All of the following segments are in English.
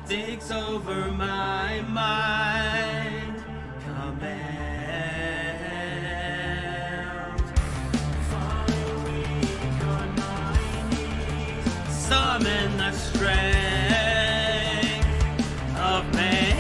takes over my mind. Command. Father, weak on my knees. Summon the strength of man.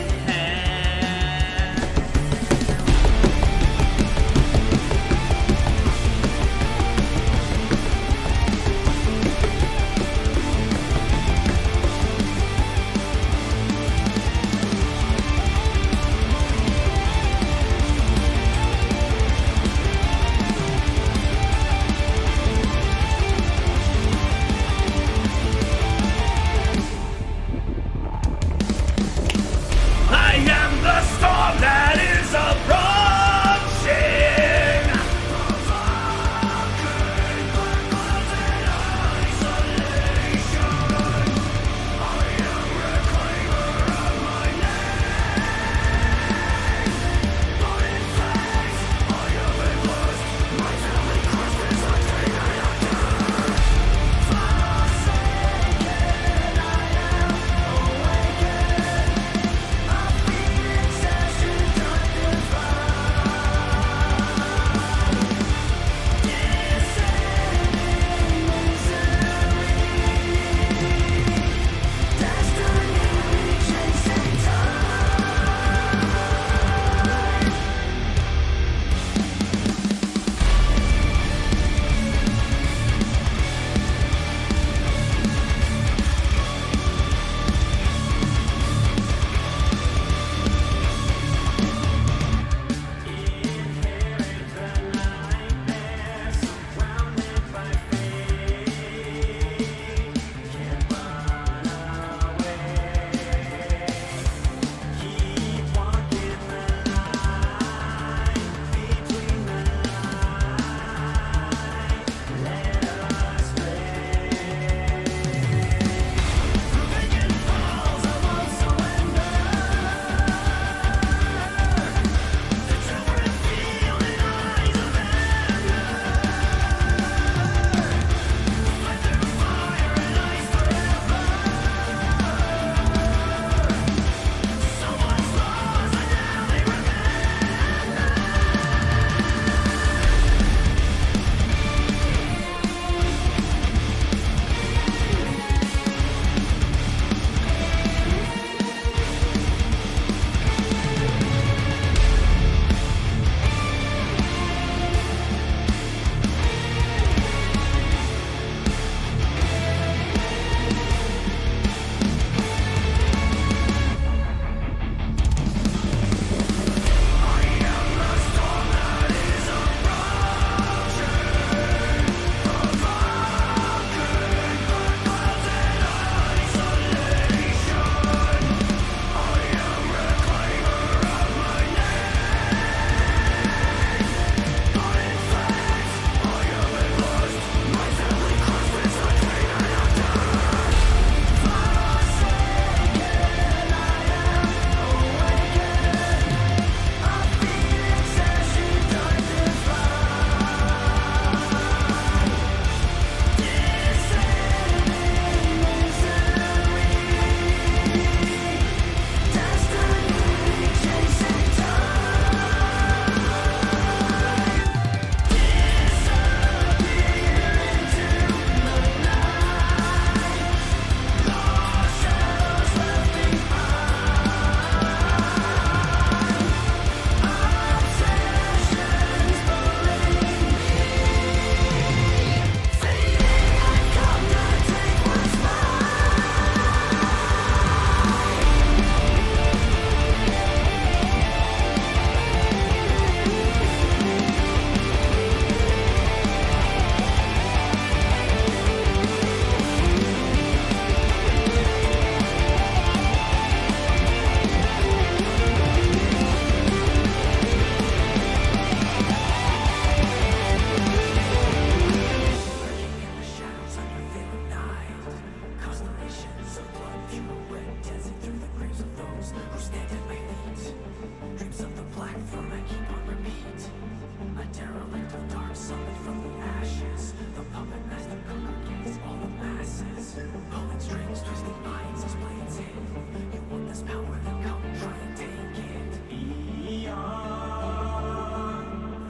this power, come try and take it. Beyond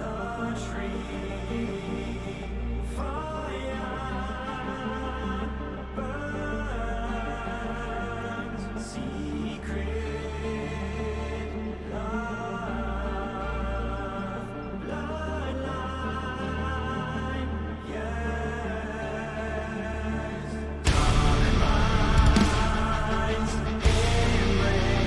the tree, fire burns, secret love, bloodline, yes. Dark minds embrace.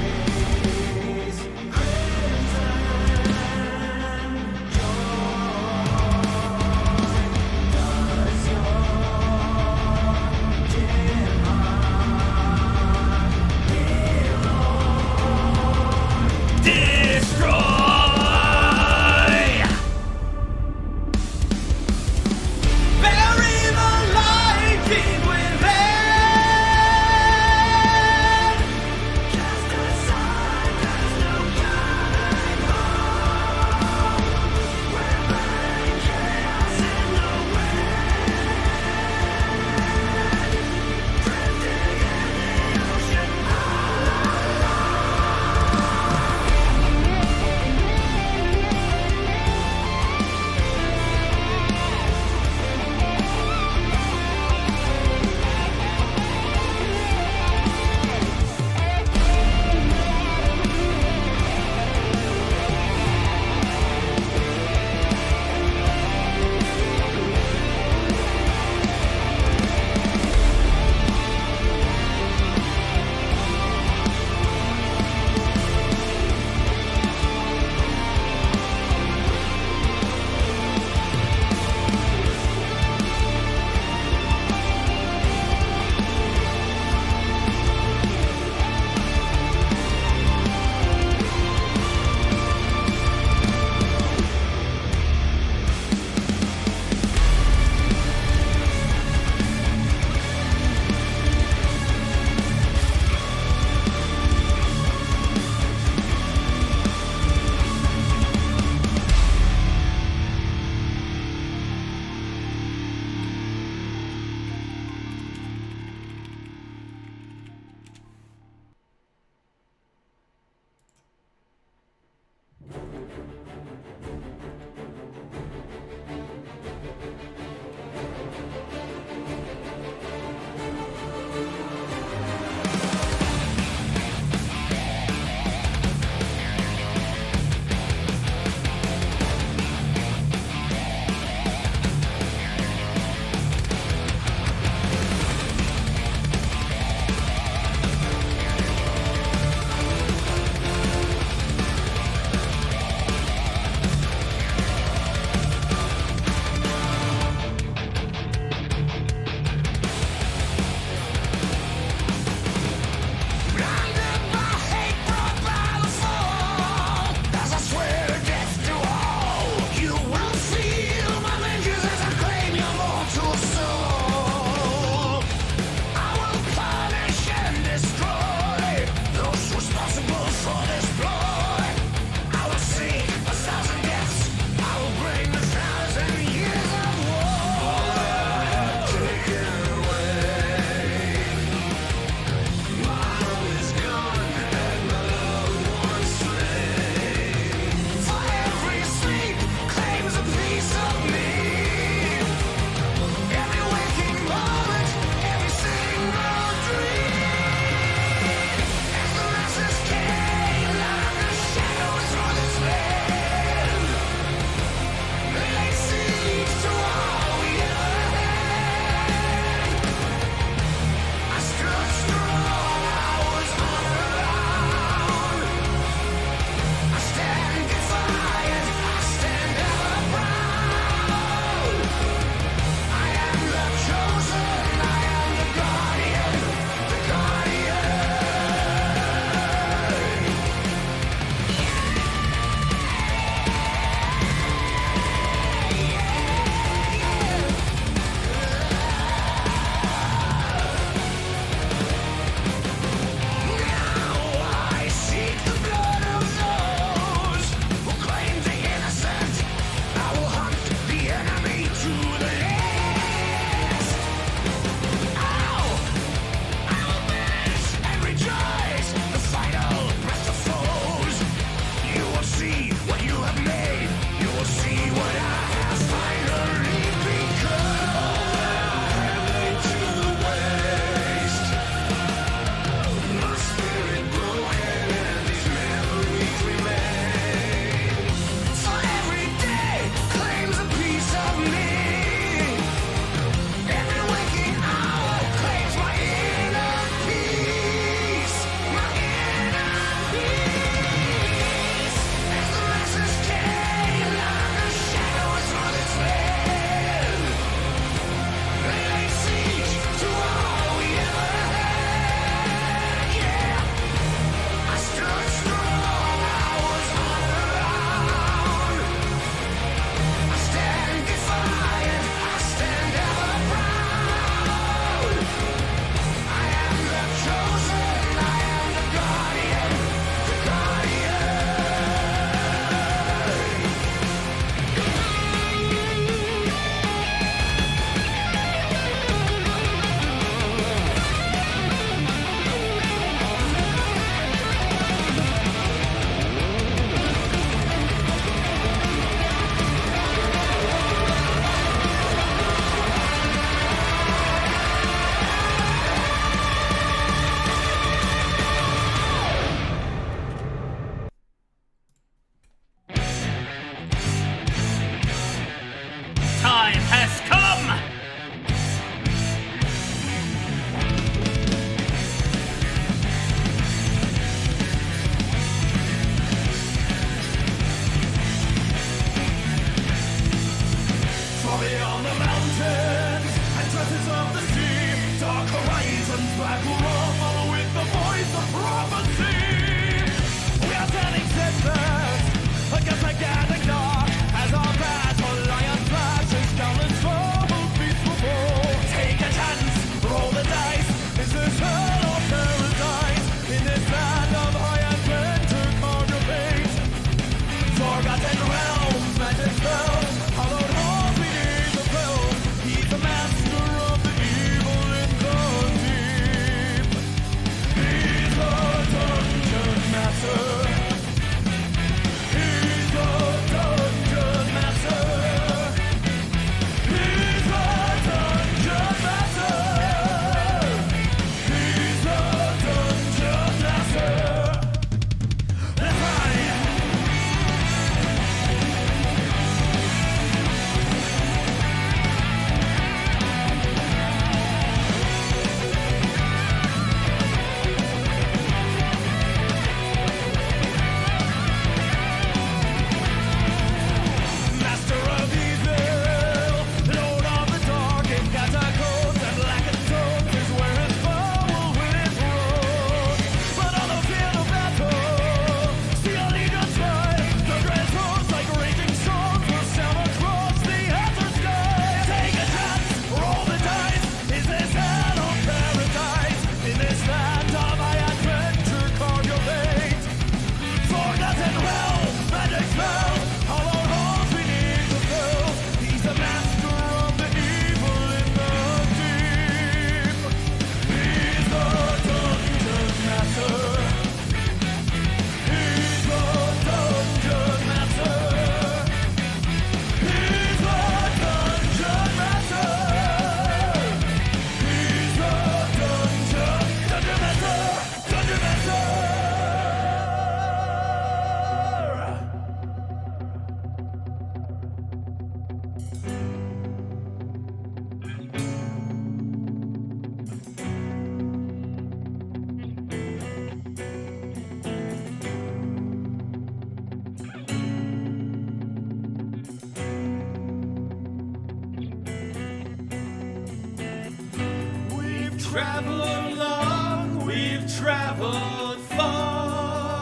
traveled long, we've traveled far,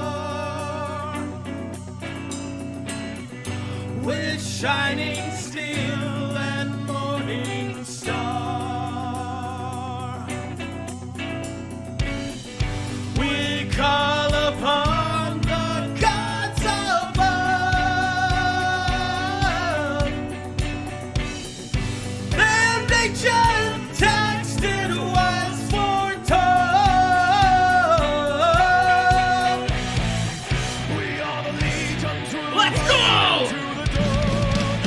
with shining steel and morning star. We call upon the gods above. Their nature texted was foretold. We are the legion to let's go! To the dawn.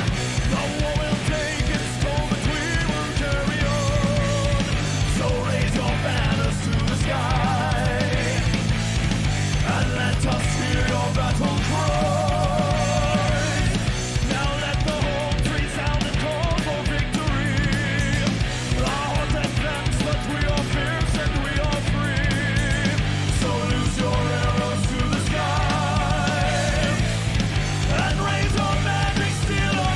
No war will take its toll, but we will carry on. So raise your banners to the sky, and let us hear your battle cries. Now let the horns resound and call for victory. Our hearts and flanks, but we are fierce and we are free. So loose your arrows to the sky, and raise your magic steel on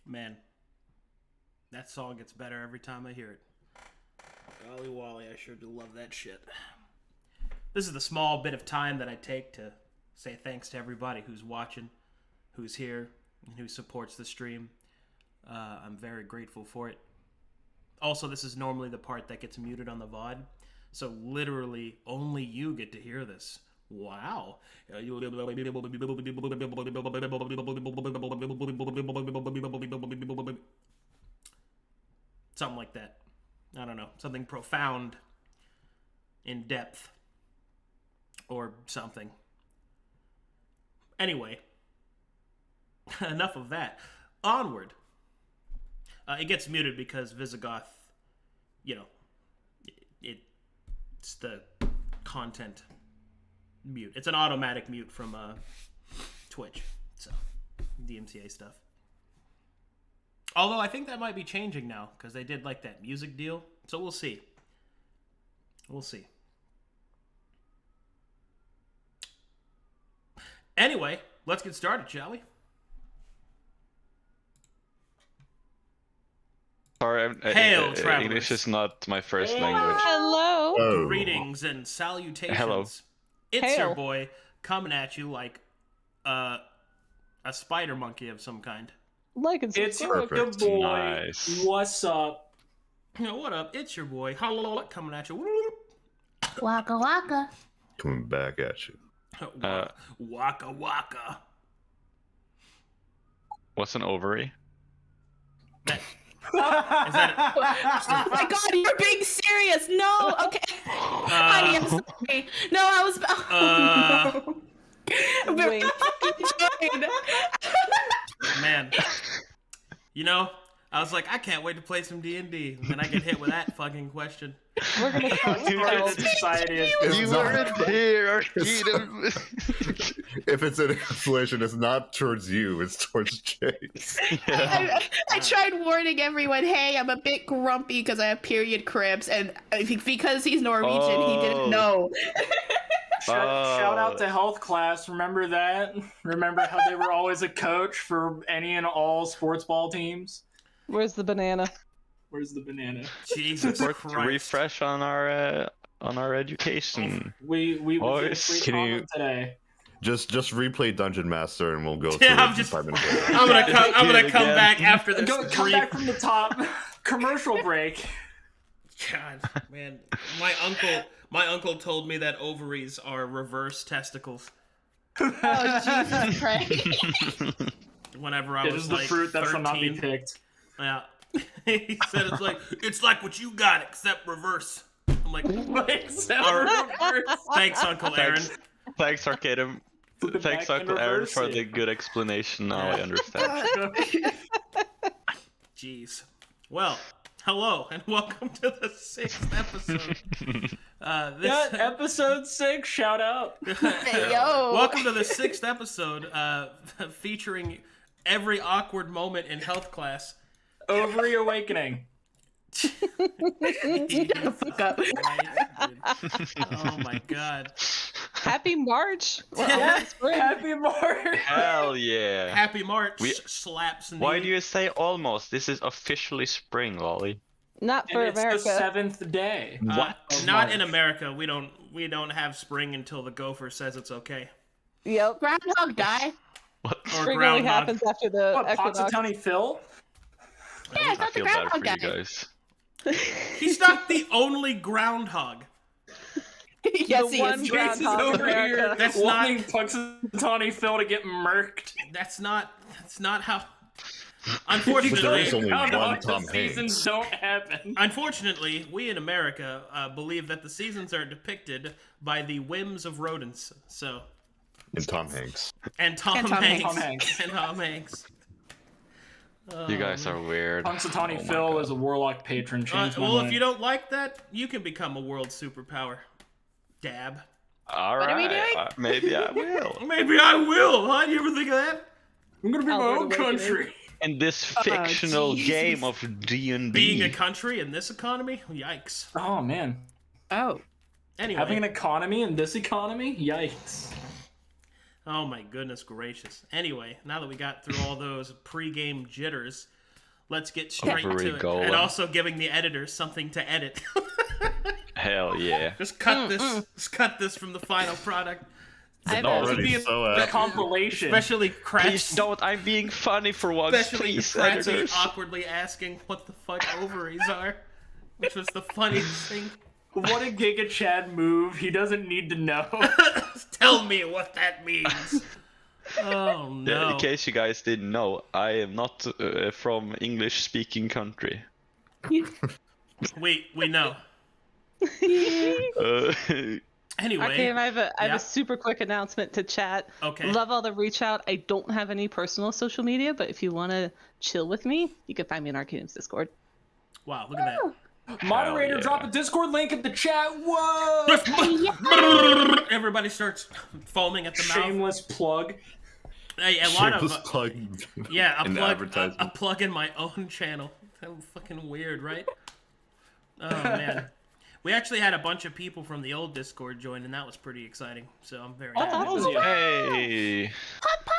man, that song gets better every time I hear it. Golly Wally, I sure do love that shit. This is the small bit of time that I take to say thanks to everybody who's watching, who's here, and who supports the stream. I'm very grateful for it. Also, this is normally the part that gets muted on the VOD, so literally only you get to hear this. Wow. Something like that. I don't know. Something profound, in depth, or something. Anyway, enough of that. Onward. It gets muted because Visigoth, it's the content mute. It's an automatic mute from Twitch, so DMCA stuff. Although I think that might be changing now because they did like that music deal, so we'll see. We'll see. Anyway, let's get started, shall we? Sorry, Hail, travelers. English is not my first language. Hello. Oh. Greetings and salutations. Hello. It's Hail. your boy coming at you like a spider monkey of some kind. Like and It's subscribe. your Perfect. boy. Nice. What's up? What up? It's your boy. Coming at you. Waka waka. Coming back at you. Waka waka. What's an ovary? Is that Oh my god, you're being serious. No, okay. Honey, I'm sorry. No, I was. Oh, no. I'm very Wink. fucking joined. man? You know, I was like, I can't wait to play some D&D, and then I get hit with that fucking question. We're gonna start Secret spells. society is It's You not- weren't here, Arcade. If it's an inflation, it's not towards you, it's towards Chase. I tried warning everyone, hey, I'm a bit grumpy because I have period cramps, and I think because he's Norwegian, he Oh. didn't know. Shout out to health class. Remember that? Remember how they were always a coach for any and all sports ball teams? Where's the banana? Where's the banana? Jesus Work Christ. to refresh on our education. We did Boys, free can you- comment today. Just replay Dungeon Master and we'll go through Yeah, it I'm in just- 5 minutes later. I'm gonna Do it come again. back after this. Come back from the top. Commercial break. God, man, my uncle told me that ovaries are reverse testicles. Oh, Jesus Christ. Whenever I It was is the like fruit that 13. shall not be picked. Yeah, he said it's like what you got except reverse. I'm like, thanks, Uncle Aaron. Thanks, Arcade. Flip it Thanks, back and Uncle Aaron, reverse for it. the good explanation. Now I understand. Jeez. Well, hello and welcome to the 6th episode. Yeah, episode 6, shout out. Hey, yo. Welcome to the 6th episode, featuring every awkward moment in health class. Ovary Awakening. Shut the fuck up. Oh my god. Happy March. We're Yeah, almost spring. happy March. Hell yeah. Happy March We- slaps knee. Why do you say almost? This is officially spring, Lolly. Not for And it's America. the 7th day. Not March. in America. We don't have spring until the gopher says it's okay. Yep. Groundhog die. Or Spring only groundhog. happens after the What, equinox. Punxsutawney Phil? Yeah, I it's not the feel bad for groundhog you guy. guys. He's not the only groundhog. Yes, he one is. ground- Jason's Groundhog over America. here That's wanting Punxsutawney Phil to get murked. That's not how. There Unfortunately, is only one Groundhog Tom seasons Hanks. don't happen. unfortunately, we in America believe that the seasons are depicted by the whims of rodents. So, And Tom Hanks. and Tom, And Tom Hanks, Tom Hanks. and Tom Hanks. You guys are weird. Punxsutawney Oh my Phil God. is a warlock patron. Change my Well, if mind. you don't like that, you can become a world superpower. Dab. All What are we right, doing? maybe I will. Maybe I will, huh? You ever think of that? I'm gonna be my Ardent own Awakening. country. In this fictional Jesus. game of D&D. Being a country in this economy? Yikes. Oh man, Oh. Anyway. having an economy in this economy? Yikes. Oh my goodness gracious. Anyway, now that we got through all those pre-game jitters, let's get straight Ovary to it. going. And also giving the editors something to edit. Hell yeah. Just cut this from the final product. I've Already be so The happy. compilation. Especially Please Crash. don't. I'm being funny for once. Especially Please, Kratzy editors. awkwardly asking what the fuck ovaries are. Which was the funniest thing. What a Giga Chad move. He doesn't need to know. Tell me what that means. Oh Yeah, no. in case you guys didn't know, I am not from English-speaking country. We know. Uh, Anyway. Okay, and I have Yeah. a super quick announcement to chat. Okay. Love all the reach out. I don't have any personal social media, but if you want to chill with me, you can find me in Arcane's Discord. Wow, look at that. Moderator, yeah. drop a Discord link in the chat. Whoa! Everybody starts foaming at the mouth. Shameless plug. Hey, a lot Shameless of plug. yeah, in advertisement. a plug in my own channel. That's fucking weird, right? Oh man, we actually had a bunch of people from the old Discord join, and that was pretty exciting. So I'm very happy. How's it? hey,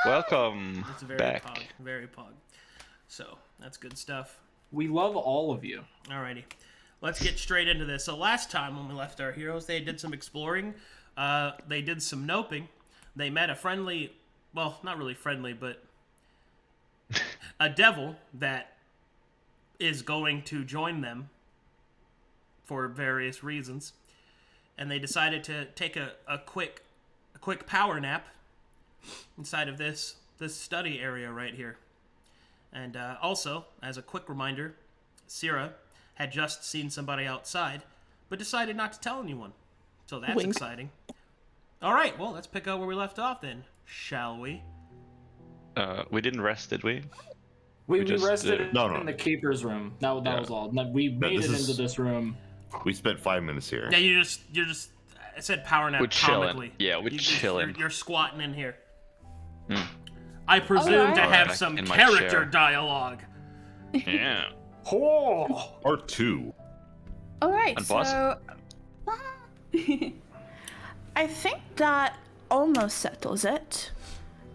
welcome It's very back. pog, very pog. So that's good stuff. We love all of you. Alrighty, let's get straight into this. So last time when we left our heroes, they did some exploring. They did some noping. They met a friendly, well, not really friendly, but a devil that is going to join them for various reasons. And they decided to take a quick power nap inside of this study area right here. And also, as a quick reminder, Sera had just seen somebody outside, but decided not to tell anyone. So that's Wink. exciting. All right, well, let's pick up where we left off then, shall we? We didn't rest, did we? We just, rested no. in the keeper's room. That Yeah. was all. We made this it is- into this room. We spent 5 minutes here. Yeah, you're just. I said power nap We're chilling. comically. Yeah, we're chilling. You're squatting in here. Hmm. I presume Alright. to have Back some in my character chair. dialogue. Yeah. Oh! Part 2. All right, And boss? so I think that almost settles it.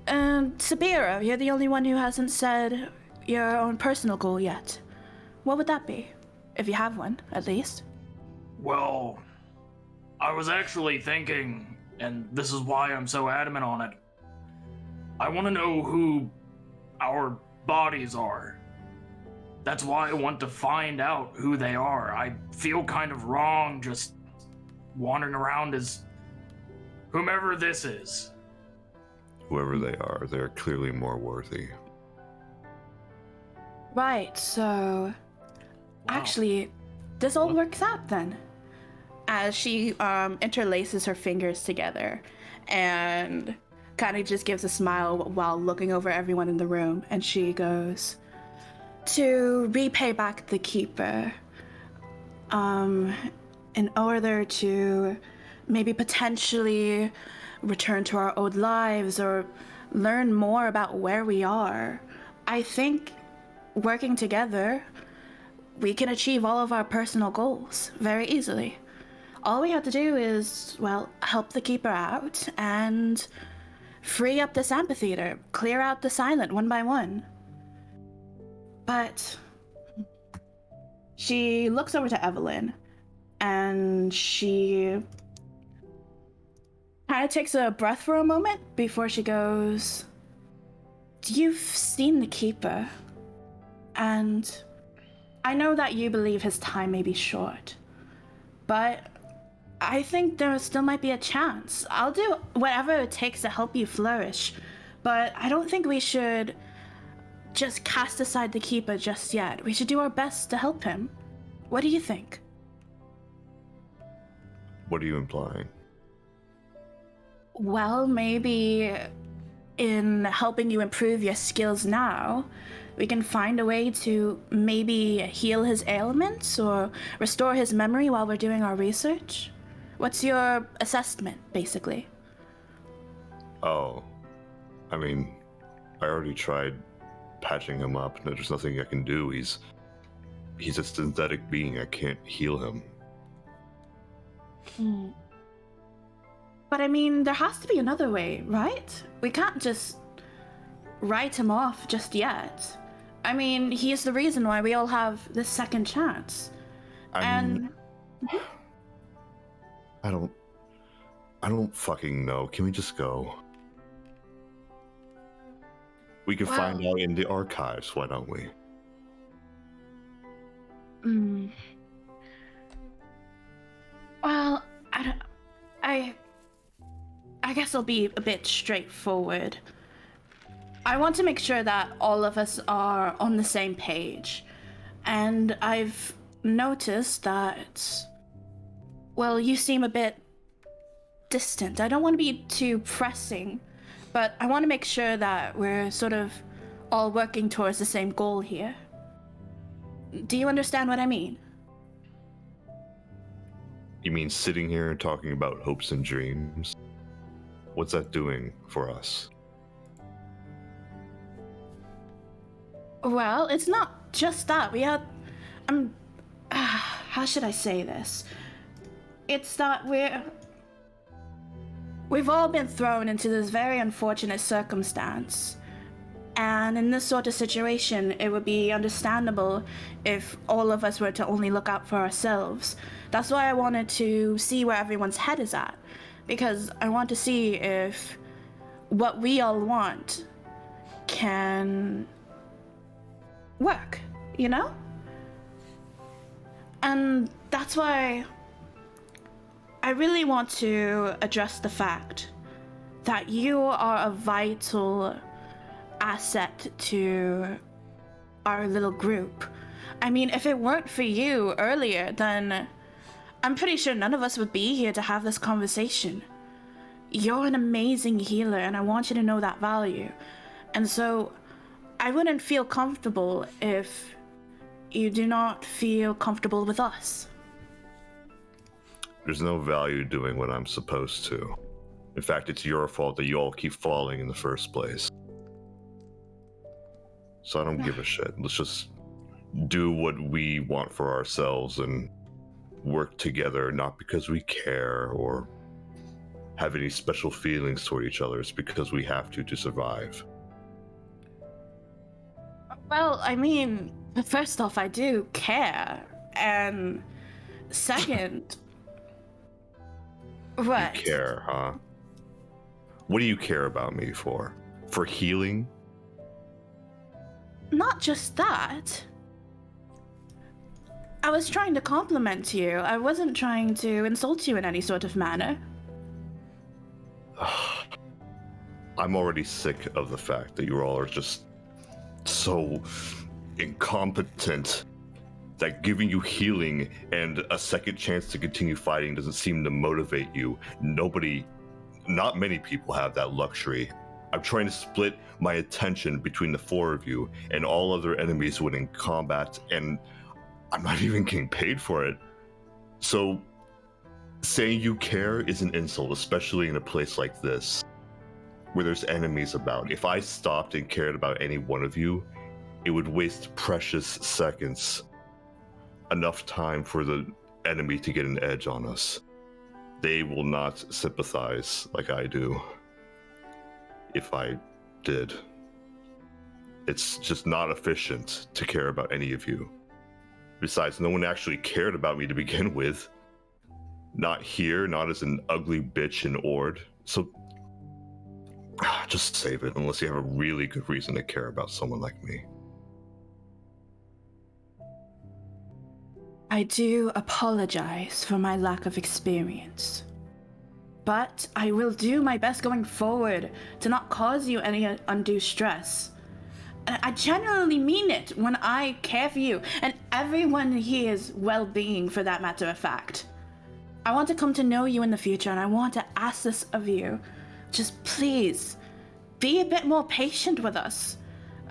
Sabira, you're the only one who hasn't said your own personal goal yet. What would that be? If you have one, at least. Well, I was actually thinking, and this is why I'm so adamant on it. I want to know who our bodies are. That's why I want to find out who they are. I feel kind of wrong just wandering around as whomever this is. Whoever they are, they're clearly more worthy. Right, so Wow. actually, this all works out then. As she interlaces her fingers together and kind of just gives a smile while looking over everyone in the room, and she goes, to repay back the keeper, in order to maybe potentially return to our old lives or learn more about where we are, I think working together, we can achieve all of our personal goals very easily. All we have to do is, well, help the keeper out and free up this amphitheater, clear out the silent one by one. But she looks over to Evelynn and she kind of takes a breath for a moment before she goes, you've seen the keeper, and I know that you believe his time may be short, but I think there still might be a chance. I'll do whatever it takes to help you flourish, but I don't think we should just cast aside the keeper just yet. We should do our best to help him. What do you think? What are you implying? Well, maybe in helping you improve your skills now, we can find a way to maybe heal his ailments or restore his memory while we're doing our research. What's your assessment, basically? Oh, I mean, I already tried patching him up. There's nothing I can do. He's a synthetic being. I can't heal him. But I mean, there has to be another way, right? We can't just write him off just yet. I mean, he's the reason why we all have this second chance. And I don't fucking know. Can we just go? We can find out in the archives, why don't we? Well, I guess I'll be a bit straightforward. I want to make sure that all of us are on the same page. And I've noticed that, well, you seem a bit distant. I don't want to be too pressing, but I want to make sure that we're sort of all working towards the same goal here. Do you understand what I mean? You mean sitting here and talking about hopes and dreams? What's that doing for us? Well, it's not just that. We have... how should I say this? It's that we've all been thrown into this very unfortunate circumstance. And in this sort of situation, it would be understandable if all of us were to only look out for ourselves. That's why I wanted to see where everyone's head is at. Because I want to see if what we all want can work, you know? And that's why I really want to address the fact that you are a vital asset to our little group. I mean, if it weren't for you earlier, then I'm pretty sure none of us would be here to have this conversation. You're an amazing healer, and I want you to know that value. And so, I wouldn't feel comfortable if you do not feel comfortable with us. There's no value doing what I'm supposed to. In fact, it's your fault that you all keep falling in the first place. So I don't give a shit. Let's just do what we want for ourselves and work together, not because we care or have any special feelings toward each other. It's because we have to survive. Well, I mean, first off, I do care. And second... What? You care, huh? What do you care about me for? For healing? Not just that. I was trying to compliment you. I wasn't trying to insult you in any sort of manner. I'm already sick of the fact that you all are just so incompetent that giving you healing and a second chance to continue fighting doesn't seem to motivate you. Not many people have that luxury. I'm trying to split my attention between the four of you and all other enemies when in combat, and I'm not even getting paid for it. So, saying you care is an insult, especially in a place like this, where there's enemies about. If I stopped and cared about any one of you, it would waste precious seconds. Enough time for the enemy to get an edge on us. They will not sympathize like I do. If I did. It's just not efficient to care about any of you. Besides, no one actually cared about me to begin with. Not here, not as an ugly bitch in Ord. So, just save it unless you have a really good reason to care about someone like me. I do apologize for my lack of experience. But I will do my best going forward to not cause you any undue stress. And I genuinely mean it when I care for you and everyone here's well-being, for that matter of fact. I want to come to know you in the future, and I want to ask this of you. Just please, be a bit more patient with us.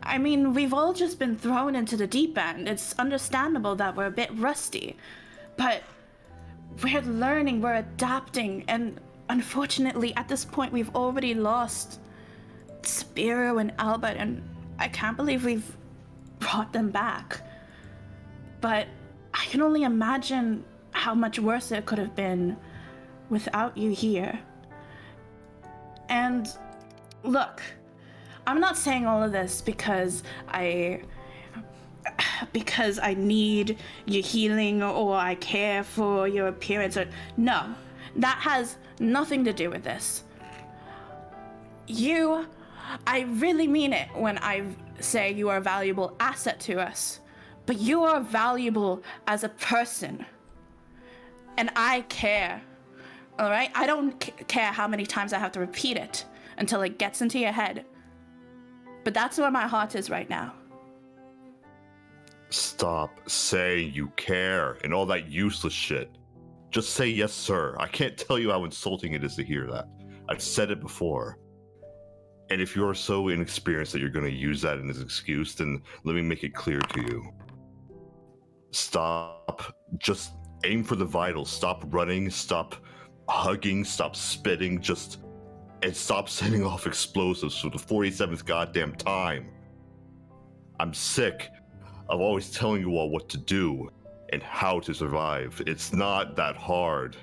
I mean, we've all just been thrown into the deep end. It's understandable that we're a bit rusty, but we're learning, we're adapting, and unfortunately, at this point, we've already lost Spiro and Albert, and I can't believe we've brought them back. But I can only imagine how much worse it could have been without you here. And look, I'm not saying all of this because I need your healing or I care for your appearance. No, that has nothing to do with this. I really mean it when I say you are a valuable asset to us, but you are valuable as a person. And I care, all right? I don't care how many times I have to repeat it until it gets into your head. But that's where my heart is right now. Stop saying you care and all that useless shit. Just say yes, sir. I can't tell you how insulting it is to hear that. I've said it before. And if you're so inexperienced that you're going to use that as an excuse, then let me make it clear to you. Stop. Just aim for the vitals. Stop running. Stop hugging. Stop spitting. And stop sending off explosives for the 47th goddamn time. I'm sick of always telling you all what to do and how to survive. It's not that hard.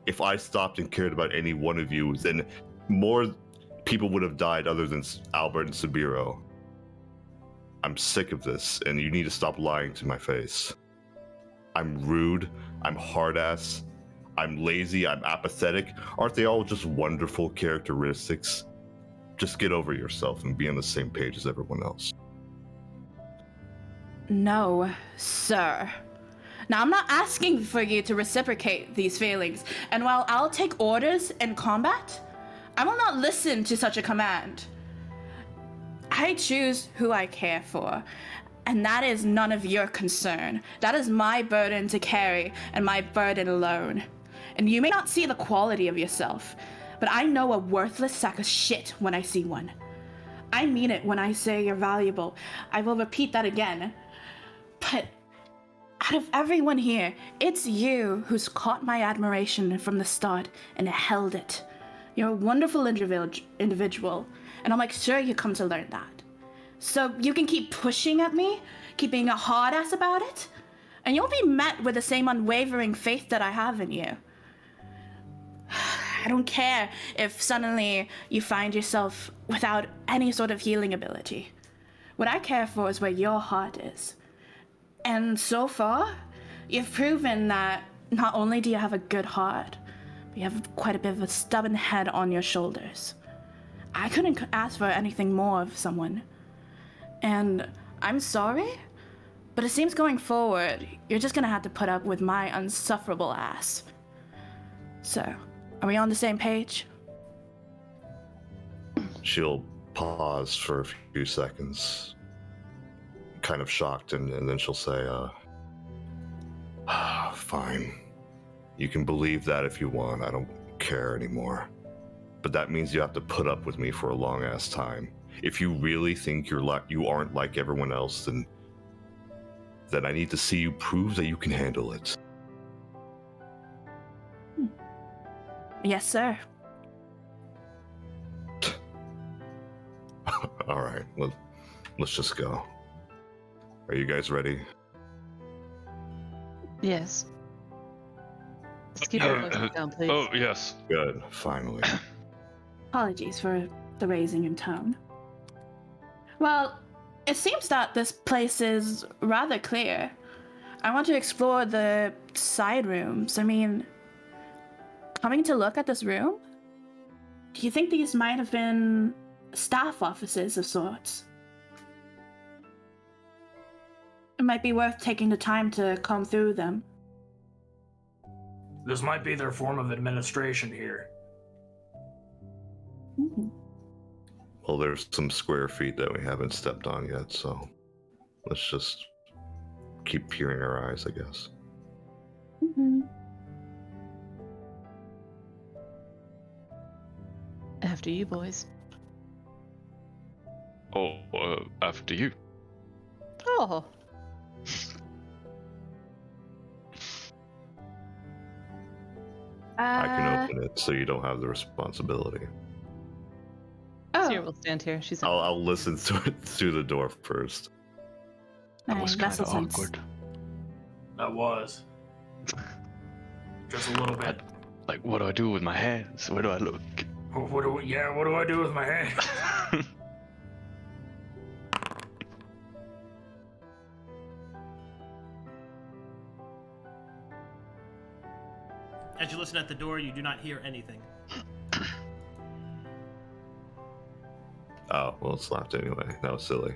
If I stopped and cared about any one of you, then more people would have died other than Albert and Sabiro. I'm sick of this, and you need to stop lying to my face. I'm rude, I'm hard-ass, I'm lazy, I'm apathetic. Aren't they all just wonderful characteristics? Just get over yourself and be on the same page as everyone else. No, sir. Now, I'm not asking for you to reciprocate these feelings, and while I'll take orders in combat, I will not listen to such a command. I choose who I care for, And that is none of your concern. That is my burden to carry, and my burden alone. And you may not see the quality of yourself, but I know a worthless sack of shit when I see one. I mean it when I say you're valuable. I will repeat that again. But out of everyone here, it's you who's caught my admiration from the start and held it. You're a wonderful individual, and I'm like, sure you come to learn that. So you can keep pushing at me, keep being a hard ass about it, and you'll be met with the same unwavering faith that I have in you. I don't care if suddenly you find yourself without any sort of healing ability. What I care for is where your heart is. And so far, you've proven that not only do you have a good heart, but you have quite a bit of a stubborn head on your shoulders. I couldn't ask for anything more of someone. And I'm sorry, but it seems going forward, you're just gonna have to put up with my unsufferable ass. So, are we on the same page? She'll pause for a few seconds, kind of shocked, and then she'll say, fine. You can believe that if you want. I don't care anymore. But that means you have to put up with me for a long-ass time. If you really think you aren't like everyone else, then I need to see you prove that you can handle it. Yes, sir. All right, let's just go. Are you guys ready? Yes. Let's keep our voices down, please. Oh, yes. Good, finally. Apologies for the raising in tone. Well, it seems that this place is rather clear. I want to explore the side rooms. I mean, coming to look at this room, do you think these might have been staff offices of sorts? It might be worth taking the time to comb through them. This might be their form of administration here. Mm-hmm. Well, there's some square feet that we haven't stepped on yet, so let's just keep peering our eyes, I guess. Mm-hmm. After you, boys. Oh, after you. Oh. I can open it so you don't have the responsibility. Sierra will stand here. She's like, I'll listen to it through the door first. That was kind of sense. awkward. That was. Just a little bit. Like, what do I do with my hands? Where do I look? What do I do with my hand? As you listen at the door, you do not hear anything. Oh, well, it's locked anyway. That was silly.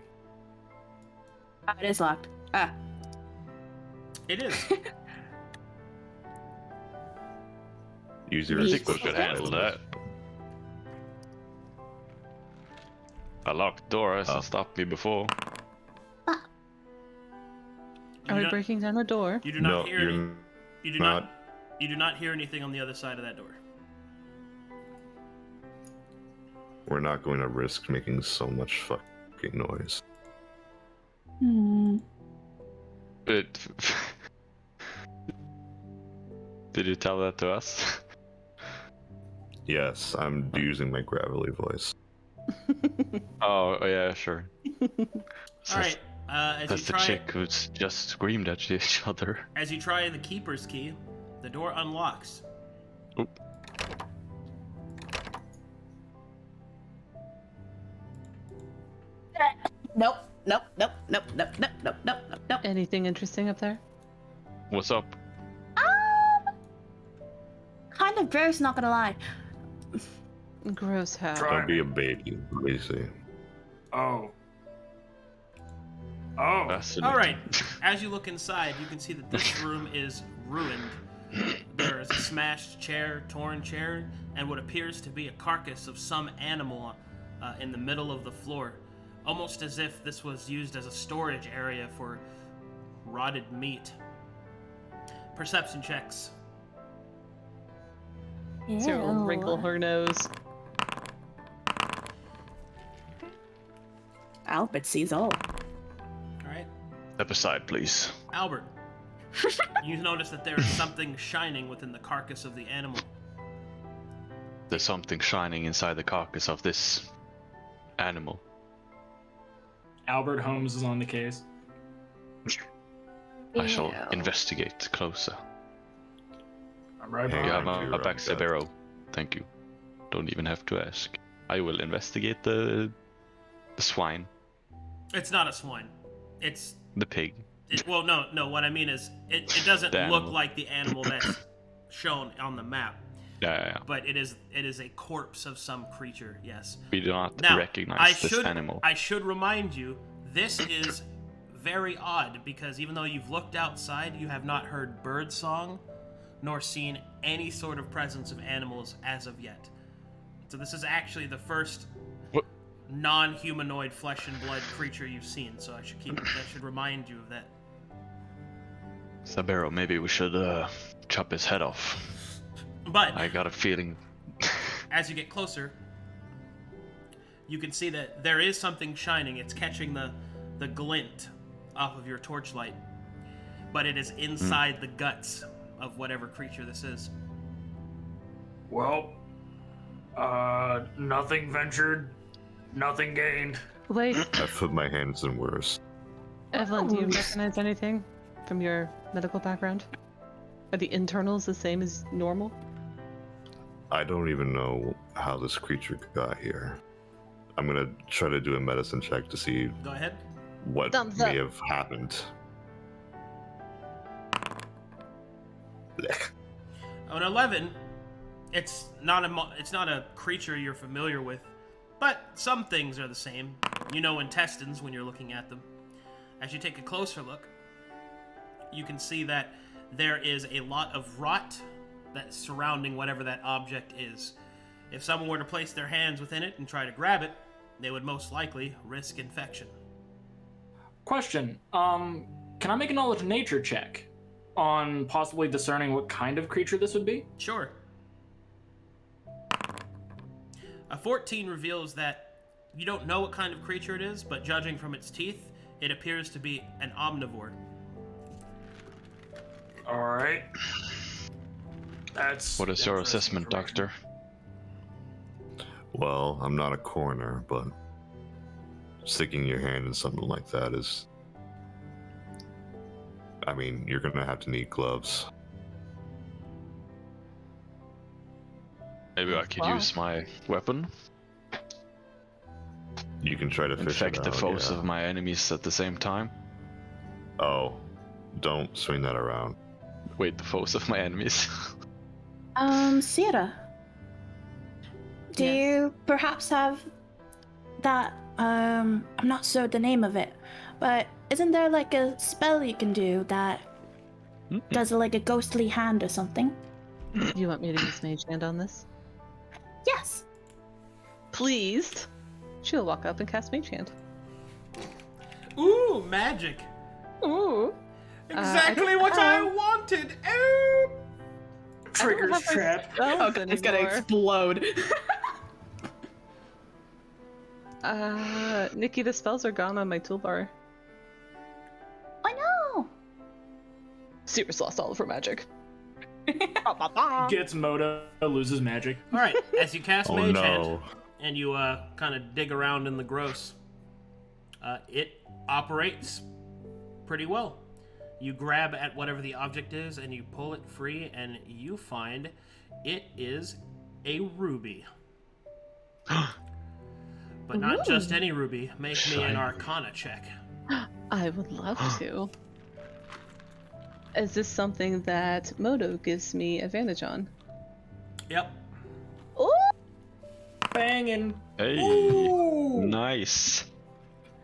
It is locked. Ah. It is. Use your I think we special could handle that. A locked door hasn't stopped me before. are we breaking down a door? You do not No, hear you're any, you do not. you do not hear anything on the other side of that door. We're not going to risk making so much fucking noise. Hmm. But did you tell that to us? Yes, I'm using my gravelly voice. Oh yeah, sure. All right. As That's you the try, chick who's just screamed at each other. as you try the keeper's key, the door unlocks. Oop. Nope. Nope. Nope. Nope. Nope. Nope. Nope. Nope. Nope. Nope. Anything interesting up there? What's up? Kind of gross, not gonna lie. Gross how? Try- Don't be a baby, Lacey. Oh. Oh. Fascinating. All right. As you look inside, you can see that this room is ruined. There is a smashed chair, torn chair, and what appears to be a carcass of some animal in the middle of the floor. almost as if this was used as a storage area for rotted meat. Perception checks. Sera will wrinkle her nose. Albert sees all. All right, Step aside, please. Albert. You notice that there is something shining within the carcass of the animal. There's something shining inside the carcass of this animal. Albert Holmes is on the case. I shall investigate closer. I'm right Hey, You have Thank you, a backstab Rebecca. arrow. Thank you. Don't even have to ask. I will investigate the swine, It's not a swine. It's the pig. well, no. What I mean is, it doesn't The look animal. like the animal that's shown on the map, Yeah. but it is a corpse of some creature. Yes. We do not Now, recognize this animal. I should remind you, this is very odd because even though you've looked outside, you have not heard bird song, nor seen any sort of presence of animals as of yet. So this is actually the first What? non-humanoid flesh and blood creature you've seen. So I should remind you of that. Sabero, maybe we should chop his head off. But I got a feeling. as you get closer, you can see that there is something shining. It's catching the glint off of your torchlight, but it is inside the guts of whatever creature this is. Well, nothing ventured, nothing gained. Wait, I put my hands in worse. Evelynn, do you recognize anything from your medical background? Are the internals the same as normal? I don't even know how this creature got here. I'm gonna try to do a medicine check to see Go ahead. what Thumbs may up. have happened. Blech. On 11, it's not a creature you're familiar with, but some things are the same. You know intestines when you're looking at them. As you take a closer look, you can see that there is a lot of rot that's surrounding whatever that object is. If someone were to place their hands within it and try to grab it, they would most likely risk infection. Question, can I make a knowledge nature check on possibly discerning what kind of creature this would be? Sure. A 14 reveals that you don't know what kind of creature it is, but judging from its teeth, it appears to be an omnivore. Alright. That's... What is your interesting assessment, information. Doctor? Well, I'm not a coroner, but sticking your hand in something like that is... I mean, you're gonna have to need gloves. Maybe I could Wow. use my weapon. You can try to fish Infect it the out, foes yeah. of my enemies at the same time. Oh, don't swing that around. Wait, the foes of my enemies. Sera, do Yes. you perhaps have that, I'm not sure the name of it, but isn't there like a spell you can do that does like a ghostly hand or something? Do you want me to use Mage Hand on this? Yes. Pleased. She'll walk up and cast Mage Hand. Ooh, magic! Ooh. Exactly what I wanted! Ooh. Triggers trap. Oh, It's gonna explode. Nikki, the spells are gone on my toolbar. I know. Sera's lost all of her magic. Gets Moda, loses magic. Alright, as you cast Oh Mage no. Hand, and you kind of dig around in the gross, it operates pretty well. You grab at whatever the object is and you pull it free, and you find it is a ruby. But not just any ruby. Make me an Shiny. Arcana check. I would love to. Is this something that Modo gives me advantage on? Yep. Ooh! Banging. Hey, Ooh. nice.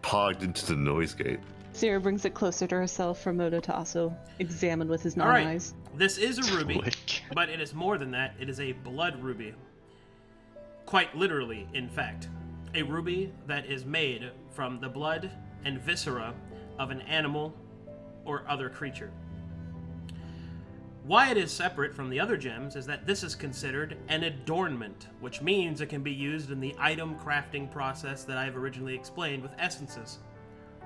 Pogged into the noise gate. Sera brings it closer to herself for Modo to also examine with his All right. non-eyes. This is a ruby, Click. but it is more than that. It is a blood ruby. Quite literally, in fact. a ruby that is made from the blood and viscera of an animal or other creature. Why it is separate from the other gems is that this is considered an adornment, which means it can be used in the item crafting process that I've originally explained with essences.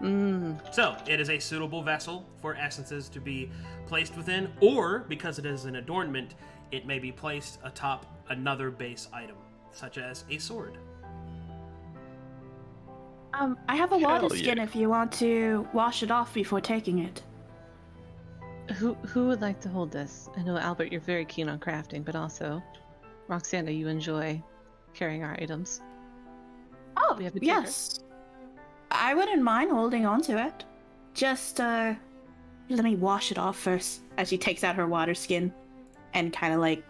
So, it is a suitable vessel for essences to be placed within, or, because it is an adornment, it may be placed atop another base item, such as a sword. I have a water Hell skin yeah. if you want to wash it off before taking it. Who would like to hold this? I know, Albert, you're very keen on crafting, but also, Roxanna, you enjoy carrying our items. Oh, We have to take yes. I wouldn't mind holding on to it. Just, let me wash it off first, as she takes out her water skin and kind of like,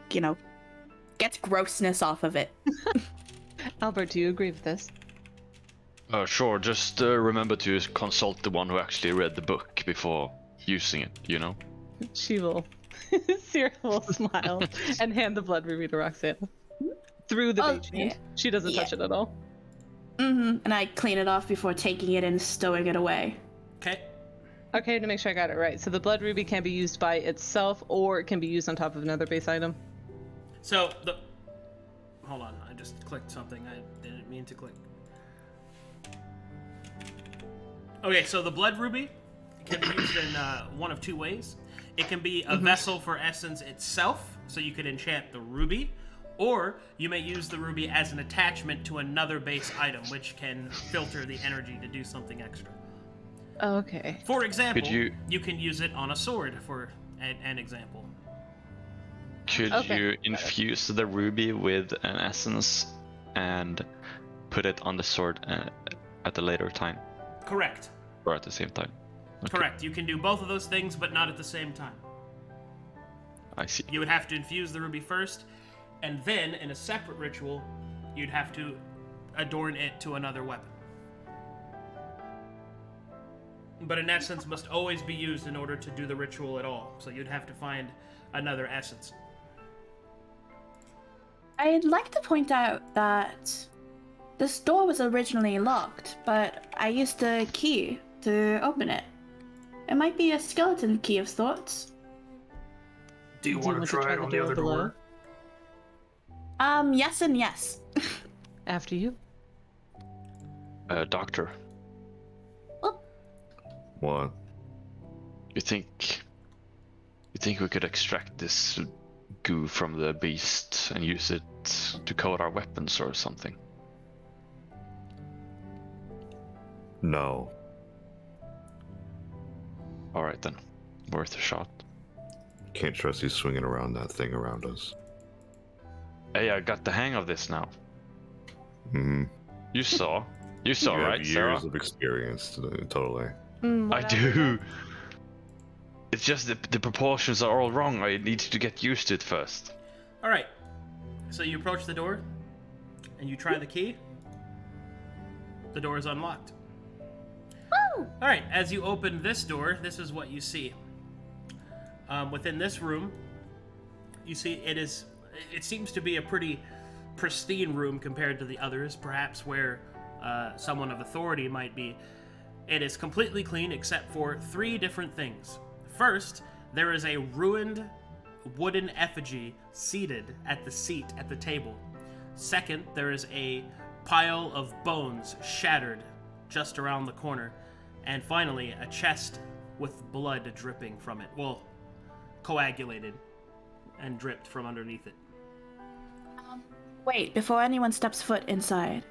gets grossness off of it. Albert, do you agree with this? Sure, just remember to consult the one who actually read the book before using it, you know? She will. Sera will smile and hand the blood ruby to Roxanna. Through the bait yeah. chain. She doesn't touch it at all. And I clean it off before taking it and stowing it away. Okay. Okay, to make sure I got it right. So the blood ruby can be used by itself, or it can be used on top of another base item. So, hold on, I just clicked something I didn't mean to click. Okay, so the blood ruby can be used in one of two ways. It can be a vessel for essence itself, so you could enchant the ruby, or you may use the ruby as an attachment to another base item, which can filter the energy to do something extra. Okay. For example, you- you can use it on a sword, for an example. Could Okay. you infuse the ruby with an essence and put it on the sword at a later time? Correct. Or at the same time? Okay, Correct. You can do both of those things, but not at the same time. I see. You would have to infuse the ruby first, and then, in a separate ritual, you'd have to adorn it to another weapon. But an essence must always be used in order to do the ritual at all, so you'd have to find another essence. I'd like to point out that this door was originally locked, but I used a key to open it. It might be a skeleton key of sorts. Do you Do want to try it on the other door? Yes and yes. After you. Doctor, What? you think we could extract this goo from the beast and use it to coat our weapons or something? No. Alright then. Worth a shot. Can't trust you swinging around that thing around us. Hey, I got the hang of this now. Mm-hmm. You saw, You right, have Sera? years of experience, totally. I do. It's just the proportions are all wrong. I need to get used to it first. Alright, so you approach the door, and you try the key. The door is unlocked. Alright, as you open this door, this is what you see. Within this room, you see it seems to be a pretty pristine room compared to the others, perhaps where someone of authority might be. It is completely clean except for three different things. First, there is a ruined wooden effigy seated at the seat at the table. Second, there is a pile of bones shattered just around the corner. And finally, a chest with blood dripping from it. Well, coagulated and dripped from underneath it. Wait, before anyone steps foot inside,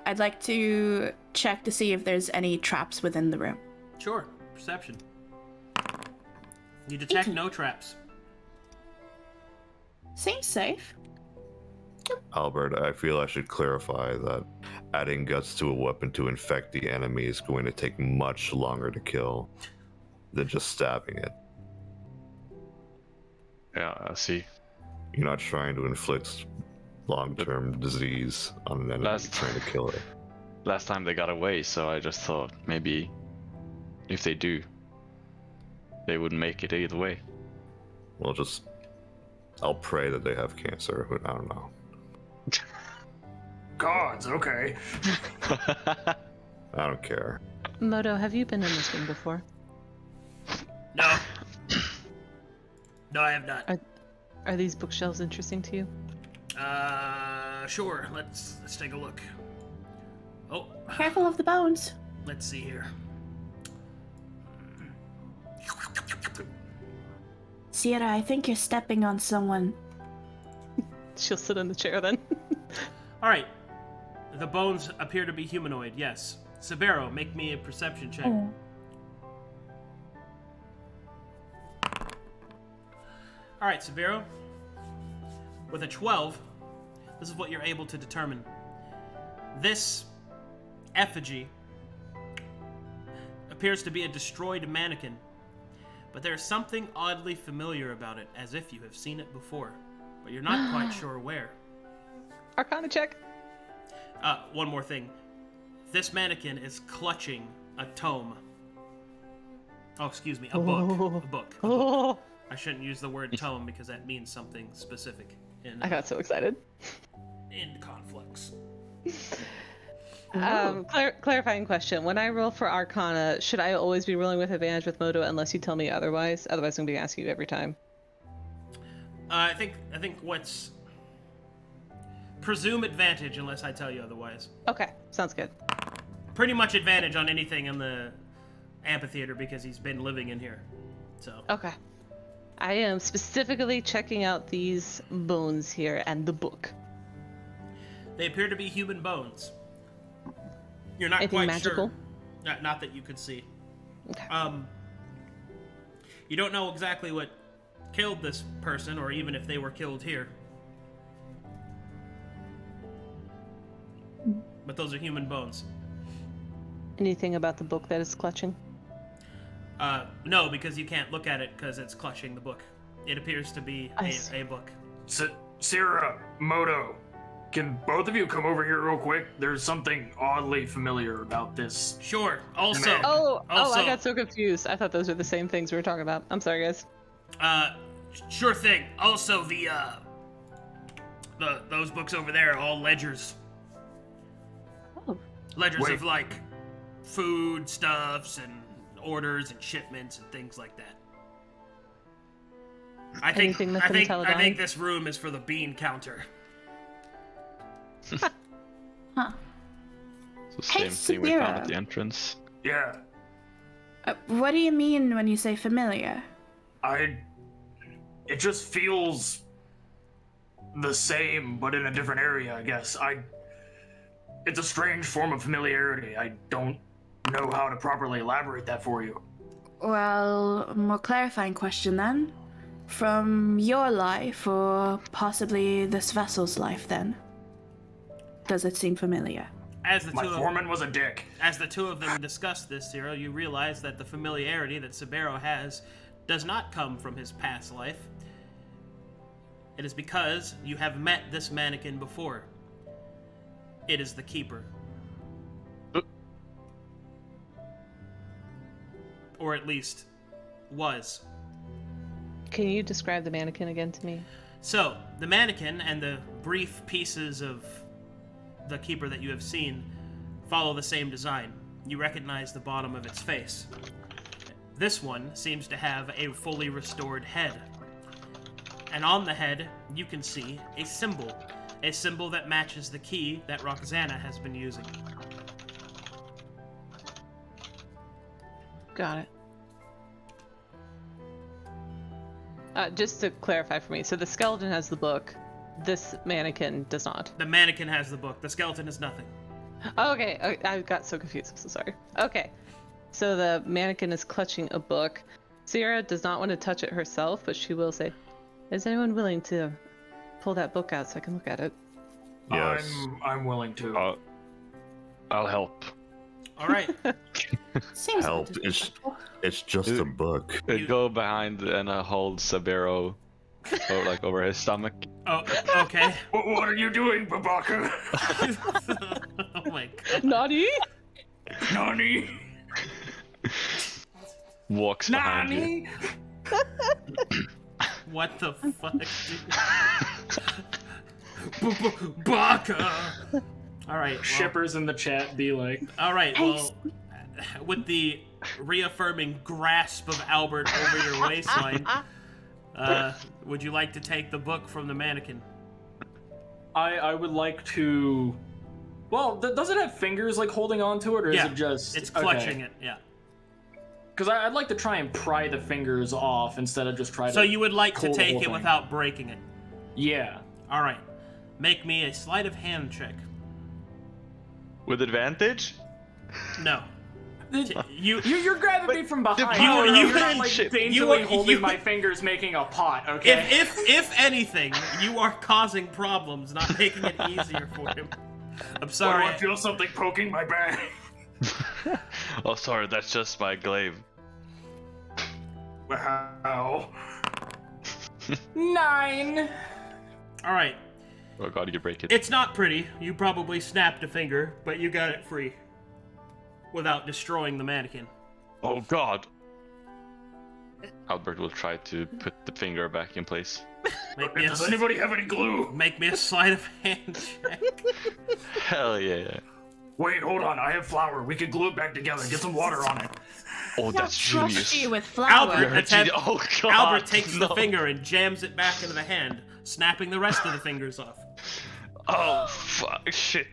I'd like to check to see if there's any traps within the room. Sure, perception. You detect 18. no traps. Seems safe. Albert, I feel I should clarify that adding guts to a weapon to infect the enemy is going to take much longer to kill than just stabbing it. Yeah, I see. You're not trying to inflict long-term disease on an enemy, you're trying to kill it. Last time they got away, so I just thought maybe if they do, they wouldn't make it either way. Well, I'll pray that they have cancer. I don't know. gods, okay. I don't care. Moto, have you been in this room before? No. No, I have not. Are these bookshelves interesting to you? Sure. Let's take a look. Oh, Careful of the bones. let's see here. Sierra, I think you're stepping on someone. She'll sit in the chair then. All right. The bones appear to be humanoid. Yes. Sabero, make me a perception check. Oh. All right, Sabero. With a 12, this is what you're able to determine. This effigy appears to be a destroyed mannequin, but there's something oddly familiar about it, as if you have seen it before, but you're not quite sure where. Arcana check. One more thing. This mannequin is clutching a tome. Oh, excuse me, a book. A book. Oh, I shouldn't use the word tome because that means something specific in I got so excited. Conflux. Clarifying question. When I roll for Arcana, should I always be rolling with advantage with Moto unless you tell me otherwise? Otherwise, I'm going to be asking you every time. I think what's presume advantage unless I tell you otherwise. Okay, sounds good. Pretty much advantage on anything in the amphitheater because he's been living in here. So. Okay. I am specifically checking out these bones here and the book. They appear to be human bones. You're not Anything quite magical? sure. Not that you could see. Okay. You don't know exactly what killed this person, or even if they were killed here. But those are human bones. Anything about the book that is clutching? No, because you can't look at it because it's clutching the book. It appears to be a book. Sera, Moto, can both of you come over here real quick? There's something oddly familiar about this. Sure. Also, Man. Oh, Also- I got so confused. I thought those were the same things we were talking about. I'm sorry, guys. sure thing. Also, those books over there are all ledgers. Oh. Ledgers Wait. of like food stuffs and orders and shipments and things like that. I think Anything that can tell a I think dime? this room is for the bean counter. Huh. So Hey, same thing we found Sera. at the entrance. Yeah, What do you mean when you say familiar? it just feels the same, but in a different area, I guess. It's a strange form of familiarity. I don't know how to properly elaborate that for you. Well, more clarifying question then. From your life, or possibly this vessel's life, then? Does it seem familiar? As the My two of foreman was a dick. As the two of them discuss this, Sera, you realize that the familiarity that Sabero has does not come from his past life. It is because you have met this mannequin before. It is the Keeper. Or at least, was. Can you describe the mannequin again to me? So, the mannequin and the brief pieces of the Keeper that you have seen follow the same design. You recognize the bottom of its face. This one seems to have a fully restored head. And on the head, you can see a symbol that matches the key that Roxanna has been using. Got it. Just to clarify for me, so the skeleton has the book, this mannequin does not. The mannequin has the book, the skeleton has nothing. Okay, I got so confused, I'm so sorry. Okay, so the mannequin is clutching a book. Sera does not want to touch it herself, but she will say, is anyone willing to pull that book out so I can look at it? Yes. I'm willing to. I'll help. All right. Seems Help. It's just a book. Go behind and hold Sabero over his stomach. Oh, okay. What are you doing, Babaka? Oh my god. Nani? Nani? Walks behind you. Nani? What the fuck, dude? Baka! All right. Well, Shippers in the chat be like, all right. Hey, Well, with the reaffirming grasp of Albert over your waistline, would you like to take the book from the mannequin? I would like to. Well, does it have fingers like holding on to it, or Yeah, is it just? It's clutching it. Yeah. Because I'd like to try and pry the fingers off instead of just try to. So you would like to pull the take whole it thing. without breaking it. Yeah. All right. Make me a sleight of hand check. With advantage? No. You're grabbing me from behind. you- You're not like friendship. daintily You- holding you- my fingers, making a pot. Okay. If anything, you are causing problems, not making it easier for him. I'm Why sorry. do I feel something poking my back? Oh, sorry, that's just my glaive. Wow. 9. All right. Oh god, you could break it. It's not pretty. You probably snapped a finger, but you got it free without destroying the mannequin. Oh god! Albert will try to put the finger back in place. Make me Does anybody have any glue? make me a sleight of hand check. Hell yeah. Wait, hold on. I have flour. We could glue it back together. Get some water on it. Oh, that's Trust genius. you with flour. Albert, You're a genius. attempt- Oh god! Albert takes no. the finger and jams it back into the hand, snapping the rest of the fingers off. Oh fuck! Shit.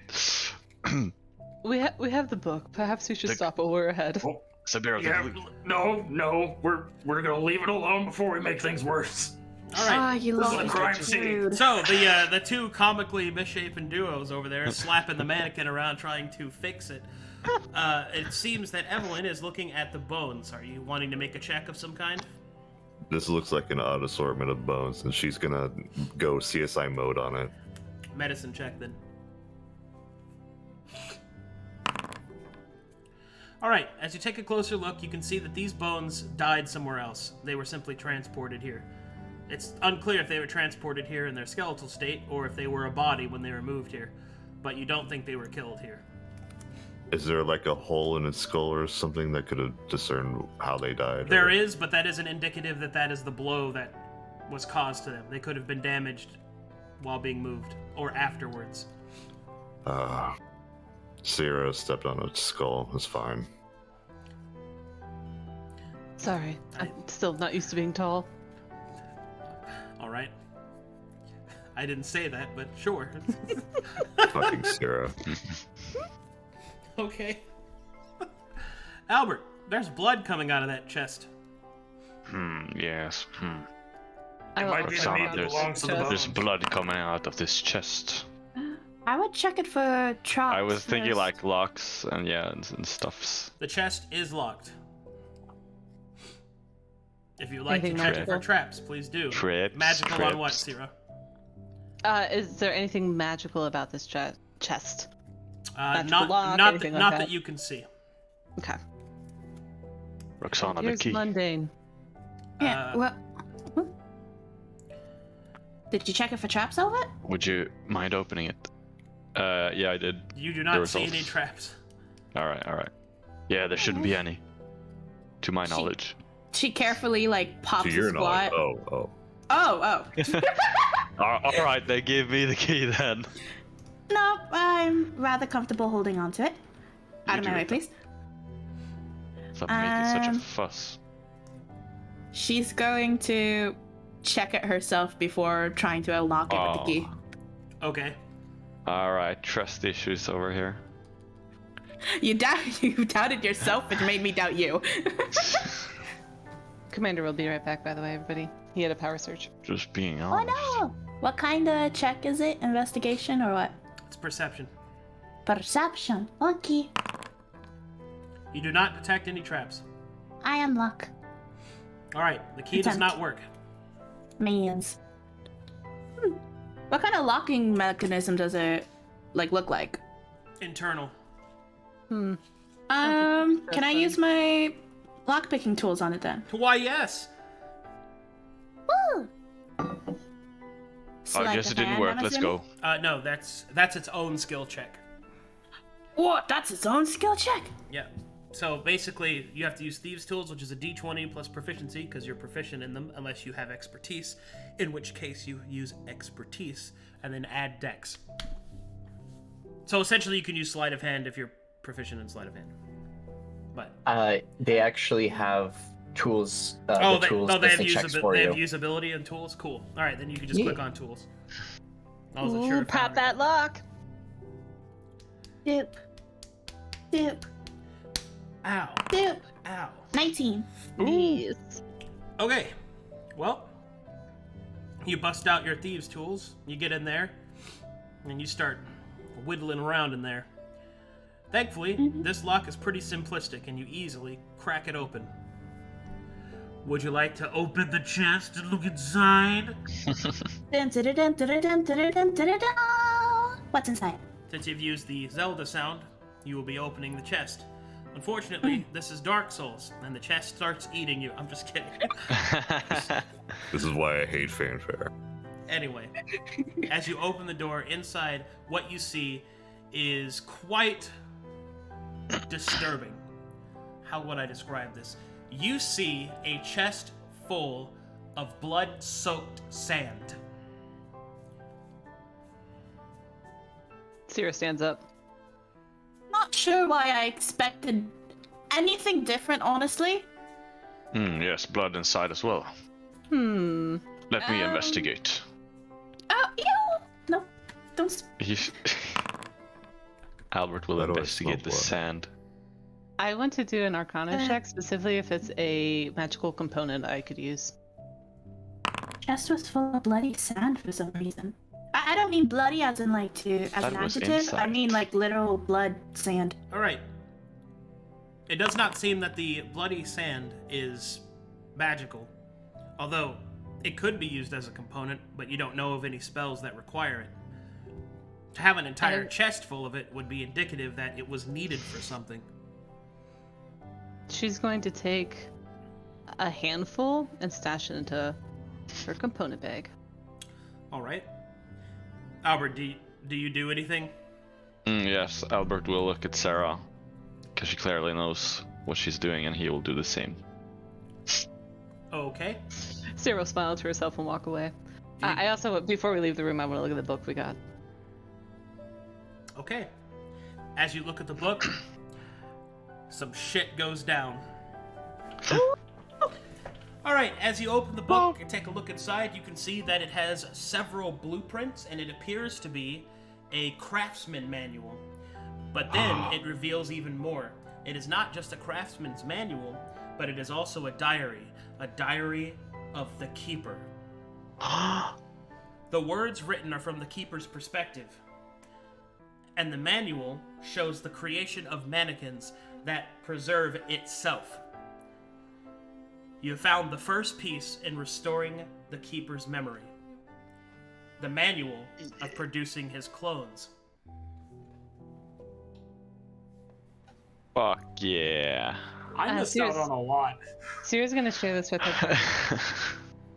We have the book. Perhaps we should stop while we're ahead. Oh, Sabira, yeah, no. We're gonna leave it alone before we make things worse. All right. Ah, you This is a lost crime your scene. food. So the two comically misshapen duos over there slapping the mannequin around trying to fix it. It seems that Evelynn is looking at the bones. Are you wanting to make a check of some kind? This looks like an odd assortment of bones, and she's gonna go CSI mode on it. Medicine check then. All right. As you take a closer look, you can see that these bones died somewhere else. They were simply transported here. It's unclear if they were transported here in their skeletal state or if they were a body when they were moved here, but you don't think they were killed here. Is there like a hole in its skull or something that could have discerned how they died? There is, but that isn't indicative that that is the blow that was caused to them. They could have been damaged while being moved or afterwards. Sera stepped on a skull. It's fine. Sorry, I'm still not used to being tall. All right. I didn't say that, but sure. Fucking Sera. Okay. Albert, there's blood coming out of that chest. Yes. I will might be the also Roxanna, meat that check belongs to the chest. bone. There's blood coming out of this chest. I would check it for traps. I was thinking first. like locks and yeah, and stuffs. The chest is locked. If you'd like Anything to check it for magical? traps, please do. Traps, Magical on what, traps. Sera? Is there anything magical about this chest? Magical Not lock, not anything that, like not that? that you can see. Okay. Roxanna, the Here's key. mundane. Yeah. Uh, Well. Did you check it for traps, Albert? Would you mind opening it? Yeah, I did. You do The not see results. any traps. Alright. Yeah, there shouldn't be any. To my knowledge. She carefully pops To a your squat. knowledge. Oh. Oh. Alright, they gave me the key then. No, I'm rather comfortable holding on to it. Out of You my do way, it. please. Stop making such a Um, fuss. She's going to check it herself before trying to unlock it with the key. Okay. Alright, trust issues over here. You doubted yourself, which made me doubt you. Commander will be right back, by the way, everybody. He had a power surge. Just being Oh honest. no! What kind of check is it? Investigation or what? It's perception. Perception. Okay. You do not detect any traps. I unlock. All right. The key does Attempt. not work. Means. What kind of locking mechanism does it look like? Internal. Can I use my lockpicking tools on it then? Why, yes. Woo! I guess it didn't work. Let's go. No, that's its own skill check. What? That's its own skill check. Yeah. So basically, you have to use Thieves' Tools, which is a D20 plus proficiency, because you're proficient in them, unless you have expertise, in which case you use expertise, and then add Dex. So essentially, you can use sleight of hand if you're proficient in sleight of hand. But They actually have tools. they Listing checks for they you. have usability and tools. Cool. All right, then you can just click on tools. I wasn't Ooh, sure. if pop that lock. Dip. Dip. Ow. Dip. Ow. 19. Yes. Okay. Well, you bust out your thieves' tools. You get in there, and you start whittling around in there. Thankfully, this lock is pretty simplistic, and you easily crack it open. Would you like to open the chest and look inside? Dun, dun, dun, dun, dun, dun, dun, dun, dun, dun. What's inside? Since you've used the Zelda sound, you will be opening the chest. Unfortunately, this is Dark Souls, and the chest starts eating you. I'm just kidding. This is why I hate fanfare. Anyway, as you open the door, inside, what you see is quite disturbing. How would I describe this? You see a chest full of blood-soaked sand. Sera stands up. Not sure why I expected anything different, honestly. Yes, blood inside as well. Let me investigate. Oh, ew! No, don't. Albert will How do I investigate the smell blood? sand. I want to do an Arcana check, specifically if it's a magical component I could use. Chest was full of bloody sand for some reason. I don't mean bloody as in like as That an was adjective. I inside. mean like literal blood sand. All right. It does not seem that the bloody sand is magical, although it could be used as a component, but you don't know of any spells that require it. To have an entire chest full of it would be indicative that it was needed for something. She's going to take a handful and stash it into her component bag. All right. Albert, do you do anything? Yes, Albert will look at Sera, because she clearly knows what she's doing, and he will do the same. Okay. Sera will smile to herself and walk away. I also, before we leave the room, I want to look at the book we got. Okay. As you look at the book, some shit goes down. Alright, as you open the book and take a look inside, you can see that it has several blueprints, and it appears to be a craftsman manual. But then it reveals even more. It is not just a craftsman's manual, but it is also a diary of the Keeper. The words written are from the Keeper's perspective, and the manual shows the creation of mannequins that preserve itself. You have found the first piece in restoring the Keeper's memory. The manual of producing his clones. Fuck yeah. I missed out on a lot. Sera's going to share this with her.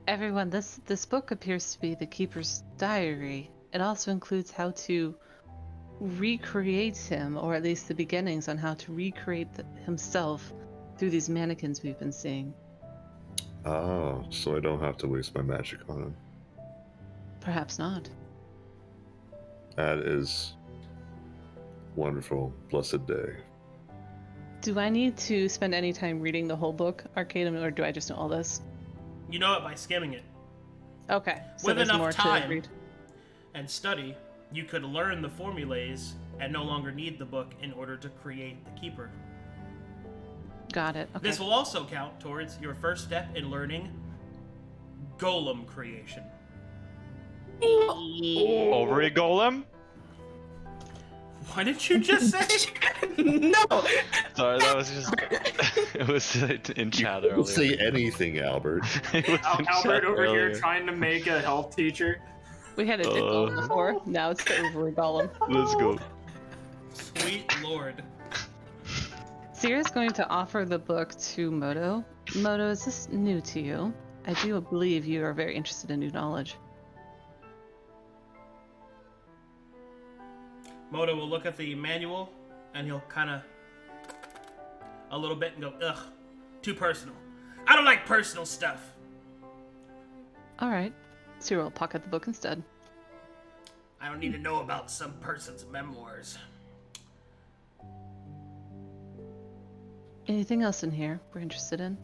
Everyone, this book appears to be the Keeper's diary. It also includes how to recreate him, or at least the beginnings on how to recreate himself through these mannequins we've been seeing. Oh, so I don't have to waste my magic on him. Perhaps not. That is wonderful. Blessed day. Do I need to spend any time reading the whole book, Arcanum, or do I just know all this? You know it by skimming it. Okay, so With there's enough more time to read. and study, you could learn the formulae and no longer need the book in order to create the Keeper. Got it. Okay. This will also count towards your first step in learning golem creation. Ovary golem? What did you just say? No. Sorry, that was just... it was in chat earlier. Don't say anything, Albert. It was in Albert chat over earlier. here trying to make a health teacher. We had a dick golem before. Now it's the ovary golem. Let's go. Sweet lord. Sera's going to offer the book to Moto. Moto, is this new to you? I do believe you are very interested in new knowledge. Moto will look at the manual and he'll kind of a little bit and go, ugh, too personal. I don't like personal stuff. All right. Sera will pocket the book instead. I don't need to know about some person's memoirs. Anything else in here we're interested in?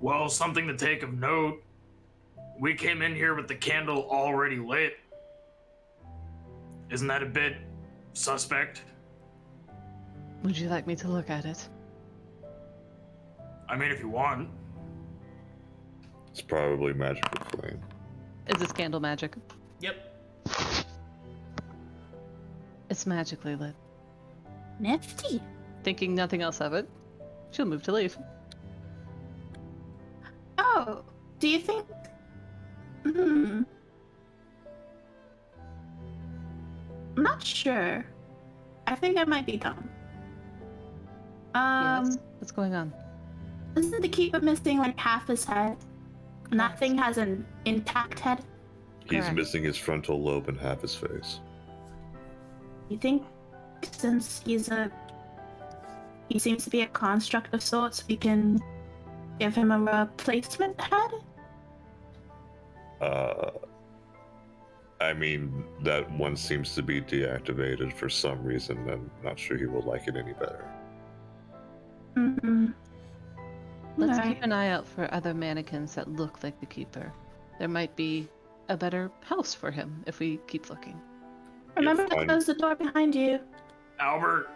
Well, something to take of note. We came in here with the candle already lit. Isn't that a bit suspect? Would you like me to look at it? I mean, if you want. It's probably magical flame. Is this candle magic? Yep. It's magically lit. Nifty. Thinking nothing else of it, she'll move to leave. Oh, do you think? I'm not sure. I think I might be dumb. Yes. What's going on? Isn't the keeper missing like half his head? And that thing has an intact head? He's Correct. missing his frontal lobe and half his face. You think since he seems to be a construct of sorts, we can give him a replacement head? I mean, that one seems to be deactivated for some reason. I'm not sure he will like it any better. Mm-hmm. Let's Alright. keep an eye out for other mannequins that look like the keeper. There might be a better house for him if we keep looking. Remember to fine. close the door behind you. Albert,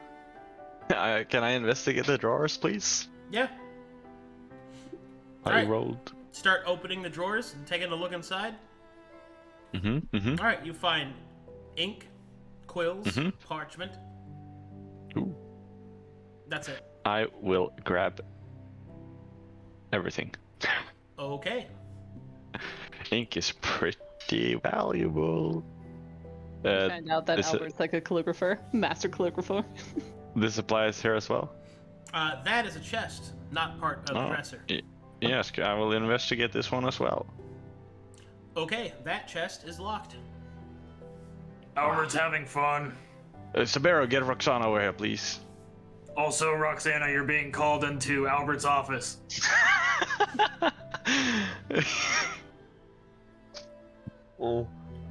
Can I investigate the drawers, please? Yeah. I Alright. rolled. Start opening the drawers and taking a look inside. Mm-hmm. All right, you find ink, quills, Mhm. parchment. Ooh. That's it. I will grab everything. Okay. Ink is pretty valuable. Find out that is it- Albert's like a calligrapher, master calligrapher. This applies here as well? That is a chest, not part of the Oh. dresser. Yes, I will investigate this one as well. Okay, that chest is locked. Albert's having fun. Sabero, get Roxanna over here, please. Also, Roxanna, you're being called into Albert's office.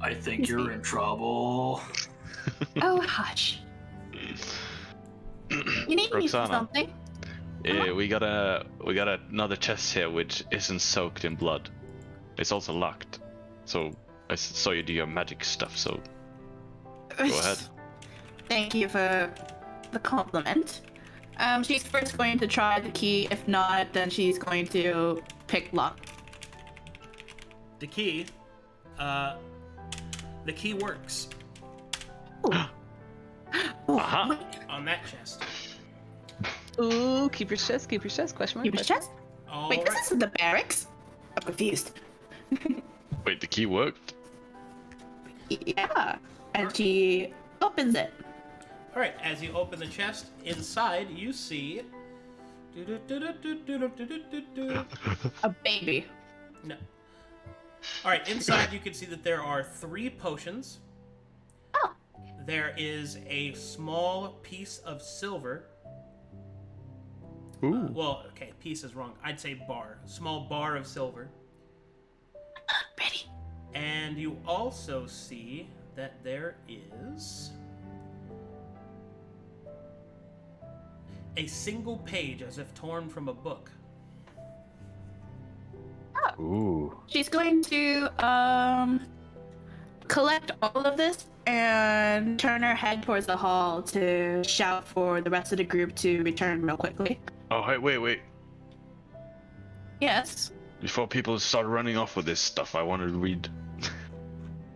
I think you're in trouble. Oh, hush. You need me for Roxana. something? We got another chest here which isn't soaked in blood. It's also locked. So I saw you do your magic stuff. So go ahead. Thank you for the compliment. She's first going to try the key. If not, then she's going to pick lock. The key works Oh, Uh-huh. wait, on that chest. Ooh, keep your chest, question mark. keep his chest? All Wait, this right. isn't the barracks? I'm confused. Wait, the key worked? Yeah. And she opens it. All right. As you open the chest, inside you see. A baby. No. All right. Inside you can see that there are 3 potions. Oh. There is a small piece of silver. Ooh. Well, okay, piece is wrong. I'd say bar. Small bar of silver. Pretty. And you also see that there is a single page as if torn from a book. Ooh. She's going to collect all of this and turn her head towards the hall to shout for the rest of the group to return real quickly. Oh, hey, wait. Yes. Before people start running off with this stuff, I wanted to read.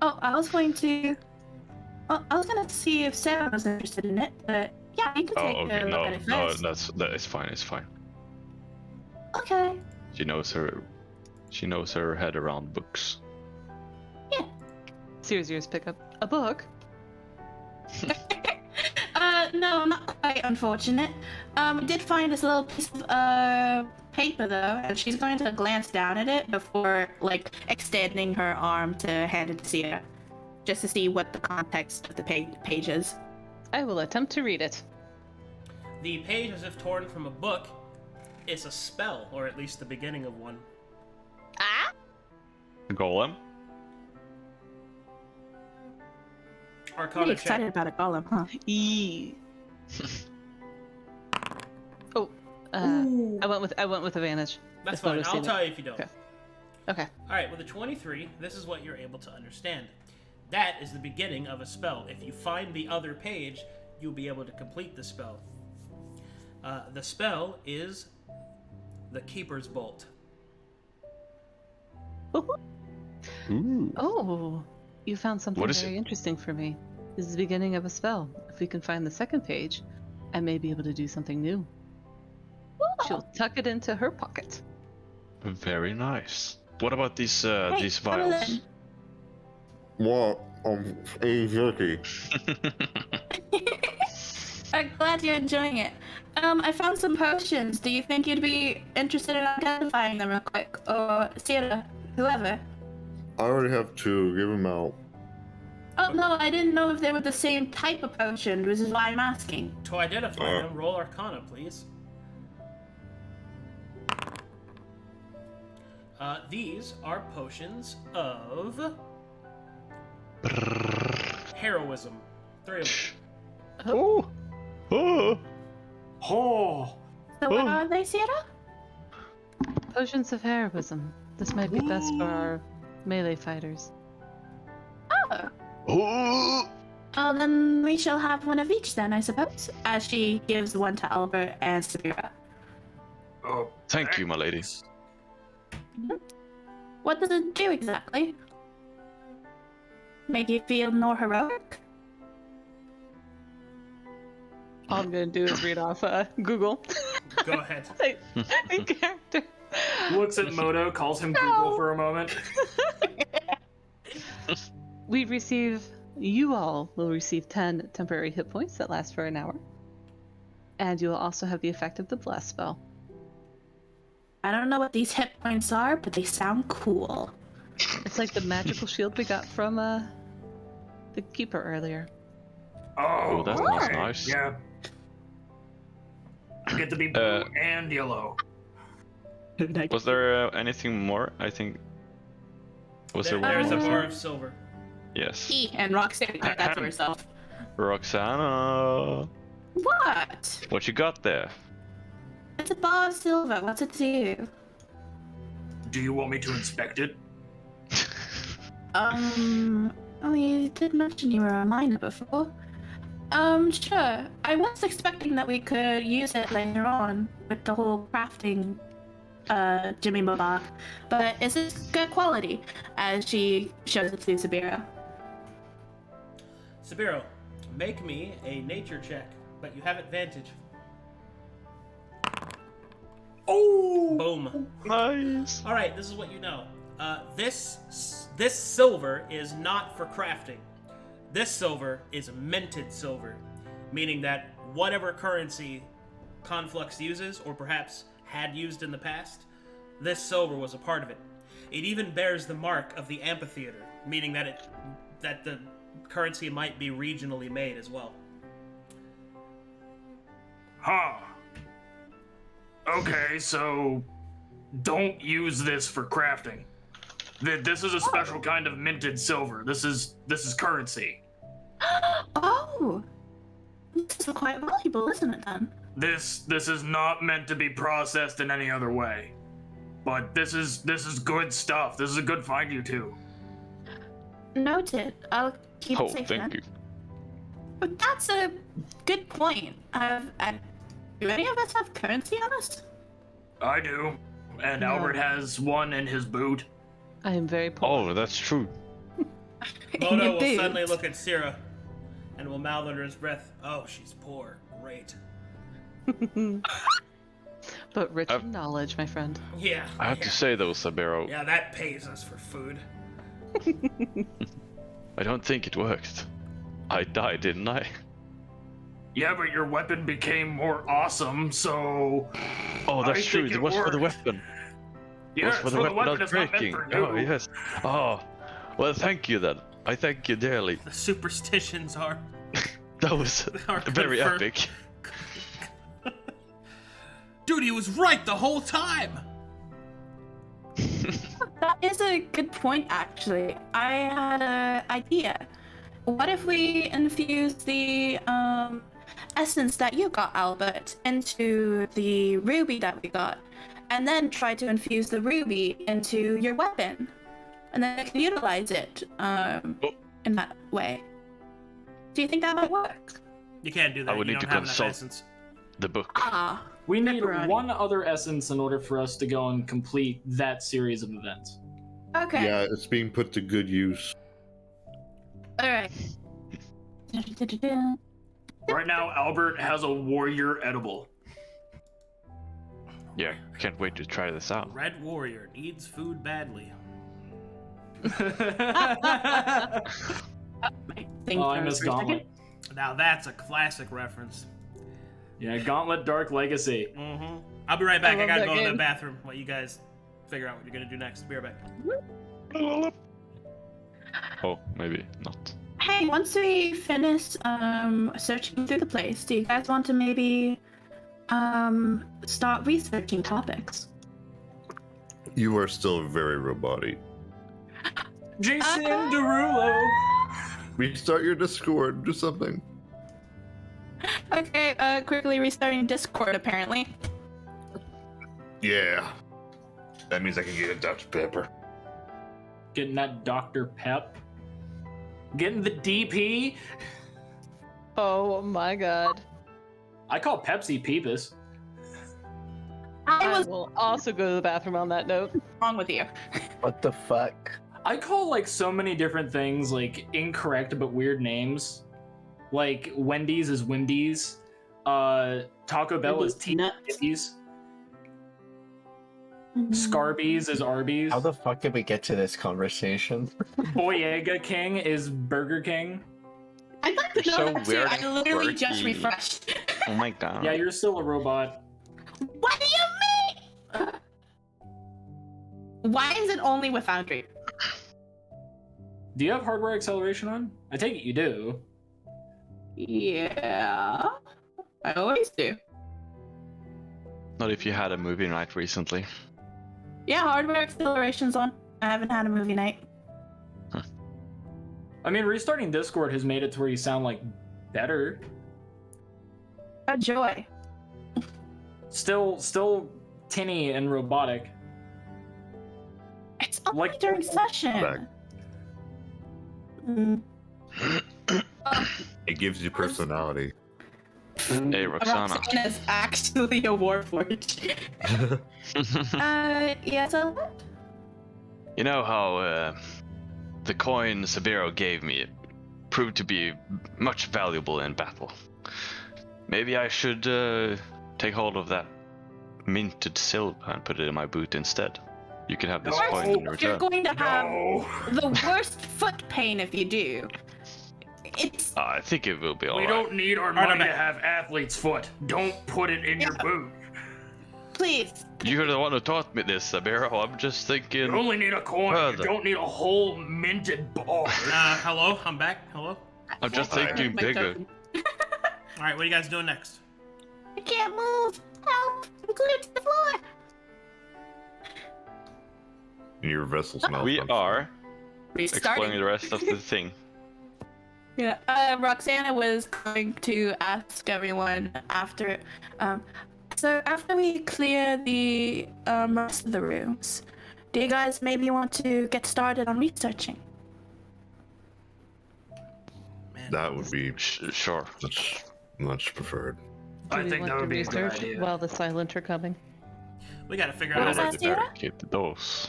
Oh, I was going to. Well, I was gonna see if Sera was interested in it, but yeah, you can Oh, take okay. a look at it No, first. that is fine. It's fine. Okay. She knows her head around books. Serious ears pick up a book. No, not quite, unfortunate. We did find this little piece of paper though, and she's going to glance down at it before, like, extending her arm to hand it to Sera, just to see what the context of the page is. I will attempt to read it. The page, as if torn from a book, is a spell, or at least the beginning of one. Ah! Golem. Arcana Pretty check. excited about a golem, huh? Eee. Oh, Ooh. I went with advantage. That's If Moto fine. I'll seen it. tell you if you don't. Okay. Okay. All right, with a 23, this is what you're able to understand. That is the beginning of a spell. If you find the other page, you'll be able to complete the spell. The spell is the Keeper's Bolt. Ooh. Oh, you found something What is very it? interesting for me. This is the beginning of a spell. If we can find the second page, I may be able to do something new. She'll tuck it into her pocket. Very nice. What about these Hey, vials? Evelynn. What? Exactly. I'm glad you're enjoying it. I found some potions. Do you think you'd be interested in identifying them real quick? Or Sera, whoever. I already have 2. Give them out. Oh no, I didn't know if they were the same type of potion, which is why I'm asking. To identify them, roll Arcana, please. These are potions of heroism. 3 of them. Oh. Oh. Oh, So what Oh. are they, Sera? Potions of heroism. This might be best for our melee fighters. Oh. Oh. Oh, then we shall have one of each then, I suppose. As she gives one to Albert and Sera. oh, Thank you, my lady. thanks. What does it do exactly? Make you feel more heroic? All I'm gonna do is read off Google. Go ahead. In character. Looks at Moto, calls him Google for a moment. You all will receive 10 temporary hit points that last for an hour. And you will also have the effect of the blast spell. I don't know what these hit points are, but they sound cool. It's like the magical shield we got from the keeper earlier. Oh, that sounds okay. nice. Yeah. You get to be blue and yellow. Was there anything more? I think. Was there one There's a more? bar of silver. Yes. And Roxanne got that to herself. Roxanna. What? What you got there? It's a bar of silver. What's it do? Do you want me to inspect it? Oh, you did mention you were a miner before. Sure. I was expecting that we could use it later on with the whole crafting, Jimmy Baba. But is this good quality? As she shows it to Sabiro. Sabiro, make me a nature check, but you have advantage. Oh! Boom. Nice. All right, this is what you know. This silver is not for crafting. This silver is minted silver, meaning that whatever currency Conflux uses, or perhaps had used in the past, this silver was a part of it. It even bears the mark of the amphitheater, meaning that the currency might be regionally made as well. Huh. Okay, so don't use this for crafting. This is a special kind of minted silver. This is currency. Oh! This is quite valuable, isn't it then? This is not meant to be processed in any other way. But this is good stuff. This is a good find, you two. Noted. I'll keep Oh, it safe thank then. you. But that's a good point. Do any of us have currency on us? I do. And No. Albert has one in his boot. I am very poor. Oh, that's true. Moto will suddenly look at Sera and will mouth under his breath, "Oh, she's poor. Great." But rich in knowledge, my friend. Yeah. I have to say though, Sabero, Yeah, that pays us for food. I don't think it worked. I died, didn't I? Yeah, but your weapon became more awesome, so... Oh, that's I true. think It it was for the worked. weapon. Yeah, It was for the weapon I was it's not meant breaking. for Oh, you. yes. Oh, well, thank you then. I thank you dearly. The superstitions are That was Are very confirmed. epic. Dude, he was right the whole time! That is a good point, actually. I had an idea. what if we infuse the essence that you got, Albert, into the ruby that we got, and then try to infuse the ruby into your weapon, and then you can utilize it in that way? Do you think that might work? You can't do that. I would You need don't to have enough consult essence. the book. Ah, We need Pepperoni. one other essence in order for us to go and complete that series of events. okay. Yeah, it's being put to good use. All right. Right now, Albert has a warrior edible. Yeah, can't wait to try this out. Red Warrior needs food badly. Oh, I miss Gauntlet. Now that's a classic reference. Yeah, Gauntlet Dark Legacy. Mm-hmm. I'll be right back. I love gotta that go to the game. bathroom while you guys figure out what you're gonna do next. Be right back. Oh, maybe not. Hey, once we finish searching through the place, do you guys want to maybe start researching topics? You are still very robotic. Jason Derulo. Restart your Discord, do something. Okay, quickly restarting Discord apparently. Yeah. That means I can get a Dr. Pepper. Getting that Dr. Pep. Getting the DP. Oh my god. I call Pepsi Peepus. I I was will also go to the bathroom on that note. wrong with you. What the fuck? I call like so many different things like incorrect but weird names. Like Wendy's is Wendy's. Taco Bell is T's. Scarbies is Arby's. How the fuck did we get to this conversation? Boyega King is Burger King. I'd like to You're know so that too. weird, I literally just quirky. refreshed. Oh my god. Yeah, you're still a robot. What do you mean? Why is it only with Foundry? Do you have hardware acceleration on? I take it you do. Yeah, I always do. Not if you had a movie night recently. Yeah, hardware acceleration's on. I haven't had a movie night. I mean, restarting Discord has made it to where you sound like better. A joy. Still tinny and robotic. It's only Like- during session. Back. Mm. It gives you personality. Hey, Roxana. Roxanna is actually a warforged. Yeah, so You know how the coin Sabiro gave me proved to be much valuable in battle. Maybe I should take hold of that minted silver and put it in my boot instead. You can have this No. coin in you're return. going to have No. the worst foot pain if you do. It's I think it will be We alright. don't need our Alright, money I'm to back. have athlete's foot. Don't put it in your boot. please. You're the one who taught me this, Sabiro. I'm just thinking. You only need a coin. Further. You don't need a whole minted bar. Hello? I'm back. Hello? I'm just Hi. thinking My bigger. token. Alright, what are you guys doing next? I can't move. Help! I'm glued to the floor. Your vessel's not. We are exploring Restarting. the rest of the thing. Yeah. Roxanna was going to ask everyone after. So after we clear the rest of the rooms, do you guys maybe want to get started on researching? Man, That would be Sure. much preferred. Do I we think want that to would be a good research idea. while the silent are coming? we gotta figure What out was how I'd to, like to that, Sera? barricade the doors.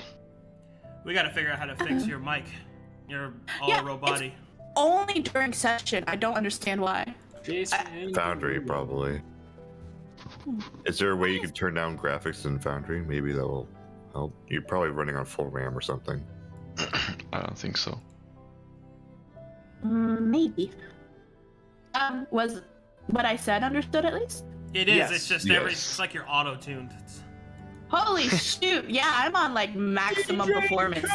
we gotta figure out how to fix your mic. You're all Yeah, robot-y. Only during session. I don't understand why. Jason. Foundry, probably. Is there a way you can turn down graphics in Foundry? Maybe that will help. You're probably running on full RAM or something. I don't think so. Maybe. Was what I said understood at least? It is, Yes. it's just Yes. it's like you're auto-tuned. Holy shoot! Yeah, I'm on like maximum performance.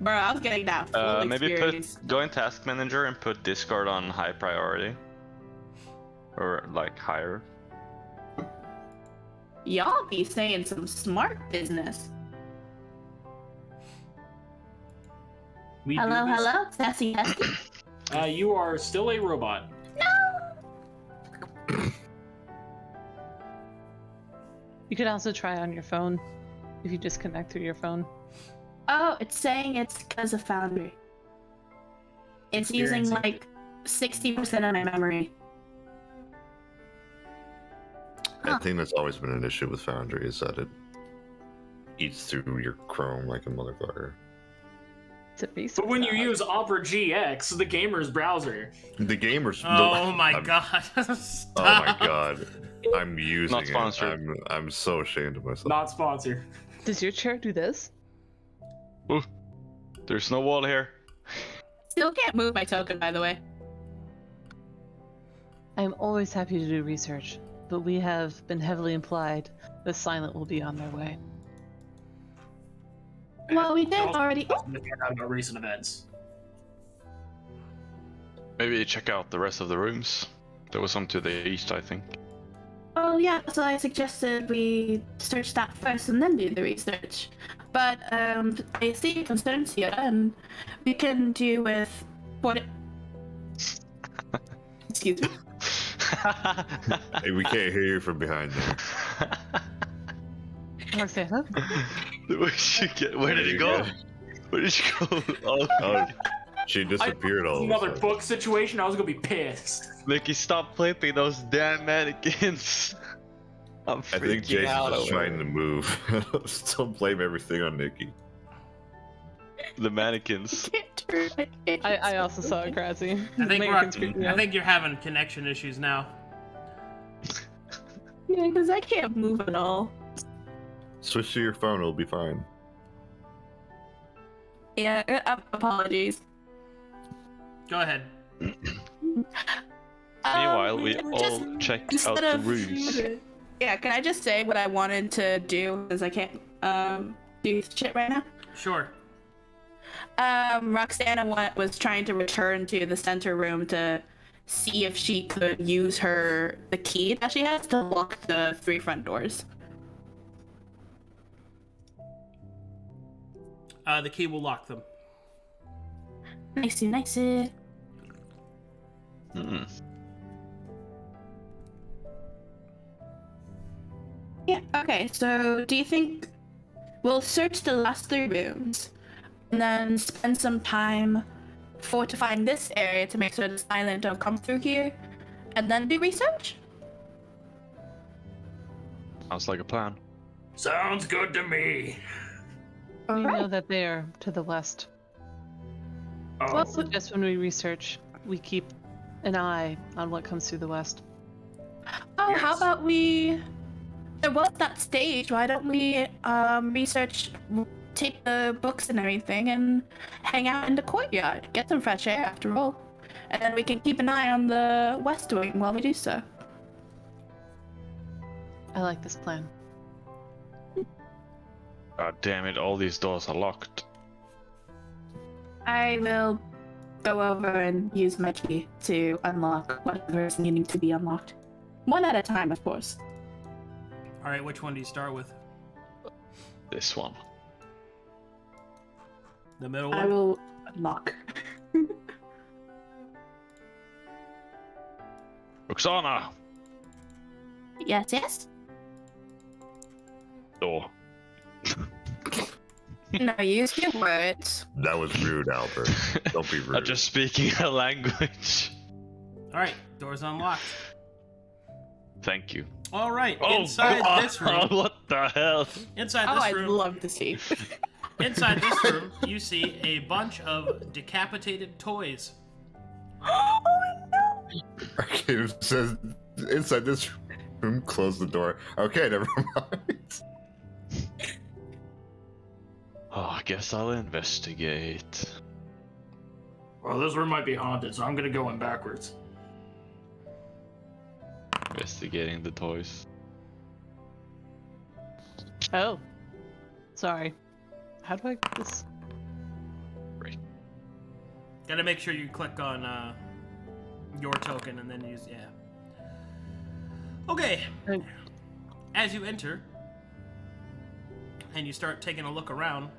Bro, I was getting that full Maybe experience. go in Task Manager and put Discord on high priority. Or like higher. Y'all be saying some smart business. We Hello, do this. hello, sassy Hesky. You are still a robot. You could also try on your phone if you just connect through your phone. Oh, it's saying it's because of Foundry. It's using Experiencing like 60% of my memory. I think that's always been an issue with Foundry, is that it eats through your Chrome like a motherfucker. It's a basic. But when you use Opera GX, the gamer's browser, The gamers. Oh my I'm- god. Oh Stop. my god. I'm using Not sponsored. it. I'm so ashamed of myself. not sponsored. Does your chair do this? Ooh, there's no wall here. Still can't move my token, by the way. I am always happy to do research, but we have been heavily implied the Silent will be on their way. Well, we did already. Find out about recent events. Maybe check out the rest of the rooms. There was some to the east, I think. Oh yeah, so I suggested we search that first and then do the research. But I see your concerns here, and we can do with what. Excuse me. Hey, we can't hear you from behind there. Roxanna? Where did he go? Where did you go? Oh, Oh, she disappeared all of a Another sudden. book situation, I was gonna be pissed. Nikki, stop flipping those damn mannequins. I'm I think freaking Jason's out. just over trying to move. Still blame everything on Nikki. the mannequins. Can't turn my face. I also saw it, Grassy. I think Americans freak me I out. think you're having connection issues now. Yeah, because I can't move at all. Switch to your phone, it'll be fine. Yeah, apologies. Go ahead. Meanwhile, we just all checked out instead the of- rooms. Yeah, can I just say what I wanted to do because I can't do shit right now? Sure. Roxanna was trying to return to the center room to see if she could use the key that she has to lock the 3 front doors. The key will lock them. Nicey, nicey. Mm. Yeah, okay, so do you think we'll search the last 3 rooms and then spend some time fortifying this area to make sure the silent don't come through here and then do research? Sounds like a plan. Sounds good to me. We know Alright. that they are to the west. Oh, Well, So just when we research, we keep an eye on what comes through the west. Oh, Yes. how about there was that stage, why don't we research, take the books and everything and hang out in the courtyard, get some fresh air after all. And then we can keep an eye on the west wing while we do so. I like this plan. God damn it, all these doors are locked. I will go over and use my key to unlock whatever is needing to be unlocked. One at a time, of course. All right, which one do you start with? This one. The middle I one? will unlock. Roxanna! Yes, yes? Door. No, use your words. That was rude, Albert. Don't be rude. I'm just speaking a language. All right, door's unlocked. Thank you. All right, Oh, inside God. this room, What the hell? inside Oh, this I'd room, love to see. inside this room, you see a bunch of decapitated toys. Oh no! Okay, it says inside this room, close the door. Okay, never mind. Oh, I guess I'll investigate. well, this room might be haunted, so I'm gonna go in backwards. Investigating the toys. Oh. Sorry. How do I get this? Gotta make sure you click on your token and then use, yeah. Okay, Oh. as you enter and you start taking a look around,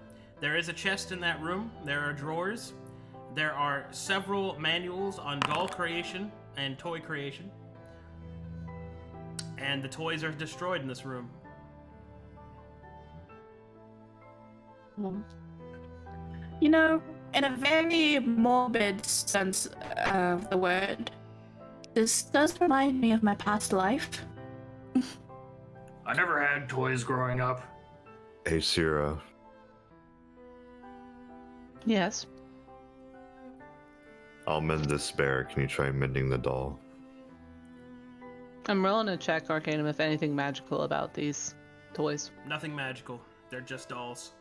There is a chest in that room. There are drawers. There are several manuals on doll creation and toy creation. And the toys are destroyed in this room. You know, in a very morbid sense of the word, this does remind me of my past life. I never had toys growing up. Hey, Sera. Yes. I'll mend this bear. Can you try mending the doll? I'm rolling a check Arcanum if anything magical about these toys. Nothing magical. They're just dolls.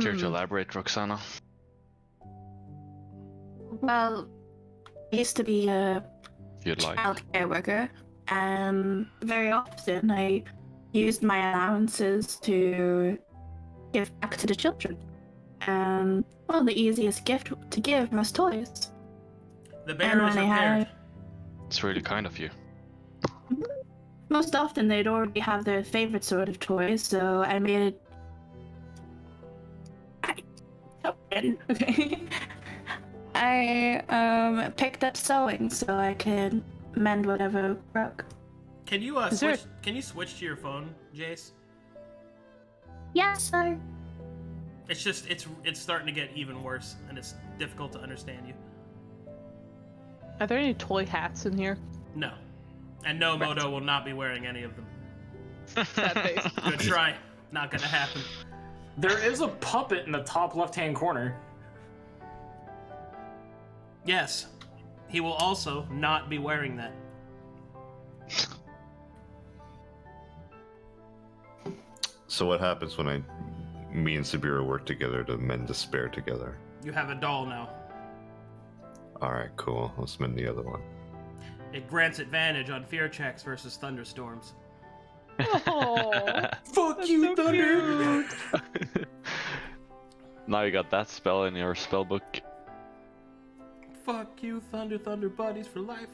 Care to elaborate, Roxanna? Well, I used to be a If you'd like. child care worker, and very often I used my allowances to give back to the children. And, well, the easiest gift to give was toys. The bear And is when I repaired. had, It's really kind of you. most often they'd already have their favorite sort of toys, so I made okay. I picked up sewing so I could mend whatever broke. Can you Is there- switch? Can you switch to your phone, Jace? Yes, sir. It's just it's starting to get even worse, and it's difficult to understand you. Are there any toy hats in here? No, and no, Moto will not be wearing any of them. Sad face. Good try. Not gonna happen. There is a puppet in the top left-hand corner. Yes, he will also not be wearing that. So what happens when me and Sabira work together to mend the spare together? You have a doll now. Alright, cool. Let's mend the other one. It grants advantage on fear checks versus thunderstorms. Oh, Fuck you, so Thunder! Now you got that spell in your spell book. Fuck you, Thunder buddies for life.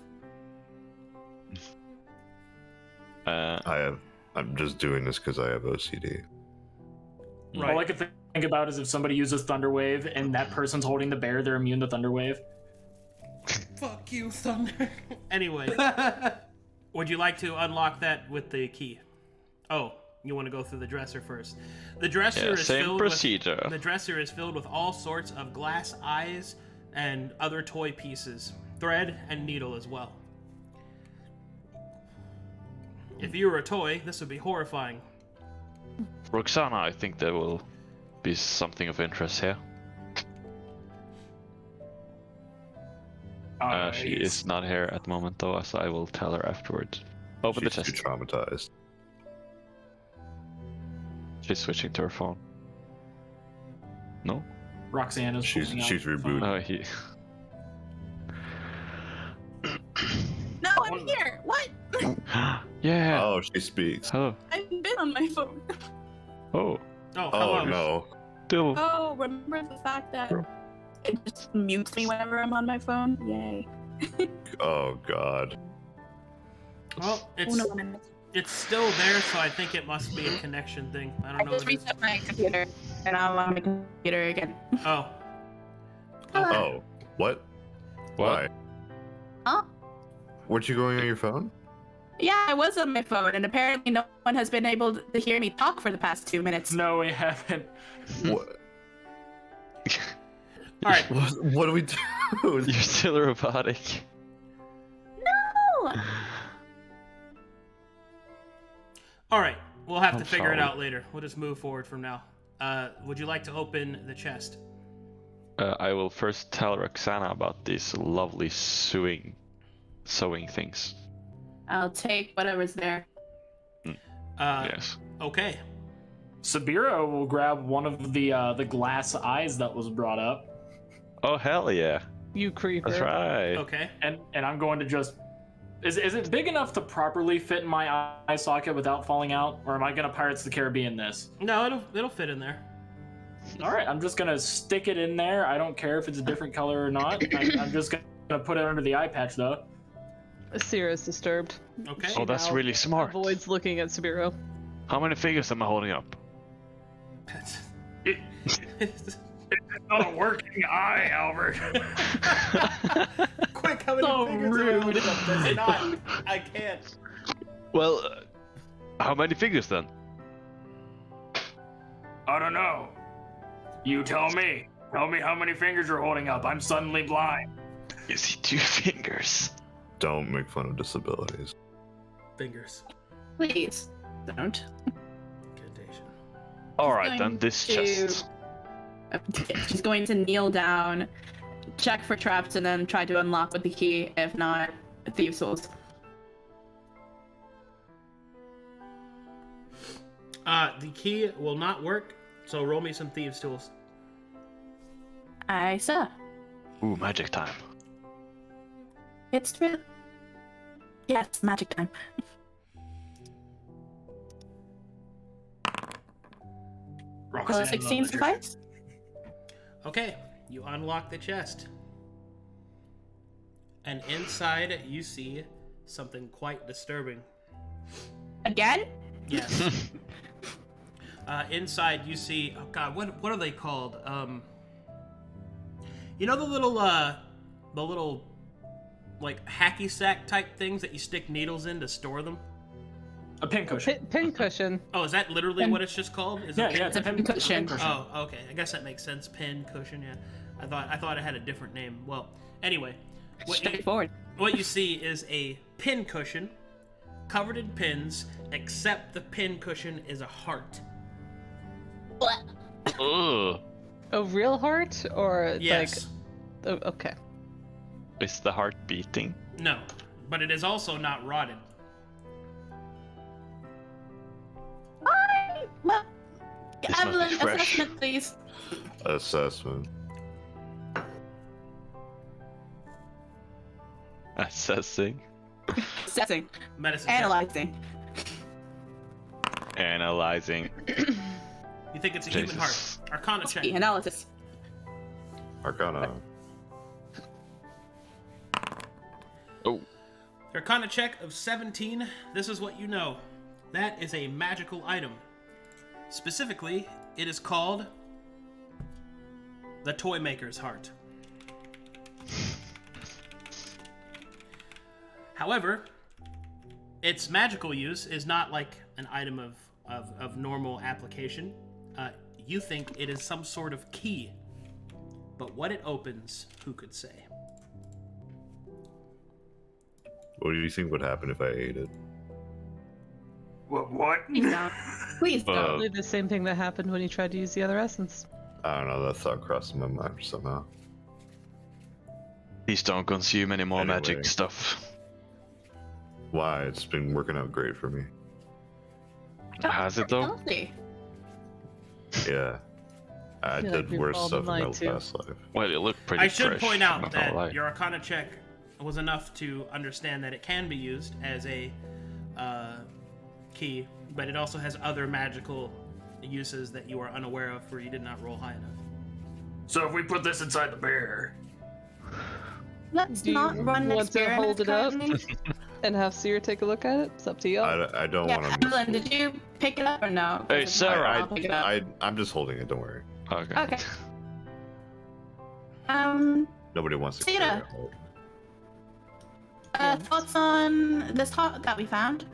I'm just doing this because I have OCD. Right. All I could think about is if somebody uses Thunder Wave and that person's holding the bear, they're immune to Thunder Wave. Fuck you, Thunder. Anyway, would you like to unlock that with the key? Oh, you want to go through the dresser first. The dresser Yeah, is same filled procedure. with the dresser is filled with all sorts of glass eyes and other toy pieces, thread and needle as well. If you were a toy, this would be horrifying. Roxanna, I think there will be something of interest here. She is not here at the moment though, so I will tell her afterwards. Open the She's too chest. traumatized. She's switching to her phone. No? Roxanna's She's pulling out the rebooted. phone. Oh, he. No, I'm here. What? Yeah. Oh, she speaks. Hello. I've been on my phone. Oh. Oh, Oh hello. no. Dill. Oh, remember the fact that it just mutes me whenever I'm on my phone? Yay. Oh god. Well, it's still there, so I think it must be a connection thing. I don't I know. just What it is. reset my computer, and I'm on my computer again. Oh. Oh. What? Why? Huh? Weren't you going on your phone? Yeah, I was on my phone, and apparently no one has been able to hear me talk for the past 2 minutes. No, we haven't. What? All right. What do we do? You're still robotic. No! All right. We'll have to I'm figure it sorry. out later. We'll just move forward from now. Would you like to open the chest? I will first tell Roxanna about these lovely sewing things. I'll take whatever's there. Yes. Okay. Sabira will grab one of the glass eyes that was brought up, Oh hell yeah! you creeper. That's right. Okay. and I'm going to just. Is it big enough to properly fit in my eye socket without falling out, or am I gonna Pirates of the Caribbean this? No, it'll fit in there. All right, I'm just gonna stick it in there. I don't care if it's a different color or not. I'm just gonna put it under the eye patch though. Sera is disturbed. Okay. Oh, that's Now really smart. Avoids looking at Sabiro. How many fingers am I holding up? It's not a working eye, Albert. Quick, how many So fingers are you holding rude. up? That's not. I can't. Well, how many fingers then? I don't know. You tell me. Tell me how many fingers you're holding up. I'm suddenly blind. You see 2 fingers. Don't make fun of disabilities. Fingers. Please don't. Incantation. All right going then, this to- chest. She's going to kneel down, check for traps, and then try to unlock with the key. If not, thieves' souls. The key will not work, so roll me some thieves' tools. I saw. Ooh, magic time. It's true. Yes, magic time. Roxanna, 16 love that suffice? Okay, you unlock the chest. And inside you see something quite disturbing. Again? Yes. Inside you see, oh god, what are they called? You know the little like hacky sack type things that you stick needles in to store them? A pincushion. Pin cushion. Oh, is that literally Pin- what it's just called? Is Yeah, it yeah, it's a Pincushion. pincushion. Oh, okay. I guess that makes sense. Pin cushion, yeah. I thought it had a different name. Well, anyway, Straightforward. what you see is a pin cushion covered in pins, except the pin cushion is a heart. Ugh. A real heart or Yes. like? Oh, okay. Is the heart beating? No, but it is also not rotted. Well, This must be Evelynn, fresh. assessment, please. Assessment. Assessing. Assessing. Medicine check. Analyzing. Analyzing. You think it's a human heart? Jesus. Arcana check. Analysis. Arcana. Oh. Arcana check of 17. This is what you know. That is a magical item. Specifically, it is called the Toy Maker's Heart. However, its magical use is not like an item of normal application. You think it is some sort of key. But what it opens, who could say? What do you think would happen if I ate it? What? Please don't. Please don't. Probably the same thing that happened when you tried to use the other essence. I don't know, that thought crossed my mind somehow. Please don't consume any more Anyway. magic stuff. Why? It's been working out great for me. Has it though? Healthy. Yeah. I feel like did we've worse all been stuff in my lied to. past life. Well, it looked pretty I should fresh, point I'm out not gonna that lie. your Arcana check was enough to understand that it can be used as a key, but it also has other magical uses that you are unaware of where you did not roll high enough. So if we put this inside the bear, Let's Do you not run want to experiments hold it up? currently. And have Sera take a look at it? It's up to y'all. I don't Yeah, want to miss Evelynn, did you pick it up or no? Hey, If Sera, not, I'll pick it up. I'm just holding it, don't worry. Okay. Okay. Nobody wants to Sera. carry it. Yes. Thoughts on this heart that we found?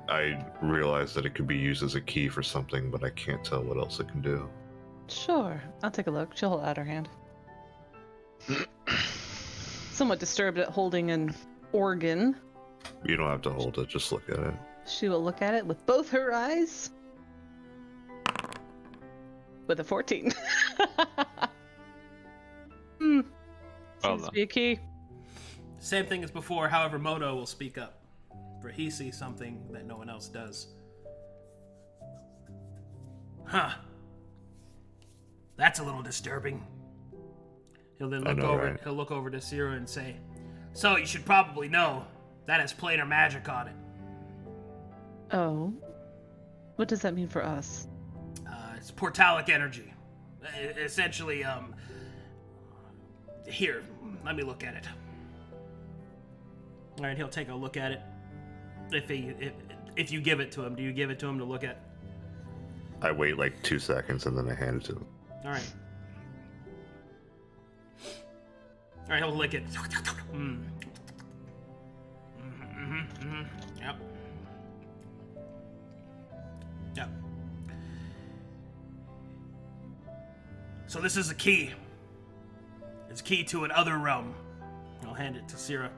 I realized that it could be used as a key for something, but I can't tell what else it can do. Sure. I'll take a look. She'll hold out her hand. Somewhat disturbed at holding an organ. You don't have to hold it, just look at it. She will look at it with both her eyes. With a 14. Well Seems to be a key. Same thing as before, however, Moto will speak up, for he sees something that no one else does. Huh. That's a little disturbing. He'll then I look know, over. right? He'll look over to Sera and say, "So you should probably know that has planar magic on it. Oh. What does that mean for us? It's portalic energy. Essentially, here, let me look at it." All right, he'll take a look at it. If you give it to him, do you give it to him to look at? I wait like 2 seconds and then I hand it to him. All right. All right, he'll lick it. Yep. Yep. So this is a key. It's a key to an other realm. I'll hand it to Sera.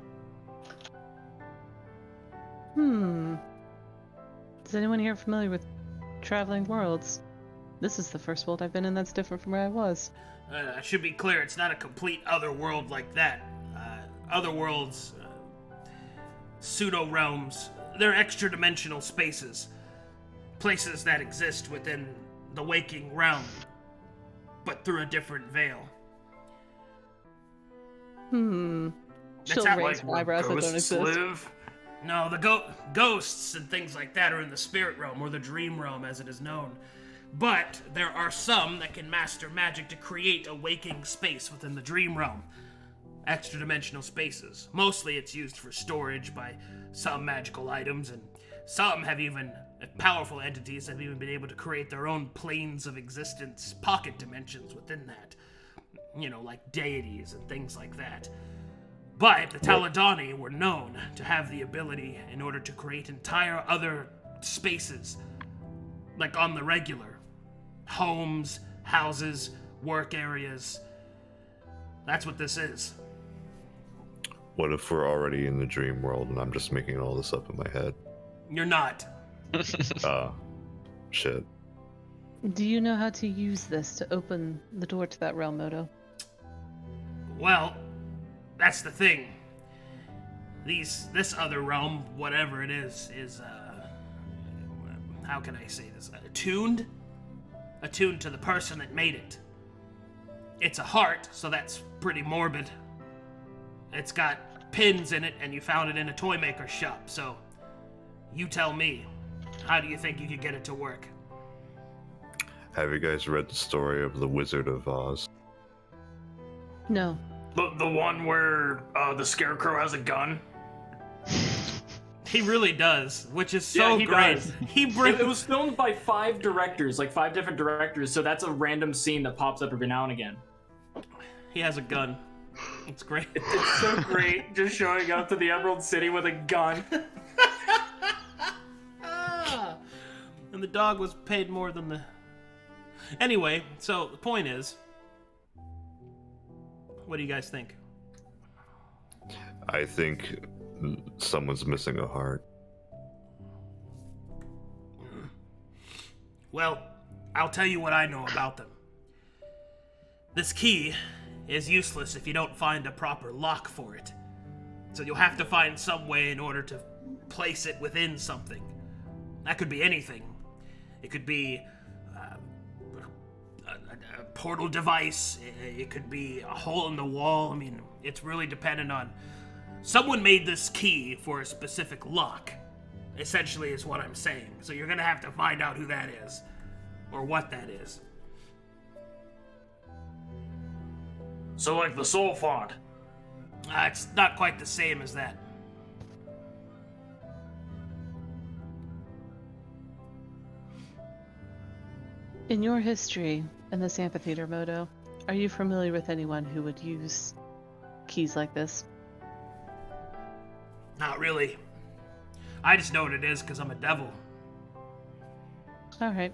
Is anyone here familiar with traveling worlds? This is the first world I've been in that's different from where I was. I should be clear, it's not a complete other world like that. Other worlds, pseudo-realms, they're extra-dimensional spaces. Places that exist within the waking realm, but through a different veil. She'll how, raise her eyebrows that don't Ghosts exist. live? No, the ghosts and things like that are in the spirit realm, or the dream realm as it is known. But there are some that can master magic to create a waking space within the dream realm. Extra-dimensional spaces. Mostly it's used for storage by some magical items, and some have even, powerful entities have even been able to create their own planes of existence, pocket dimensions within that. You know, like deities and things like that. But the Taladani were known to have the ability in order to create entire other spaces, like on the regular. Homes, houses, work areas. That's what this is. What if we're already in the dream world and I'm just making all this up in my head? You're not. Shit. Do you know how to use this to open the door to that realm, Moto? Well, that's the thing. This other realm, whatever it is how can I say this? Attuned to the person that made it. It's a heart, so that's pretty morbid. It's got pins in it, and you found it in a toy maker's shop, so you tell me, how do you think you could get it to work? Have you guys read the story of the Wizard of Oz? No. The one where the Scarecrow has a gun? He really does, which is so Yeah, he great. does. He brings. It was filmed by 5 directors, like 5 different directors, so that's a random scene that pops up every now and again. He has a gun. It's great. It's so great, just showing up to the Emerald City with a gun. And the dog was paid more than the... Anyway, so the point is... What do you guys think? I think someone's missing a heart. Well, I'll tell you what I know about them. This key is useless if you don't find a proper lock for it. So you'll have to find some way in order to place it within something. That could be anything. It could be a portal device. It could be a hole in the wall. I mean, it's really dependent on... Someone made this key for a specific lock, essentially is what I'm saying. So you're gonna have to find out who that is, or what that is. So like the soul font. It's not quite the same as that. In your history in this amphitheater, Moto, are you familiar with anyone who would use keys like this? Not really. I just know what it is because I'm a devil. Alright.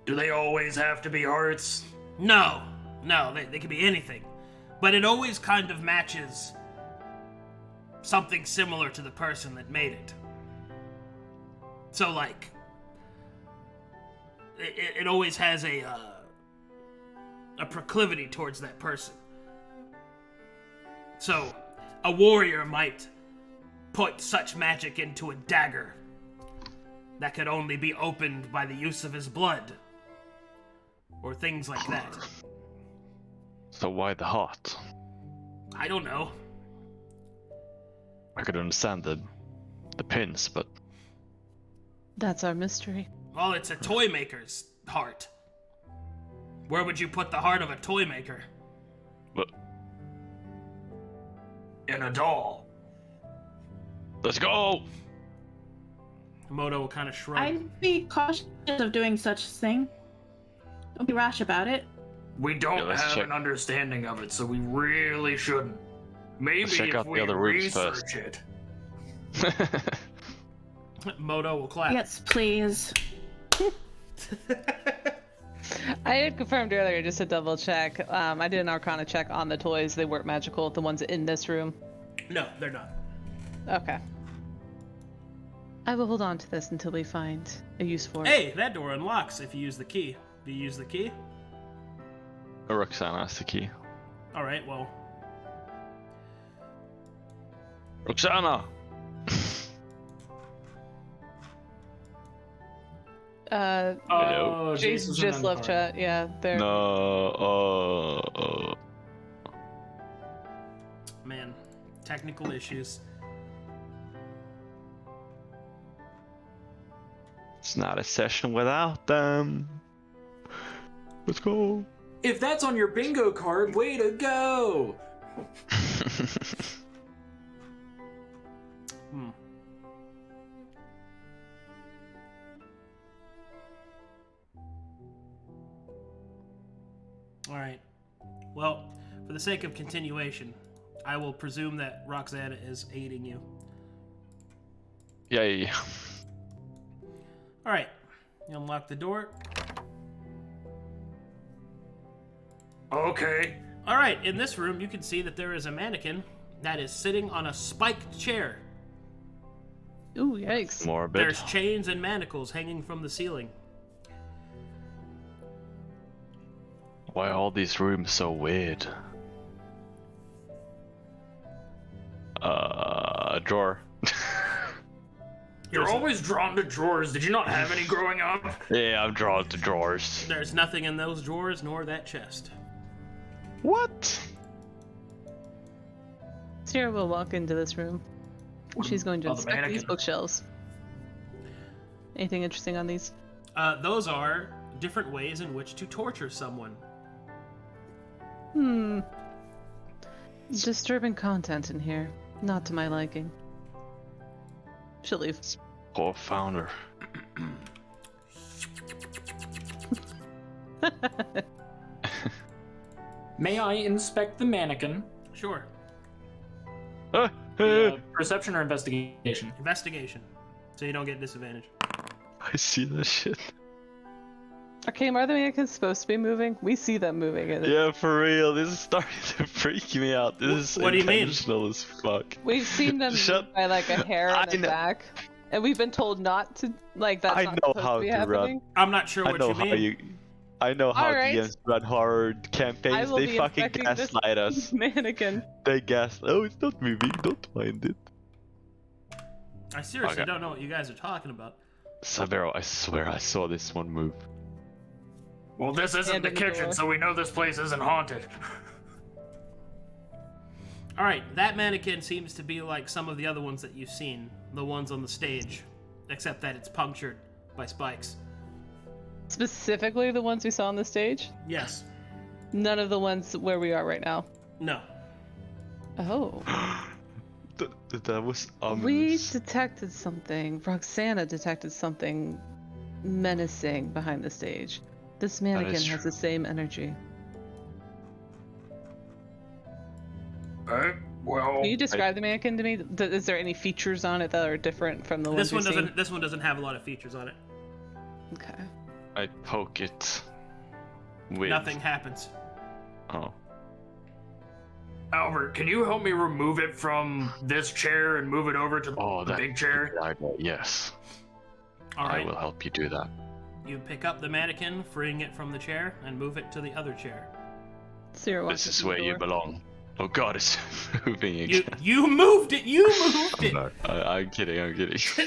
Do they always have to be hearts? No, they can be anything. But it always kind of matches something similar to the person that made it. So, like, it always has a proclivity towards that person. So, a warrior might put such magic into a dagger that could only be opened by the use of his blood. Or things like that. So why the heart? I don't know. I could understand the pins, but That's our mystery. Well, it's a toy maker's heart. Where would you put the heart of a toy maker? In a doll. let's go. Moto will kind of shrug. I'd be cautious of doing such thing. Don't be rash about it. We don't Yeah, let's have check. an understanding of it, so we really shouldn't. Maybe Let's check if out the we other rooms first. research it. Moto will clap. Yes, please. I had confirmed earlier just to double check. I did an Arcana check on the toys. They weren't magical. The ones in this room. No, they're not. Okay. I will hold on to this until we find a use for it. Hey, that door unlocks if you use the key. Do you use the key? Roxanna has the key. All right, well. Roxanna! Uh, Hello. Jason just in the left car. chat. Yeah, there. No. Man, technical issues. It's not a session without them. Let's go. If that's on your bingo card, way to go! Hmm. All right. Well, for the sake of continuation, I will presume that Roxanna is aiding you. Yeah. All right. You unlock the door. Okay. All right. In this room, you can see that there is a mannequin that is sitting on a spiked chair. Ooh, yikes. Morbid. There's chains and manacles hanging from the ceiling. Why are all these rooms so weird? Drawer. You're always drawn to drawers. Did you not have any growing up? Yeah, I'm drawn to drawers. There's nothing in those drawers nor that chest. What? Sierra will walk into this room. She's going to Oh, the inspect these mannequin. bookshelves. Anything interesting on these? Those are different ways in which to torture someone. Disturbing content in here. Not to my liking. She'll leave. Poor founder. May I inspect the mannequin? Sure. Perception or investigation? Investigation. So you don't get disadvantage. I see that shit. Okay, are the mannequins supposed to be moving? We see them moving. Yeah, for real. This is starting to freak me out. This is What do you mean? intentional as fuck. We've seen them Shut- move by like a hair I on the know. back. And we've been told not to, like, that's I not know supposed how to be to run. happening. I'm not sure I what know you how mean. you. I know how Alright. DMs run horror I campaigns. will They be fucking inspecting this gaslight us. mannequin. They gaslight. Oh, it's not moving. Don't mind it. I seriously Okay. don't know what you guys are talking about. Severo, I swear I saw this one move. Well, this isn't Hand the in the kitchen, door. so we know this place isn't haunted. All right, that mannequin seems to be like some of the other ones that you've seen, the ones on the stage, except that it's punctured by spikes. Specifically the ones we saw on the stage? Yes. None of the ones where we are right now. No. Oh. That was We ominous. detected something. Roxanna detected something menacing behind the stage. This mannequin has true. the same energy. Well, Can you describe the mannequin to me? Is there any features on it that are different from the ones This one we've doesn't. seen? This one doesn't have a lot of features on it. Okay. I poke it. With. Nothing happens. Oh. Albert, can you help me remove it from this chair and move it over to Oh, the that big chair? Yes. All right. I will help you do that. You pick up the mannequin, freeing it from the chair, and move it to the other chair. Sierra walks This is into the where you door. belong. Oh god, it's moving again. You moved it. You moved it. No. I'm kidding.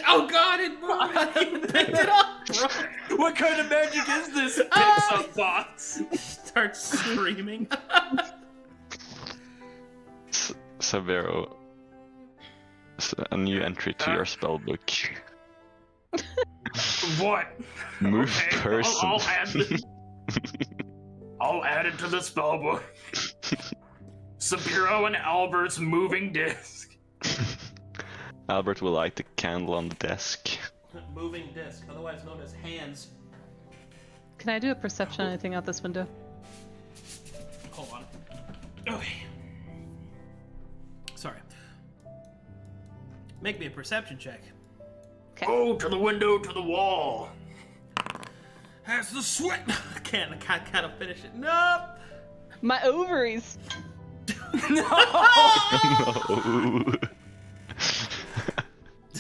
Oh god, it moved. You picked it up. Bro. What kind of magic is this? Ah! Picks up box. Starts screaming. Severo. A new entry to your spellbook. What? Move Okay, person. I'll add it to the spellbook. Sabiro and Albert's moving disc. Albert will light the candle on the desk. moving disc, otherwise known as hands. Can I do a perception on anything out this window? Hold on. Okay. Sorry. Make me a perception check. Go to the window, to the wall. Has the sweat. I can't kind of finish it. Nope. My ovaries. No.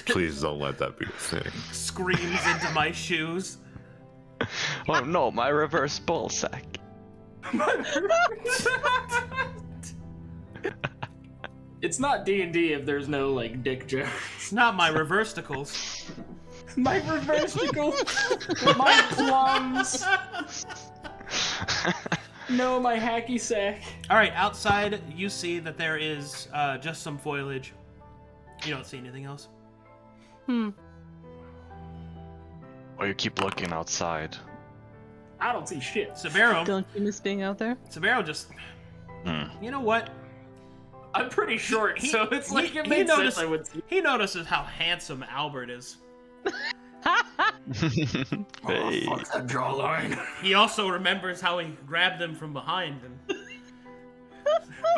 Please don't let that be a thing. Screams into my shoes. Oh no, my reverse ball sack. It's not D&D if there's no like dick joke. It's not my reversticles. My reversticles. My plums. No, my hacky sack. All right, outside you see that there is just some foliage. You don't see anything else. Or you keep looking outside. I don't see shit. Sabero Don't you miss being out there? just. You know what? I'm pretty short, so it's like it he makes noticed- sense I would see. He notices how handsome Albert is. Hey. Oh, fuck that jawline. He also remembers how he grabbed them from behind and.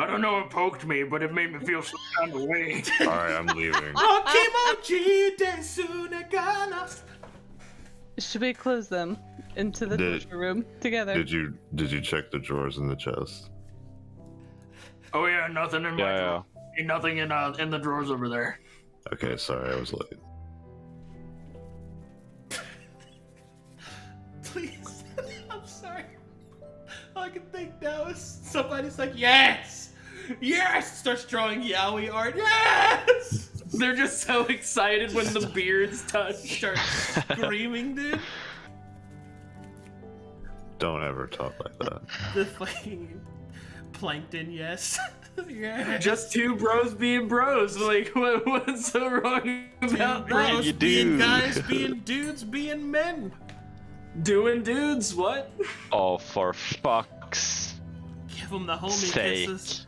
I don't know it poked me, but it made me feel some kind of way. Alright, I'm leaving. Should we close them into the torture room together? Did you check the drawers in the chest? Oh yeah, nothing in my Yeah, drawer. Ain't nothing in the drawers over there. Okay, sorry, I was late. Please, I'm sorry. All I can think now is somebody's like, yes! Yes! Starts drawing yaoi art, yes! They're just so excited when the beards touch. Start screaming, dude. Don't ever talk like that. The fucking plankton, yes. Yeah. Just two bros being bros. Like, what's so wrong about that? Bros you being do. guys, being dudes, being men. Doing dudes, what? Oh, for fuck's Give them the homie sake. kisses.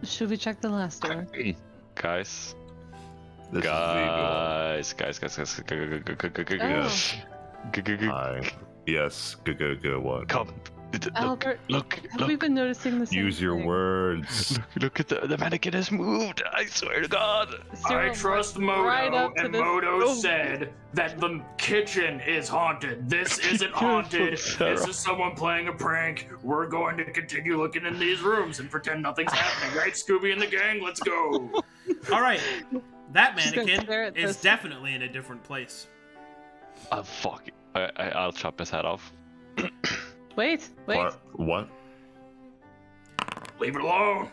Should we check the last door? Guys. This Guys. Hi. Yes, go, what? Come. Albert, Look. have we been noticing the same Use your thing? words. Look at the mannequin has moved. I swear to God. Sarah I trust went Moto, right up to and this- Moto Oh. said that the kitchen is haunted. This isn't haunted. Sarah. This is someone playing a prank. We're going to continue looking in these rooms and pretend nothing's happening. Right, Scooby and the gang? Let's go. All right, that She's gonna mannequin stare at is this. definitely in a different place. Oh, fuck. I'll chop his head off. Wait. What? Leave it alone.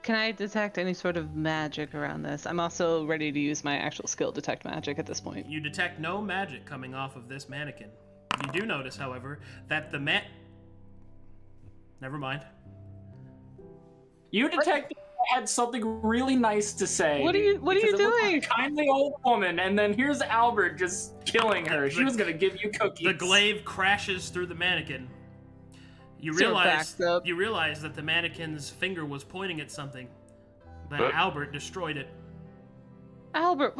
Can I detect any sort of magic around this? I'm also ready to use my actual skill, detect magic, at this point. You detect no magic coming off of this mannequin. You do notice, however, that the Never mind. You detected I had something really nice to say. What are you because it looked like doing? a kindly old woman, and then here's Albert just killing her. She was gonna give you cookies. The glaive crashes through the mannequin. You Sarah realize backs up. that the mannequin's finger was pointing at something, but What? Albert destroyed it. Albert,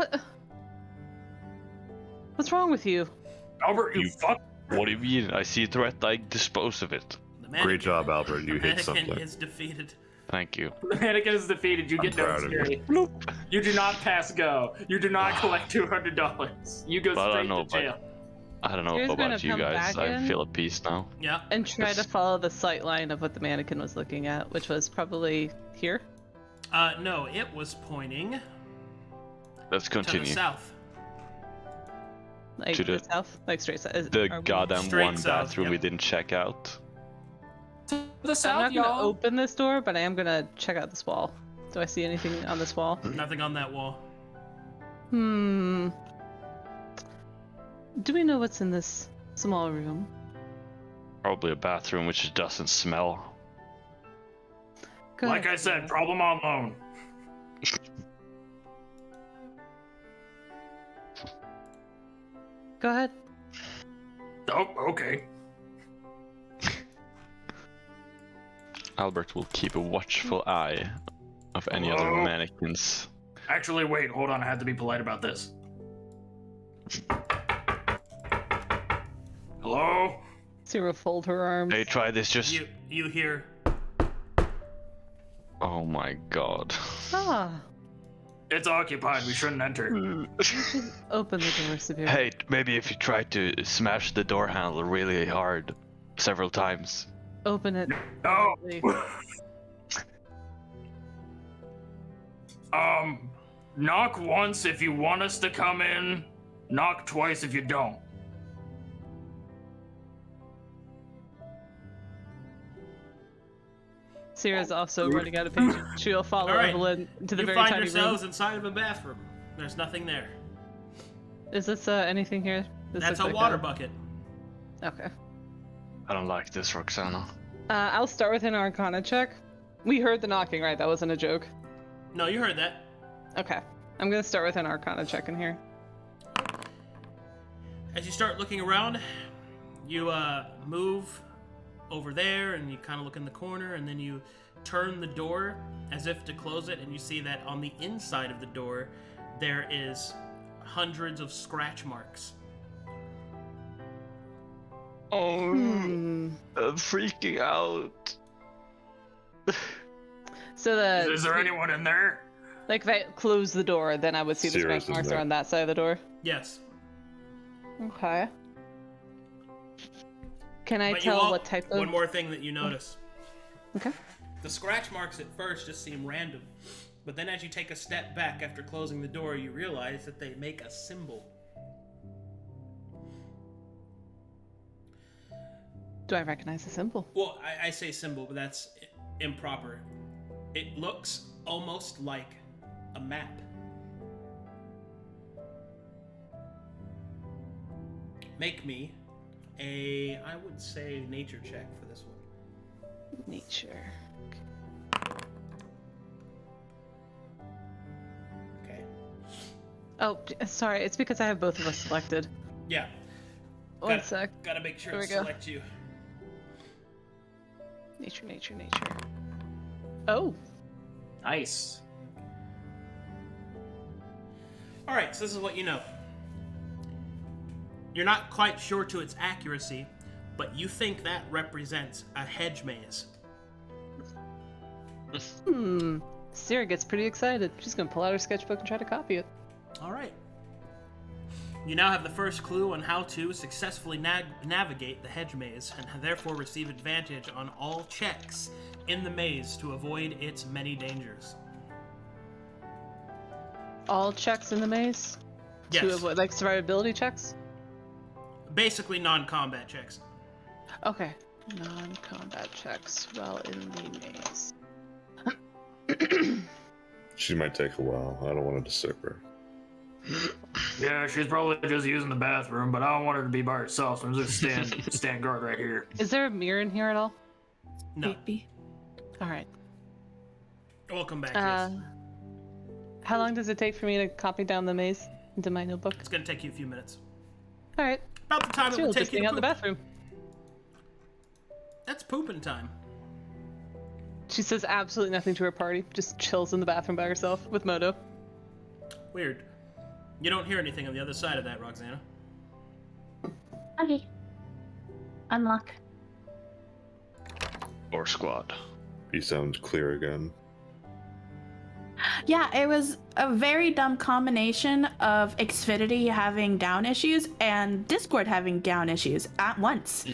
what's wrong with you? Albert, you fuck. What do you mean? I see a threat, I dispose of it. The mannequin, Great job, Albert. You the hit mannequin something. is defeated. Thank you. The mannequin is defeated. You get no proud of you. experience. You do not pass go. You do not collect $200. You go But I straight know, to but- jail. I don't know Here's gonna about you come guys. back I in. feel at peace now. Yeah. And try to follow the sight line of what the mannequin was looking at, which was probably here. No, it was pointing Let's to the continue. south. Like To the the- south, like straight south. The Are we- goddamn Straight one south, bathroom yep. we didn't check out. To the I'm south, not gonna y'all. open this door, but I am gonna check out this wall. Do I see anything on this wall? Nothing on that wall. Do we know what's in this small room? Probably a bathroom which just doesn't smell. Go Like ahead. I said, problem on loan. Go ahead. Oh, okay. Albert will keep a watchful eye of any other Hello? mannequins. Actually, wait, hold on. I have to be polite about this. Hello? Sera fold her arms. Hey, try this. Just. You hear? Oh my god. Ah. It's occupied. We shouldn't enter. Open the door, Severe. Hey, maybe if you try to smash the door handle really hard several times. Open it. No. violently. Knock once if you want us to come in. Knock twice if you don't. Sera's also running out of patience. She'll follow All right. Evelynn to the You very find tiny yourselves room. inside of a bathroom. There's nothing there. Is this anything here? This That's a looks like water bucket. Okay. I don't like this, Roxanna. I'll start with an Arcana check. We heard the knocking, right? That wasn't a joke. No, you heard that. Okay. I'm gonna start with an Arcana check in here. As you start looking around, you move over there and you kind of look in the corner, and then you turn the door as if to close it, and you see that on the inside of the door there is hundreds of scratch marks. Oh, I'm freaking out. So the Is there anyone in there? like if I close the door, then I would see the Sera's scratch in marks there. are on that side of the door. Yes. Okay. Can I But you tell all- what type of? One more thing that you notice. Okay. The scratch marks at first just seem random, but then as you take a step back after closing the door, you realize that they make a symbol. Do I recognize the symbol? Well, I say symbol, but that's improper. It looks almost like a map. Make me I would say, nature check for this one. Nature. Okay. Oh, sorry. It's because I have both of us selected. Yeah. One Gotta- sec. Gotta make sure There to we go. select you. Nature, nature, nature. Oh. Nice. Alright, so this is what you know. You're not quite sure to its accuracy, but you think that represents a hedge maze. Sera gets pretty excited. She's gonna pull out her sketchbook and try to copy it. Alright. You now have the first clue on how to successfully navigate the hedge maze, and therefore receive advantage on all checks in the maze to avoid its many dangers. All checks in the maze? Yes. To avoid, like survivability checks? Basically non-combat checks. Okay. Non-combat checks while in the maze. She might take a while. I don't want to disturb her. Yeah, she's probably just using the bathroom, but I don't want her to be by herself, so I'm just stand guard right here. Is there a mirror in here at all? No. Maybe. Alright. We'll come back to this. How long does it take for me to copy down the maze into my notebook? It's gonna take you a few minutes. Alright. About the time it She'll would take just you hang to out in the poop. bathroom. That's pooping time. She says absolutely nothing to her party, just chills in the bathroom by herself with Moto. Weird. You don't hear anything on the other side of that, Roxanna. Okay. Unlock. Or squad. You sound clear again. Yeah, it was a very dumb combination of Xfinity having down issues and Discord having down issues at once.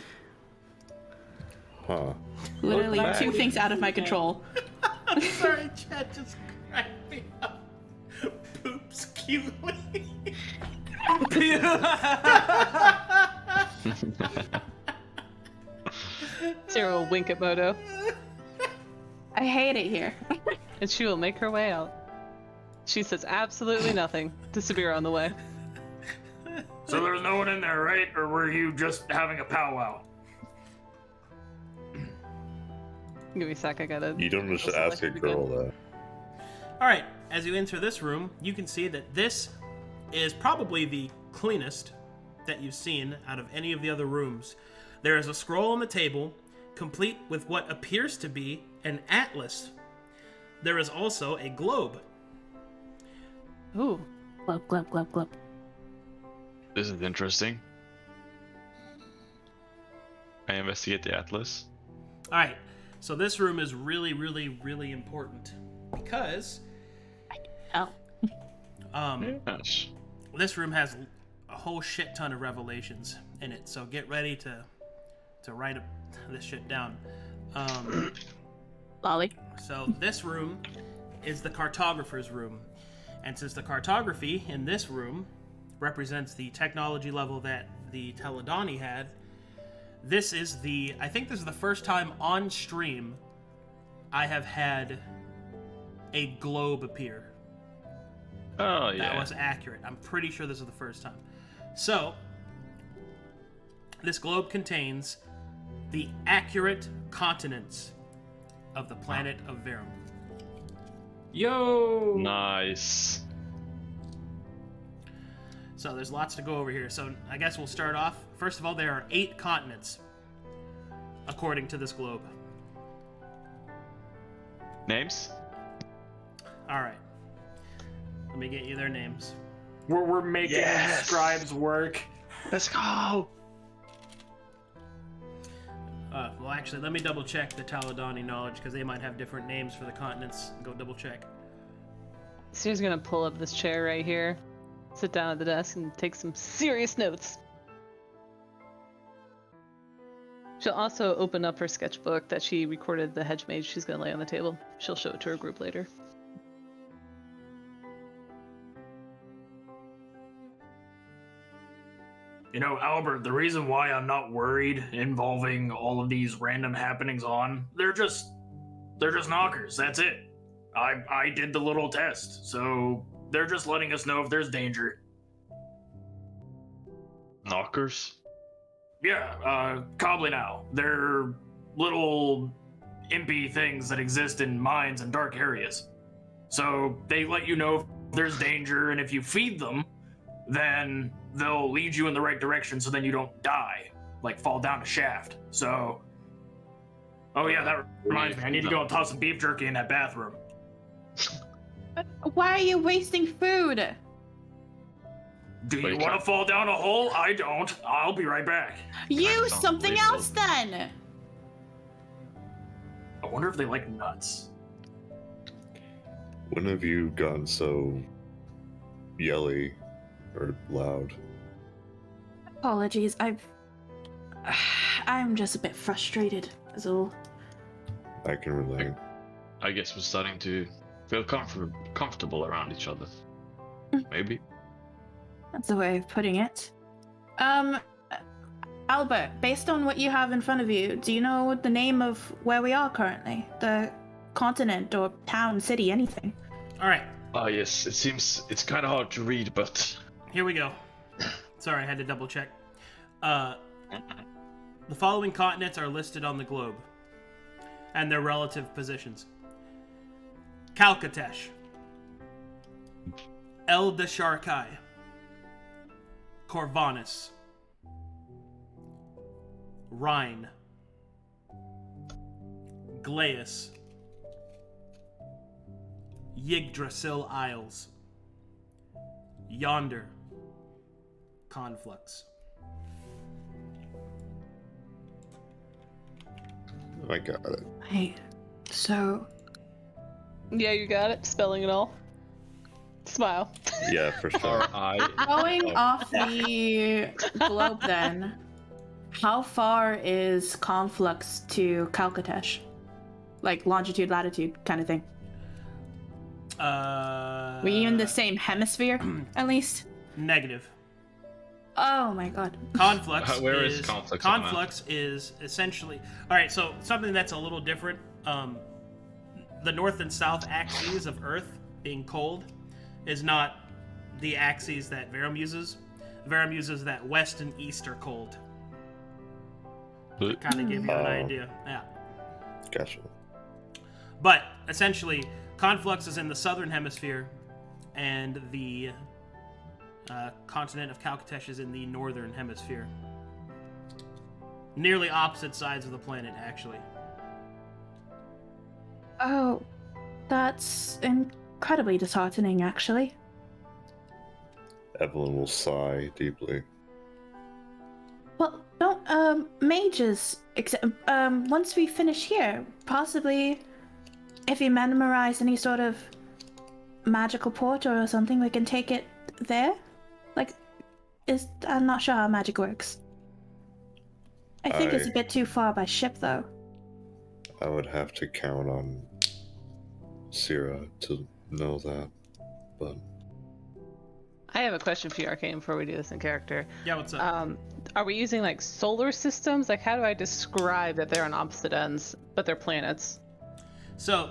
Huh. Literally back. two things out of my control. I'm sorry, chat just cracked me up. Poops cutely. Sera will wink at Moto, I hate it here. and she will make her way out. She says absolutely nothing to Sabira on the way. So there's no one in there, right? Or were you just having a powwow? Give me a sec, I gotta... You don't just ask a girl that. Alright, as you enter this room, you can see that this is probably the cleanest that you've seen out of any of the other rooms. There is a scroll on the table, complete with what appears to be an atlas. There is also a globe. Ooh. Glub, glub, glub, glub. This is interesting. I investigate the atlas. All right, so this room is really, really, really important because Oh. Yes. this room has a whole shit ton of revelations in it. So get ready to write this shit down. Lolly. So this room is the cartographer's room, and since the cartography in this room represents the technology level that the Teledani had, I think this is the first time on stream I have had a globe appear. Oh yeah. That was accurate. I'm pretty sure this is the first time. So, this globe contains the accurate continents of the planet of Verum. Yo! Nice. So there's lots to go over here. So I guess we'll start off. First of all, there are 8 continents, according to this globe. Names? All right. Let me get you their names. We're making Yes! scribes work. Let's go. Well, actually, let me double check the Taladani knowledge because they might have different names for the continents. Go double check. Sera's gonna pull up this chair right here, sit down at the desk, and take some serious notes. She'll also open up her sketchbook that she recorded the hedge mage she's gonna lay on the table. She'll show it to her group later. You know, Albert, the reason why I'm not worried involving all of these random happenings they're just knockers. That's it. I did the little test, so they're just letting us know if there's danger. Knockers? Yeah, Cobbly now. They're little impy things that exist in mines and dark areas. So they let you know if there's danger, and if you feed them, then they'll lead you in the right direction so then you don't die, like fall down a shaft. So, oh yeah, that reminds me, I need to go and toss some beef jerky in that bathroom. Why are you wasting food? Do you Wait, want to fall down a hole? I don't. I'll be right back. Use sounds something reasonable. else then. I wonder if they like nuts. When have you gotten so yelly or loud? Apologies, I'm just a bit frustrated, is all. I can relate. I guess we're starting to feel comfortable around each other. Maybe. That's the way of putting it. Albert, based on what you have in front of you, do you know the name of where we are currently? The continent or town, city, anything? All right, Ah yes, it seems it's kind of hard to read, but here we go. Sorry, I had to double check. The following continents are listed on the globe and their relative positions. Calcatesh, El Desharkai, Corvanus, Rhine, Glaeus, Yggdrasil Isles, Yonder, Conflux. I got it. Hey, so Yeah, you got it. Spelling it all. Smile. Yeah, for sure. going off the globe then, how far is Conflux to Calcatesh? Like longitude, latitude kind of thing. Were you in the same hemisphere, at least? Negative. Oh my god. Conflux Where is is Conflux on the map? Conflux is essentially all right. So something that's a little different. The north and south axes of Earth being cold is not the axes that Verum uses. Verum uses that west and east are cold. Kind of give you an idea. Yeah. Gotcha. But essentially, Conflux is in the southern hemisphere, and the continent of Calcatesh is in the northern hemisphere. Nearly opposite sides of the planet, actually. Oh, that's incredibly disheartening, actually. Evelynn will sigh deeply. Well, don't mages. Once we finish here, possibly, if you memorize any sort of magical portal or something, we can take it there. Like, I'm not sure how magic works. I think it's a bit too far by ship, though. I would have to count on Sera to know that, but I have a question for you, Arcane, before we do this in character. Yeah, what's up? Are we using like solar systems? Like, how do I describe that they're on opposite ends, but they're planets? So,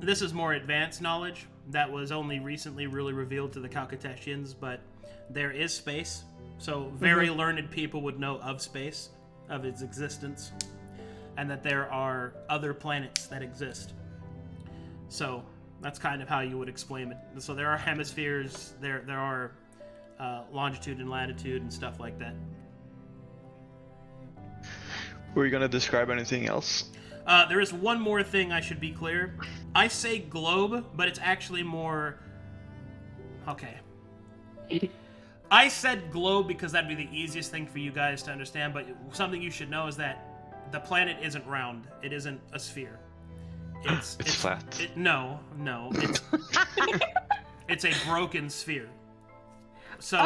this is more advanced knowledge that was only recently really revealed to the Calcatetians, but there is space. So, very learned people would know of space, of its existence, and that there are other planets that exist. So, that's kind of how you would explain it. So, there are hemispheres, there are longitude and latitude and stuff like that. Were you gonna describe anything else? There is one more thing I should be clear. I say globe, but it's actually more... Okay. I said globe because that'd be the easiest thing for you guys to understand, but something you should know is that the planet isn't round. It isn't a sphere. It's flat. No. It's a broken sphere. So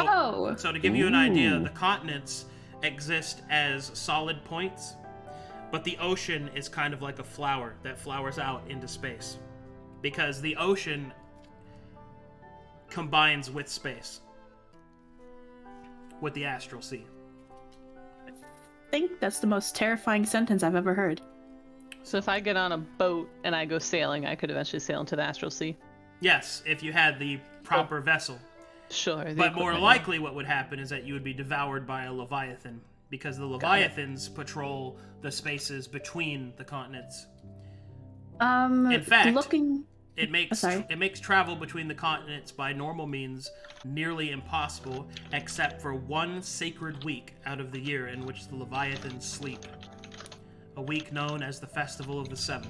to give you an idea, the continents exist as solid points, but the ocean is kind of like a flower that flowers out into space, because the ocean combines with space, with the astral sea. I think that's the most terrifying sentence I've ever heard. So if I get on a boat and I go sailing, I could eventually sail into the astral sea? Yes, if you had the proper vessel. Sure. But more likely what would happen is that you would be devoured by a Leviathan, because the Leviathans patrol the spaces between the continents. In fact, it makes travel between the continents by normal means nearly impossible, except for one sacred week out of the year in which the Leviathans sleep. A week known as the Festival of the Seven.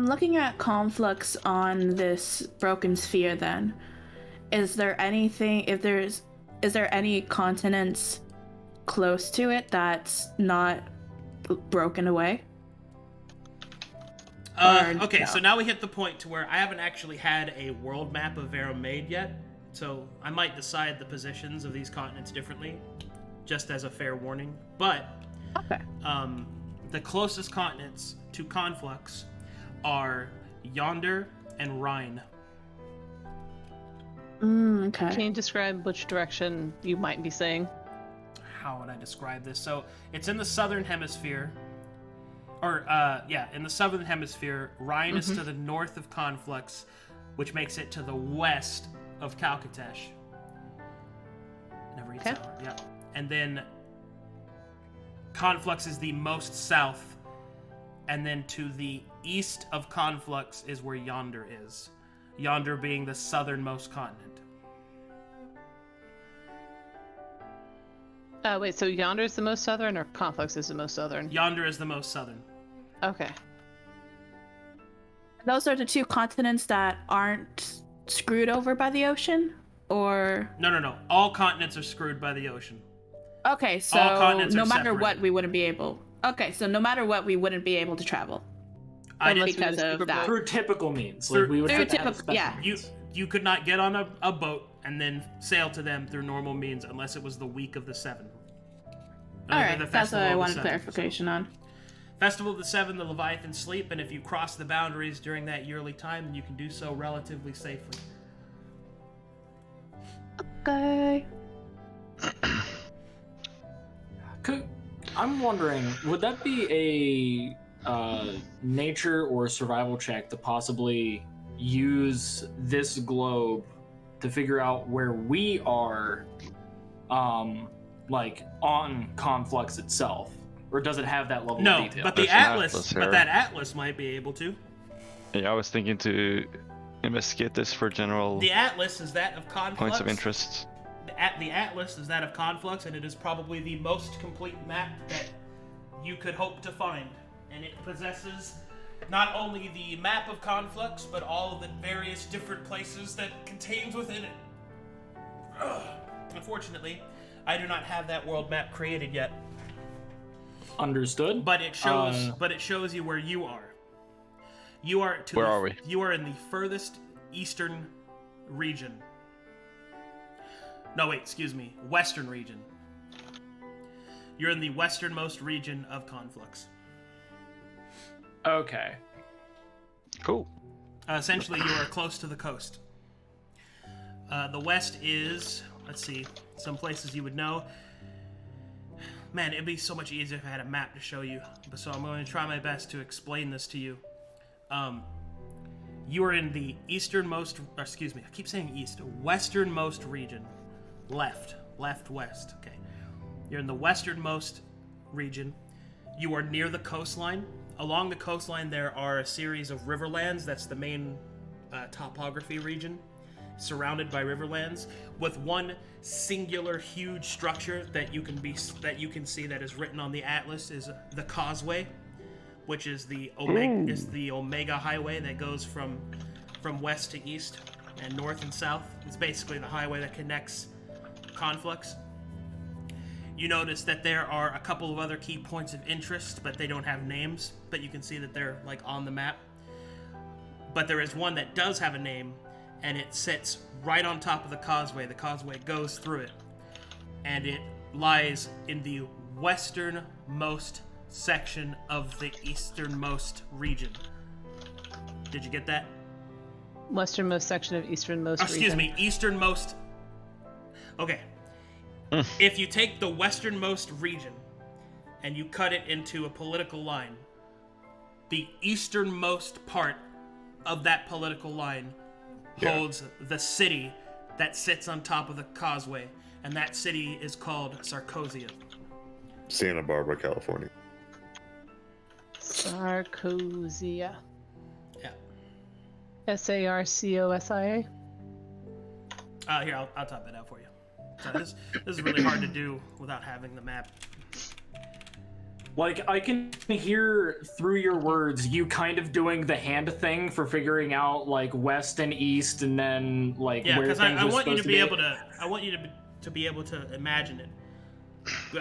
Looking at Conflux on this broken sphere, then, is there any continents close to it that's not broken away? So now we hit the point to where I haven't actually had a world map of Vero made yet, so I might decide the positions of these continents differently, just as a fair warning. But the closest continents to Conflux are Yonder and Rhine. Okay. Can you describe which direction you might be saying? How would I describe this? So it's in the southern hemisphere. In the southern hemisphere. Rhine is to the north of Conflux, which makes it to the west of Calcatesh. Never eats sour. Yeah. And then Conflux is the most south, and then to the east of Conflux is where Yonder is. Yonder being the southernmost continent. Wait, so Yonder is the most southern, or Conflux is the most southern? Yonder is the most southern. Okay. Those are the two continents that aren't screwed over by the ocean? Or... No. All continents are screwed by the ocean. Okay, so all continents no are matter separated. what, we wouldn't be able... Okay, so no matter what, we wouldn't be able to travel. Because of that. Through typical means. Through- Like we would through have to have a typical- special yeah. means. You could not get on a boat and then sail to them through normal means unless it was the week of the Seven. Alright, The that's Festival what I of the wanted Seven. clarification on. Festival of the Seven, the Leviathans sleep, and if you cross the boundaries during that yearly time, then you can do so relatively safely. Okay. I'm wondering, would that be a nature or survival check to possibly use this globe to figure out where we are, like on Conflux itself, or does it have that level No, of detail? but the There's an Atlas, atlas but here. that Atlas might be able to. Yeah, I was thinking to investigate this for general The Atlas is that of Conflux. points of interest. The Atlas is that of Conflux, and it is probably the most complete map that you could hope to find. And it possesses not only the map of Conflux, but all of the various different places that contains within it. Ugh. Unfortunately, I do not have that world map created yet. Understood. But it shows you where you are. Where are we? You are in the furthest eastern region. No, wait, excuse me. Western region. You're in the westernmost region of Conflux. Okay. Cool. Essentially, you are close to the coast. The west is, let's see, some places you would know. Man, it'd be so much easier if I had a map to show you. So I'm going to try my best to explain this to you. You are in the easternmost, or excuse me, I keep saying east, westernmost region. Left, west, okay. You're in the westernmost region. You are near the coastline. Along the coastline, there are a series of riverlands. That's the main topography region, surrounded by riverlands, with one singular huge structure that you can see that is written on the atlas is the causeway, which is the Omega Highway that goes from west to east and north and south. It's basically the highway that connects Conflux. You notice that there are a couple of other key points of interest, but they don't have names, but you can see that they're like on the map. But there is one that does have a name, and it sits right on top of the causeway. The causeway goes through it, and it lies in the westernmost section of the easternmost region. Did you get that? Westernmost section of easternmost region. Excuse me, easternmost. Okay. If you take the westernmost region and you cut it into a political line, the easternmost part of that political line holds the city that sits on top of the causeway, and that city is called Sarcosia. Santa Barbara, California. Sarcosia. Yeah. Sarcosia. Here, I'll type that out for you. So this is really hard to do without having the map. Like, I can hear through your words you kind of doing the hand thing for figuring out like west and east, and then like yeah, where because things I are want you supposed to be able to. I want you to be able to imagine it.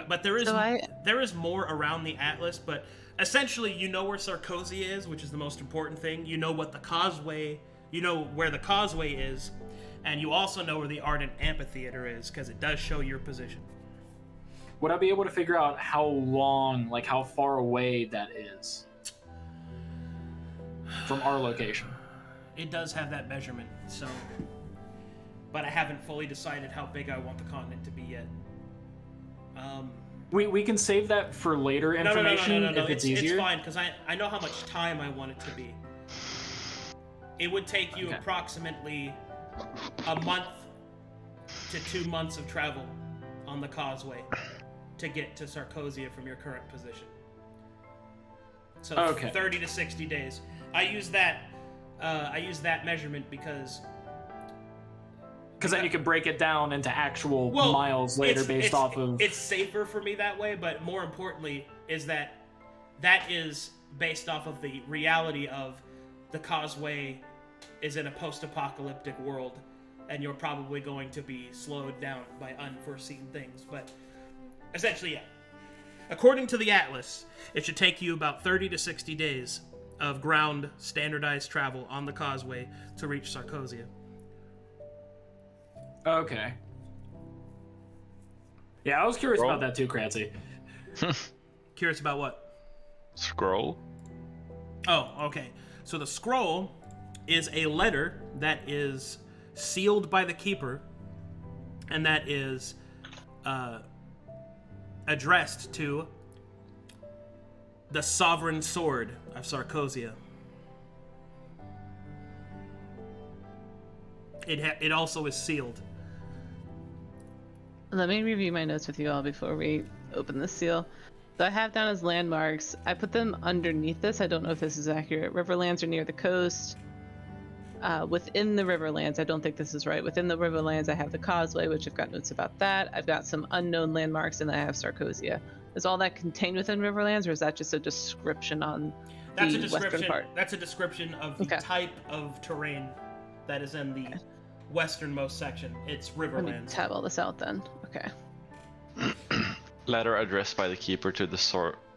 But there is there is more around the atlas. But essentially, you know where Sarcosia is, which is the most important thing. You know what the causeway. You know where the causeway is, and you also know where the Ardent Amphitheater is, because it does show your position. Would I be able to figure out how long, like how far away that is from our location? It does have that measurement, so. But I haven't fully decided how big I want the continent to be yet. We can save that for later information if it's easier. It's fine, because I know how much time I want it to be. It would take you approximately a month to 2 months of travel on the causeway to get to Sarcosia from your current position. So 30 to 60 days. I use that measurement because then you can break it down into actual miles later based off of... It's safer for me that way, but more importantly is that is based off of the reality of the causeway is in a post-apocalyptic world, and you're probably going to be slowed down by unforeseen things. But essentially, yeah. According to the Atlas, it should take you about 30 to 60 days of ground standardized travel on the causeway to reach Sarcosia. Okay. Yeah, I was curious about that too, Crancy. Curious about what? Scroll? Oh, okay. So the scroll is a letter that is sealed by the Keeper, and that is addressed to the Sovereign Sword of Sarcosia. It also is sealed. Let me review my notes with you all before we open the seal. So I have down as landmarks. I put them underneath this. I don't know if this is accurate. Riverlands are near the coast. Within the Riverlands, I don't think this is right. Within the Riverlands, I have the causeway, which I've got notes about that. I've got some unknown landmarks, and I have Sarcosia. Is all that contained within Riverlands, or is that just a description on That's the a description. western part? That's a description of the Okay. type of terrain that is in the westernmost section. It's Let me Riverlands. tab all this out then. Okay. Letter addressed by the keeper to the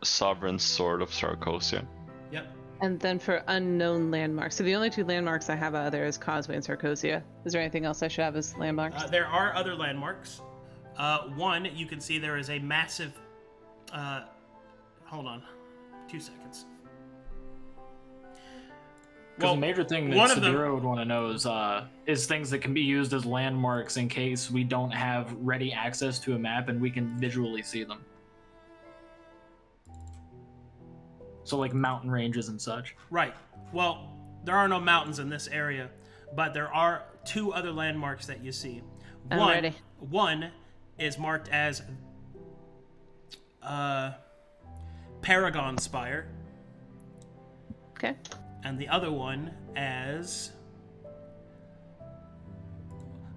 sovereign sword of Sarkosia. Yep. And then for unknown landmarks. So the only 2 landmarks I have out there is Causeway and Sarkosia. Is there anything else I should have as landmarks? There are other landmarks. One, you can see there is a massive. Hold on, 2 seconds. Because the major thing that one of them- Sabiro would want to know is things that can be used as landmarks in case we don't have ready access to a map and we can visually see them. So like mountain ranges and such. Right. Well, there are no mountains in this area, but there are 2 other landmarks that you see. I'm One, ready. one is marked as Paragon Spire, Okay. and the other one as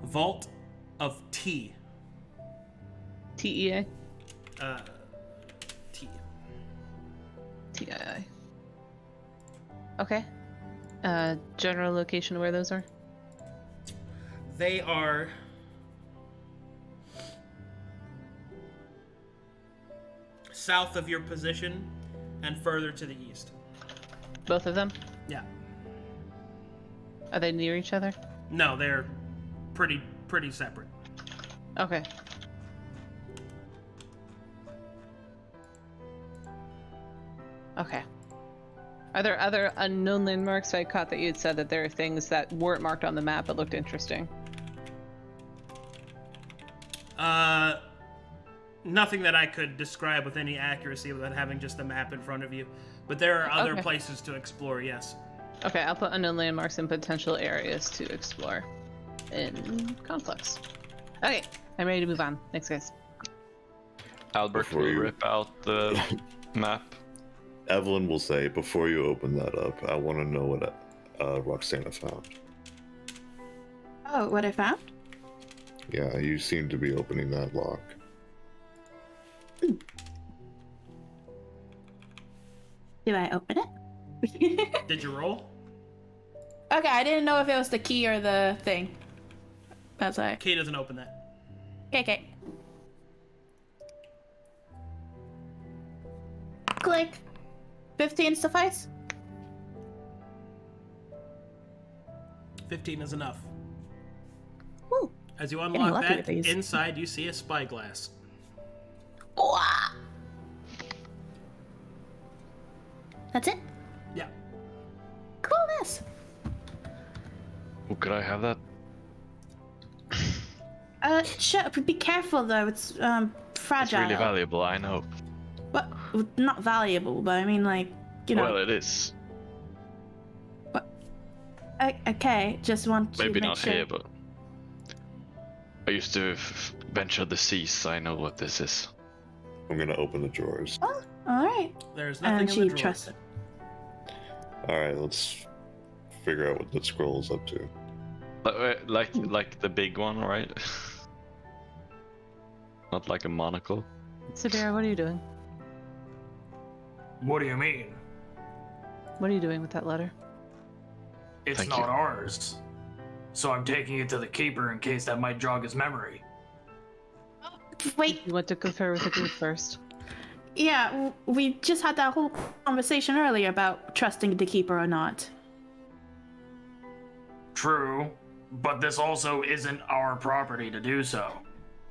Vault of T. TEA? T. TII. Okay. General location of where those are? They are south of your position and further to the east. Both of them? Yeah. Are they near each other? No, they're pretty separate. Okay. Okay. Are there other unknown landmarks? I caught that you had said that there are things that weren't marked on the map but looked interesting. Nothing that I could describe with any accuracy without having just a map in front of you. But there are other Okay. places to explore, yes. Okay, I'll put unknown landmarks and potential areas to explore in Conflux. Okay, I'm ready to move on. Thanks, guys. Albert Before will you- rip out the map. Evelynn will say, before you open that up, I want to know what Roxanna found. Oh, what I found? Yeah, you seem to be opening that lock. Did I open it? Did you roll? Okay, I didn't know if it was the key or the thing. That's why. Key doesn't open that. Okay. Click. 15 suffice? 15 is enough. Woo. As you Getting unlock lucky that, with these. inside you see a spyglass. Wah. That's it? Yeah. Coolness. Oh, could I have that? Sure, be careful though, it's It's fragile. really valuable, I know. But not valuable, but I mean like, you know. Well, it is. Okay, just want to Maybe make not sure. here, but I used to venture the seas. I know what this is. I'm gonna open the drawers. Oh, alright. There's nothing And in she the drawers. trusts it. Alright, let's figure out what the scroll is up to. Like the big one, right? Not like a monocle. Sabira, what are you doing? What do you mean? What are you doing with that letter? It's Thank not you. ours. So I'm taking it to the keeper in case that might jog his memory. Wait, You want to confer with the group first? yeah, we just had that whole conversation earlier about trusting the keeper or not. True, but this also isn't our property to do so.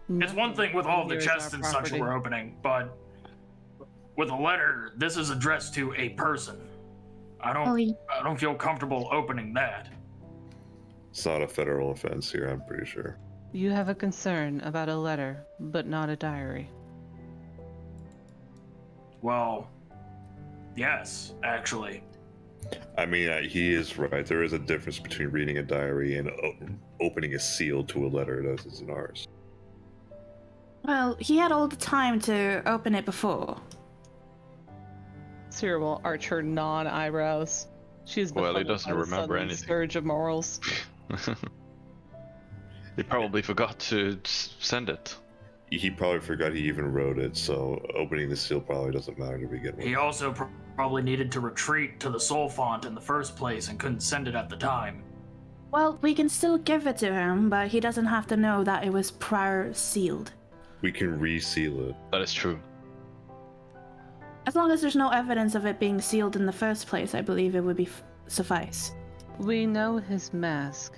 It's one thing with all the Here is our chests and such property. we're opening, but with a letter, this is addressed to a person. I don't feel comfortable opening that. It's not a federal offense here, I'm pretty sure. You have a concern about a letter, but not a diary. Well, yes, actually. I mean, he is right. There is a difference between reading a diary and opening a seal to a letter that isn't ours. Well, he had all the time to open it before. Sera will arch her non-eyebrows. She's Well, he befuddled doesn't by the remember sudden anything. surge of morals. He probably forgot to send it. He probably forgot he even wrote it, so opening the seal probably doesn't matter to begin with. He also probably needed to retreat to the soul font in the first place and couldn't send it at the time. Well, we can still give it to him, but he doesn't have to know that it was prior sealed. We can reseal it. That is true. As long as there's no evidence of it being sealed in the first place, I believe it would be suffice. We know his mask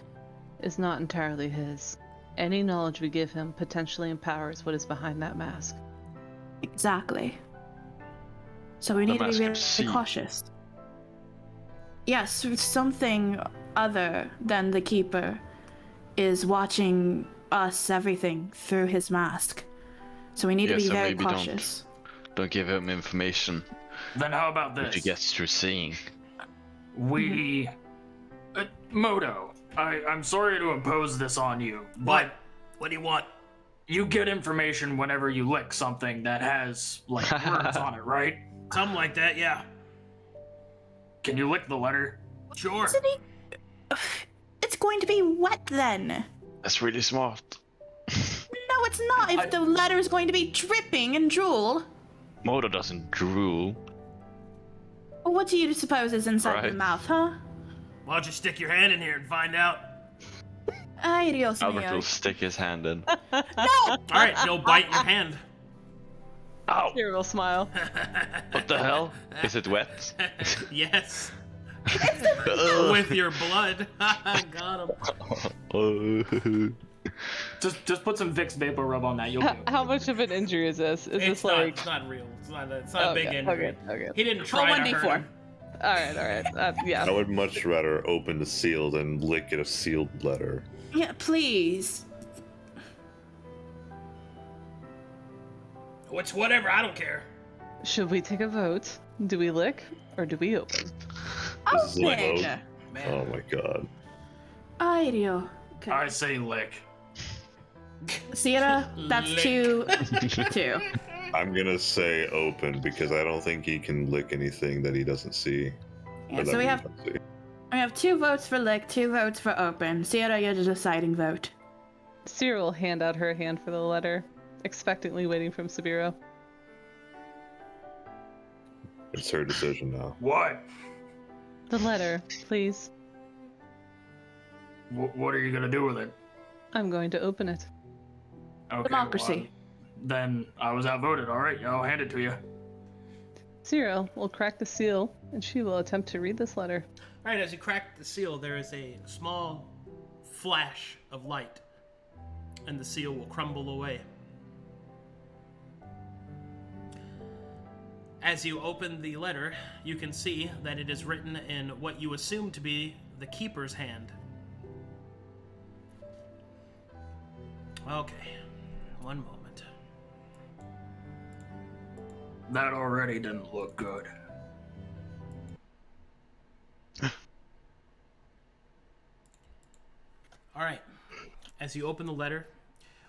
is not entirely his. Any knowledge we give him potentially empowers what is behind that mask. Exactly. So we need to be mask really can see. cautious. Yes, something other than the Keeper is watching us, everything, through his mask. So we need to Yes, be so very maybe cautious. Don't give him information Then how about which he this? gets through seeing. We... Moto, I'm sorry to impose this on you, but What do you want? you get information whenever you lick something that has, like, words on it, right? Something like that, yeah. Can you lick the letter? Sure. Isn't he? It's going to be wet then. That's really smart. No, it's not. If the letter is going to be dripping in drool. Moto doesn't drool. What do you suppose is inside Right. the mouth, huh? Why don't you stick your hand in here and find out? Ay, Dios Albert mío. will stick his hand in. No! Alright, he'll bite your hand. Ow! Sera will smile. What the hell? Is it wet? Yes. With your blood. Got him. Just put some Vicks Vapor Rub on that. You'll be okay. How much of an injury is this? Is this like? It's not real. It's not a big Okay, injury. okay. He didn't try to hurt him. All right. Yeah. I would much rather open the seal than lick at a sealed letter. Yeah, please. Which, whatever, I don't care. Should we take a vote? Do we lick or do we open? This is like, Open. Man. oh my god. Ay, Dios. Okay. I say lick. Sierra, that's Lick. 2-2. I'm gonna say open because I don't think he can lick anything that he doesn't see. Yeah, Or so that we he have doesn't see. 2 votes for lick, 2 votes for open. Sierra, you're the deciding vote. Sera will hand out her hand for the letter, expectantly waiting from Sabiro. It's her decision now. What? The letter, please. What are you gonna do with it? I'm going to open it. Okay, Democracy. Then I was outvoted. All right, I'll hand it to you. Sera will crack the seal, and she will attempt to read this letter. Alright, as you crack the seal, there is a small flash of light, and the seal will crumble away. As you open the letter, you can see that it is written in what you assume to be the Keeper's hand. Okay, one moment. That already didn't look good. Alright, as you open the letter,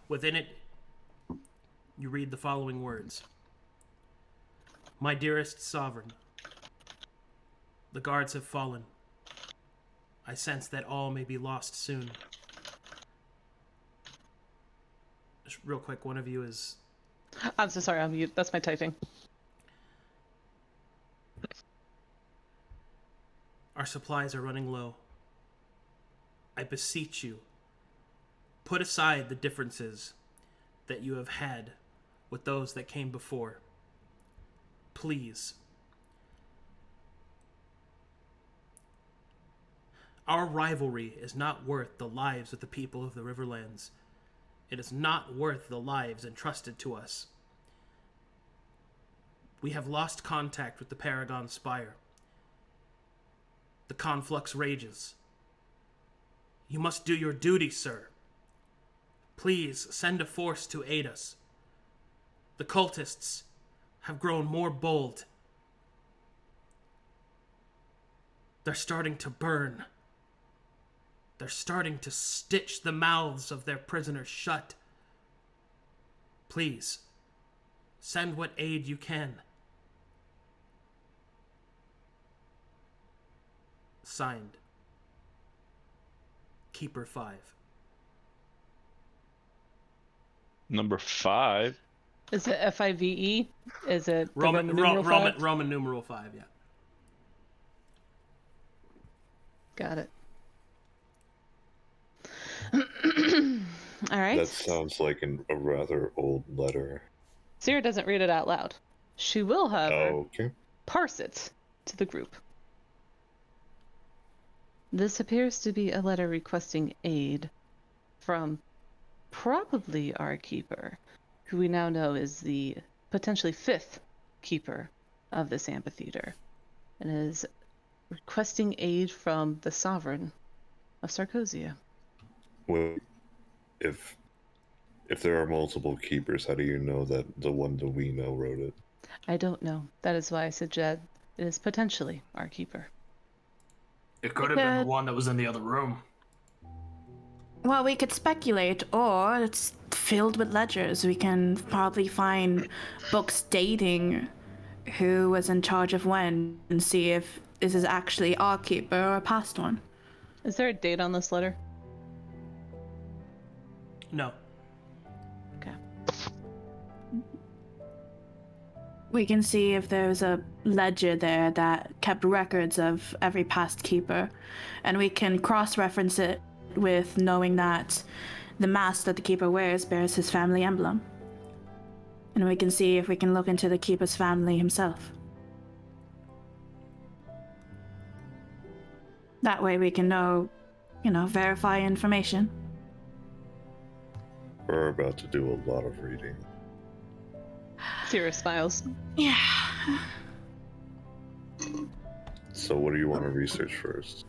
within it, you read the following words. My dearest sovereign, the guards have fallen. I sense that all may be lost soon. Just real quick, one of you is... I'm so sorry, I'm mute. That's my typing. Our supplies are running low. I beseech you, put aside the differences that you have had with those that came before. Please. Our rivalry is not worth the lives of the people of the Riverlands. It is not worth the lives entrusted to us. We have lost contact with the Paragon Spire. The conflux rages. You must do your duty, sir. Please send a force to aid us. The cultists have grown more bold. They're starting to burn. They're starting to stitch the mouths of their prisoners shut. Please, send what aid you can. Signed, Keeper 5. Number 5. Is it FIVE? Is it the Roman numeral 5? Roman numeral 5, yeah. Got it. All right. That sounds like a rather old letter. Sera doesn't read it out loud. She will, however, Okay. parse it to the group. This appears to be a letter requesting aid from probably our keeper, who we now know is the potentially 5th keeper of this amphitheater, and is requesting aid from the sovereign of Sarkosia. Well, if there are multiple keepers, how do you know that the one that we know wrote it? I don't know. That is why I suggest it is potentially our keeper. It could have been the one that was in the other room. Well, we could speculate, or it's filled with ledgers. We can probably find books dating who was in charge of when and see if this is actually our keeper or a past one. Is there a date on this letter? No. Okay. We can see if there's a ledger there that kept records of every past keeper, and we can cross-reference it with knowing that the mask that the keeper wears bears his family emblem. And we can see if we can look into the keeper's family himself. That way we can know, verify information. We're about to do a lot of reading. Sera smiles. Yeah. So what do you want to research first?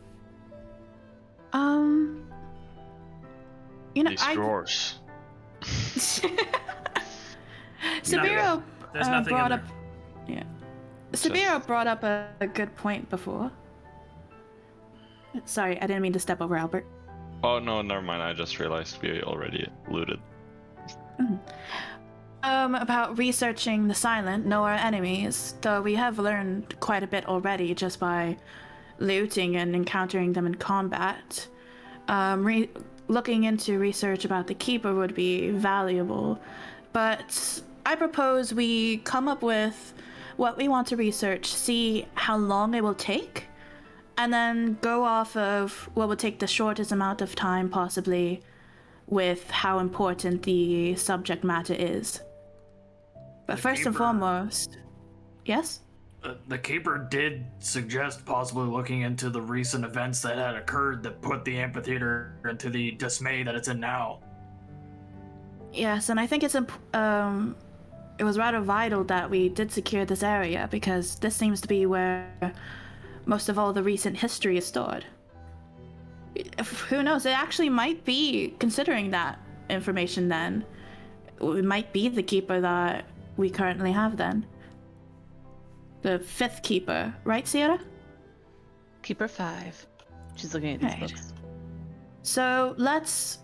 These drawers. Sabiro There's nothing in brought there. up. Yeah. Sabiro brought up a good point before. Sorry, I didn't mean to step over Albert. Oh no, never mind. I just realized we already looted. About researching the silent, know our enemies, though we have learned quite a bit already just by looting and encountering them in combat. Looking into research about the Keeper would be valuable, but I propose we come up with what we want to research, see how long it will take, and then go off of what would take the shortest amount of time possibly with how important the subject matter is. But The first and Keeper- foremost, yes? The Keeper did suggest possibly looking into the recent events that had occurred that put the amphitheater into the dismay that it's in now. Yes, and I think it was rather vital that we did secure this area because this seems to be where most of all the recent history is stored. Who knows? It actually might be, considering that information then, it might be the Keeper that we currently have then. The 5th Keeper, right, Sierra? Keeper 5. She's looking at these Right. books. So let's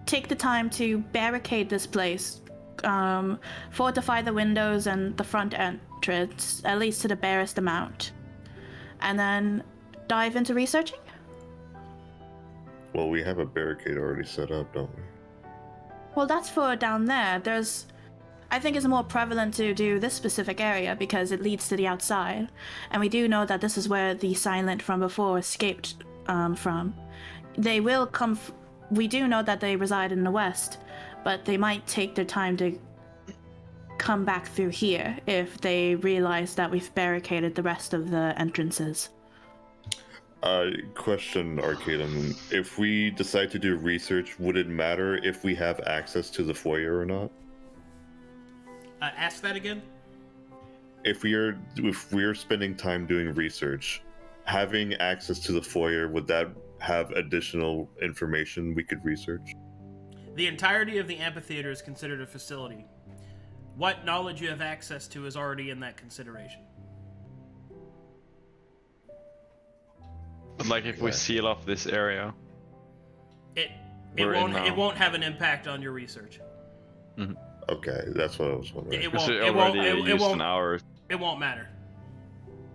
take the time to barricade this place, fortify the windows and the front entrance, at least to the barest amount, and then dive into researching? Well, we have a barricade already set up, don't we? Well, that's for down there. I think it's more prevalent to do this specific area because it leads to the outside. And we do know that this is where the Silent from before escaped from. They will come... we do know that they reside in the west, but they might take their time to come back through here if they realize that we've barricaded the rest of the entrances. Question, Arcadum. If we decide to do research, would it matter if we have access to the foyer or not? Ask that again? If we're spending time doing research, having access to the foyer, would that have additional information we could research? The entirety of the amphitheater is considered a facility. What knowledge you have access to is already in that consideration. But like if we seal off this area. It We're in now. won't have an impact on your research. Okay, that's what I was wondering. It Because won't. we It won't. already It used won't. an hour. It won't matter.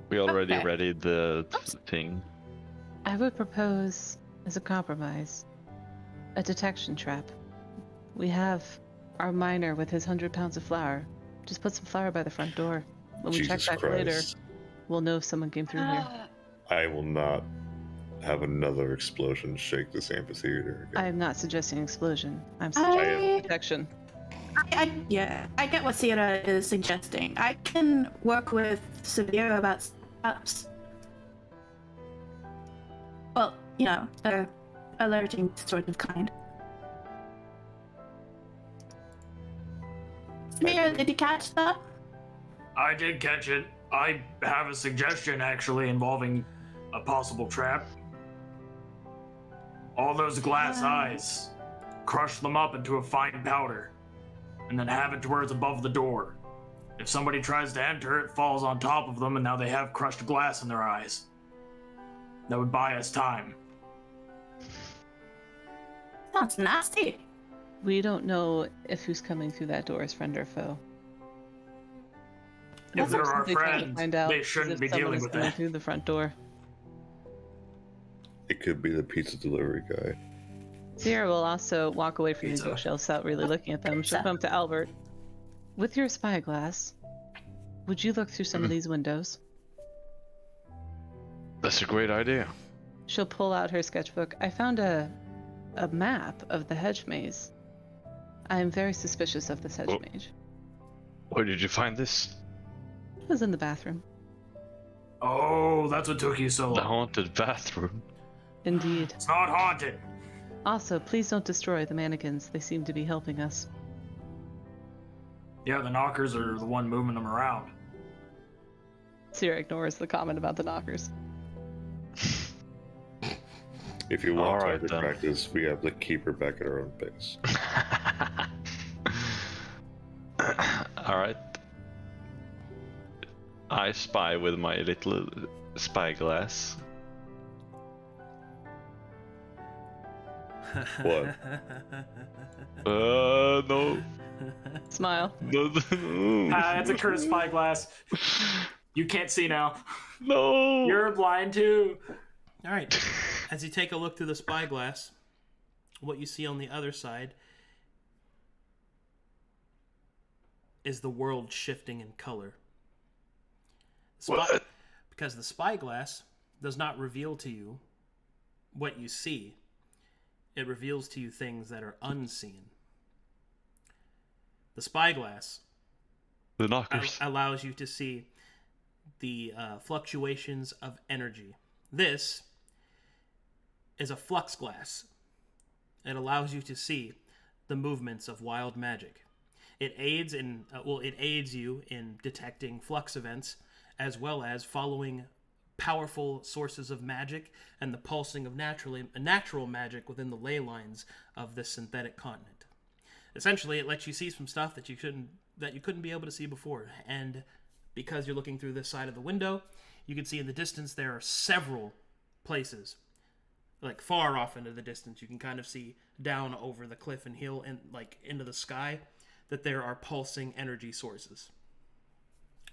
We already Okay. readied the thing. I would propose, as a compromise, a detection trap. We have our miner with his 100 pounds of flour. Just put some flour by the front door. When we check Jesus back later, Christ. we'll know if someone came through here. I will not have another explosion shake this amphitheater I again. am not suggesting explosion. I'm suggesting protection. I get what Sera is suggesting. I can work with Severe about ups. Well, alerting sort of kind. Severe, did you catch that? I did catch it. I have a suggestion actually involving a possible trap. All those glass eyes, crush them up into a fine powder, and then have it to where it's above the door. If somebody tries to enter, it falls on top of them, and now they have crushed glass in their eyes. That would buy us time. Sounds nasty. We don't know if who's coming through that door is friend or foe. If they're our Something we're trying to friends, find out they is shouldn't if be someone dealing is with coming that. through the front door. It could be the pizza delivery guy. Sierra will also walk away from the Pizza. bookshelves without really looking at them. She'll come to Albert. With your spyglass, would you look through some of these windows? That's a great idea. She'll pull out her sketchbook. I found a map of the hedge maze. I am very suspicious of this hedge Oh. maze. Where did you find this? It was in the bathroom. Oh, that's what took you so The long. haunted bathroom. Indeed. It's not haunted. Also, please don't destroy the mannequins. They seem to be helping us. Yeah, the knockers are the one moving them around. Sierra ignores the comment about the knockers. If you want Alright, target then. practice, we have to keep her back at our own pace. Alright. I spy with my little spyglass. What? No. Smile. No. It's a cursed spyglass. You can't see now. No. You're blind too. All right. As you take a look through the spyglass, what you see on the other side is the world shifting in color. What? Because the spyglass does not reveal to you what you see. It reveals to you things that are unseen. The spyglass The knockers. allows you to see the fluctuations of energy. This is a flux glass. It allows you to see the movements of wild magic. It aids you in detecting flux events, as well as following powerful sources of magic and the pulsing of natural magic within the ley lines of this synthetic continent. Essentially, it lets you see some stuff that you couldn't be able to see before. And because you're looking through this side of the window, you can see in the distance there are several places, like far off into the distance. You can kind of see down over the cliff and hill and like into the sky that there are pulsing energy sources.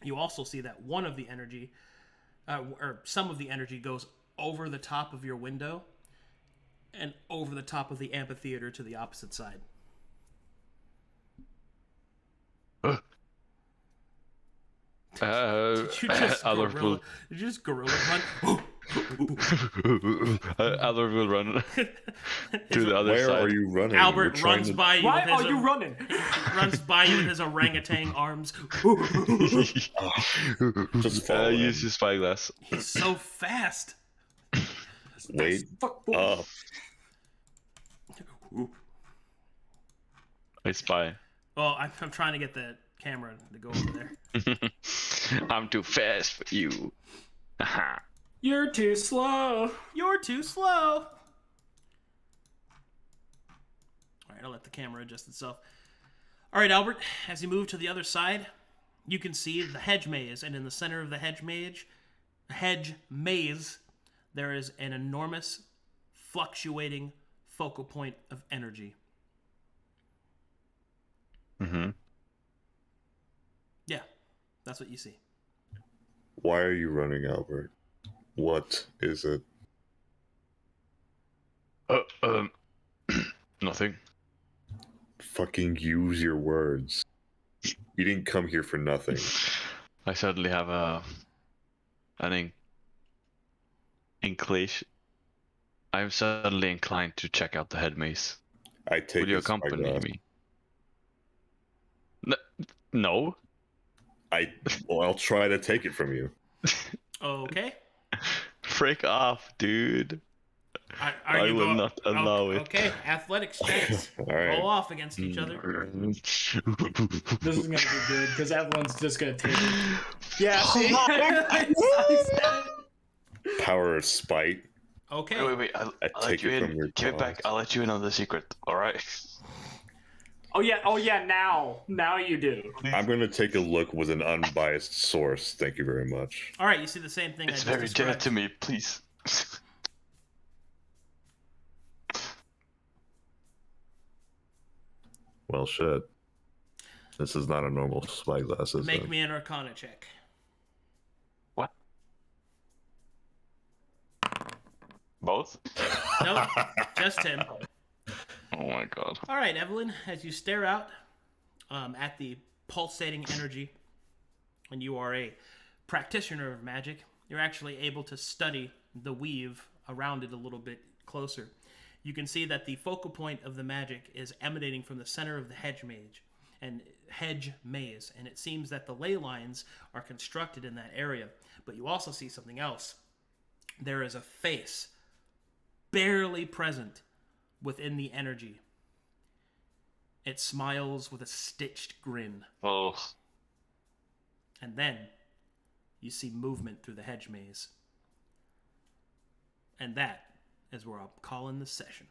You also see that one of the energy, or some of the energy, goes over the top of your window and over the top of the amphitheater to the opposite side. Did you just Albert gorilla? will. Did you just gorilla run? Albert will run to the other Where side. are you running? We're Albert trying runs to- by you. Why with his are you running? runs by you with his orangutan arms. Just follow him. Use his spyglass. He's so fast. Wait Fuck. up. I spy. Well, I'm trying to get the camera to go over there. I'm too fast for you. Haha. You're too slow. You're too slow. All right, I'll let the camera adjust itself. All right, Albert, as you move to the other side, you can see the hedge maze, and in the center of the hedge maze, there is an enormous, fluctuating focal point of energy. Mm-hmm. Yeah, that's what you see. Why are you running, Albert? What is it? Nothing. Fucking use your words. You didn't come here for nothing. I suddenly have an inclination. I'm suddenly inclined to check out the head maze. I take Will you his accompany spyglass. me? No. I'll try to take it from you. Okay. Frick off, dude. Are I you will going... not allow it. Okay, athletics checks. All right. Roll off against each other. This is gonna be good because Evelyn's just gonna take it. Yeah, see? Power of spite. Okay. Wait. I'll I let take you it in. from your Give it back. claws. I'll let you in on the secret. All right. Oh yeah. Now you do. I'm gonna take a look with an unbiased source. Thank you very much. All right, you see the same thing It's I just very dear described. to me, please. Well, shit. This is not a normal spyglass, is Make it? me an Arcana check. What? Both? Nope, just him. Oh my god. All right, Evelynn, as you stare out at the pulsating energy, and you are a practitioner of magic, you're actually able to study the weave around it a little bit closer. You can see that the focal point of the magic is emanating from the center of the hedge maze, and it seems that the ley lines are constructed in that area. But you also see something else. There is a face barely present within the energy. It smiles with a stitched grin. Oh. And then you see movement through the hedge maze. And that is where I'll call in the session.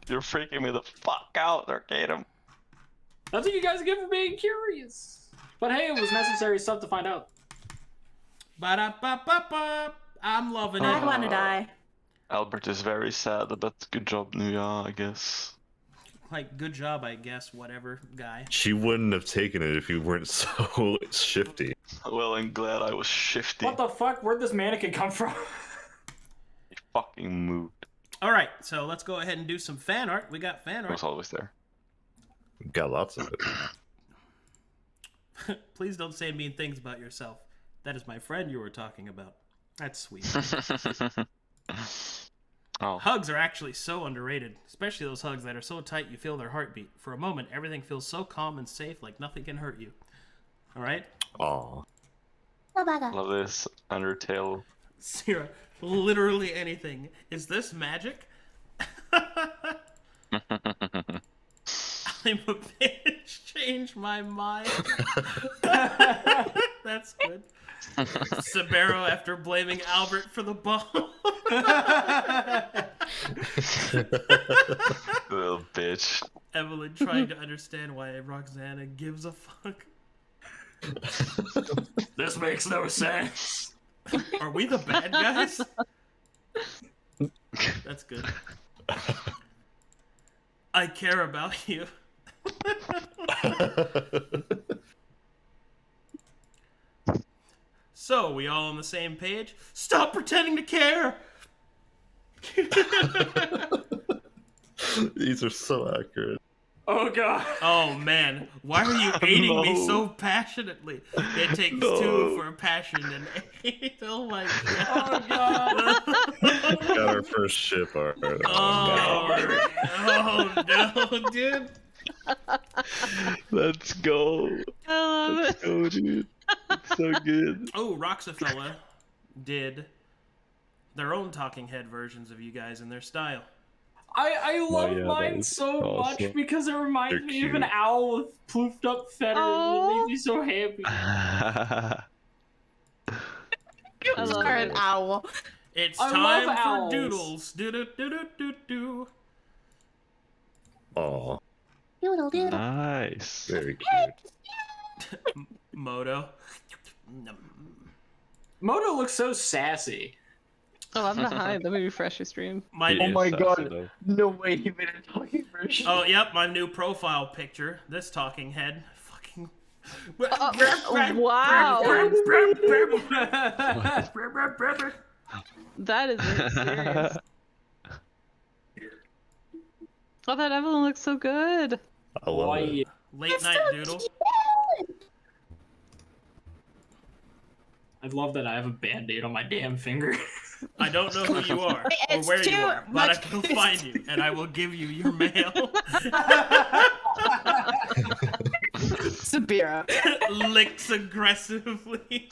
You're freaking me the fuck out, Arcadum. That's what you guys get for being curious. But hey, it was necessary stuff to find out. Ba-da-ba-ba-ba. I'm loving I it. want to die. Albert is very sad, but good job, Nuya, I guess. Like, good job, I guess, whatever, guy. She wouldn't have taken it if you weren't so shifty. Well, I'm glad I was shifty. What the fuck? Where'd this mannequin come from? He fucking moved. All right, so let's go ahead and do some fan art. We got fan It was art. always there. Got lots of it. Please don't say mean things about yourself. That is my friend you were talking about. That's sweet. Oh. Hugs are actually so underrated, especially those hugs that are so tight you feel their heartbeat. For a moment, everything feels so calm and safe, like nothing can hurt you. All right? Aw. Love this Undertale. Sera, literally anything. Is this magic? I'm a bitch. Change my mind. That's good. Sabero after blaming Albert for the bomb. Little bitch. Evelynn trying to understand why Roxanna gives a fuck. This makes no sense. Are we the bad guys? That's good. I care about you. So, we all on the same page? Stop pretending to care! These are so accurate. Oh god. Oh man, why are you aiding me so passionately? It takes two for passion and aid. Oh my god. Oh god. Got our first ship art. Oh no, dude. Let's go. I love it. Let's go, dude. It's so good. Oh, Roxafella did their own talking head versions of you guys in their style. I love yeah, that mine was so awesome. much because it reminds They're me of an cute. owl with ploofed up feathers. Aw. It makes me so happy. I love Or an it. owl. It's I time love for owls. doodles. Do-do-do-do-do-do. Aw, Doodle doodle. Nice. very cute. Moto. Moto looks so sassy. Oh, I'm behind. Let me refresh your stream. My He Oh is my sassy, god. though. No way he made a talking version. Oh, yep, my new profile picture. This talking head. Fucking. Wow. That is serious. Oh, that Evelynn looks so good. I love it. Late night doodle. I love that I have a band-aid on my damn finger. I don't know who you are or It's where you too are, but I much will find you and I will give you your mail. Sabira. Licks aggressively.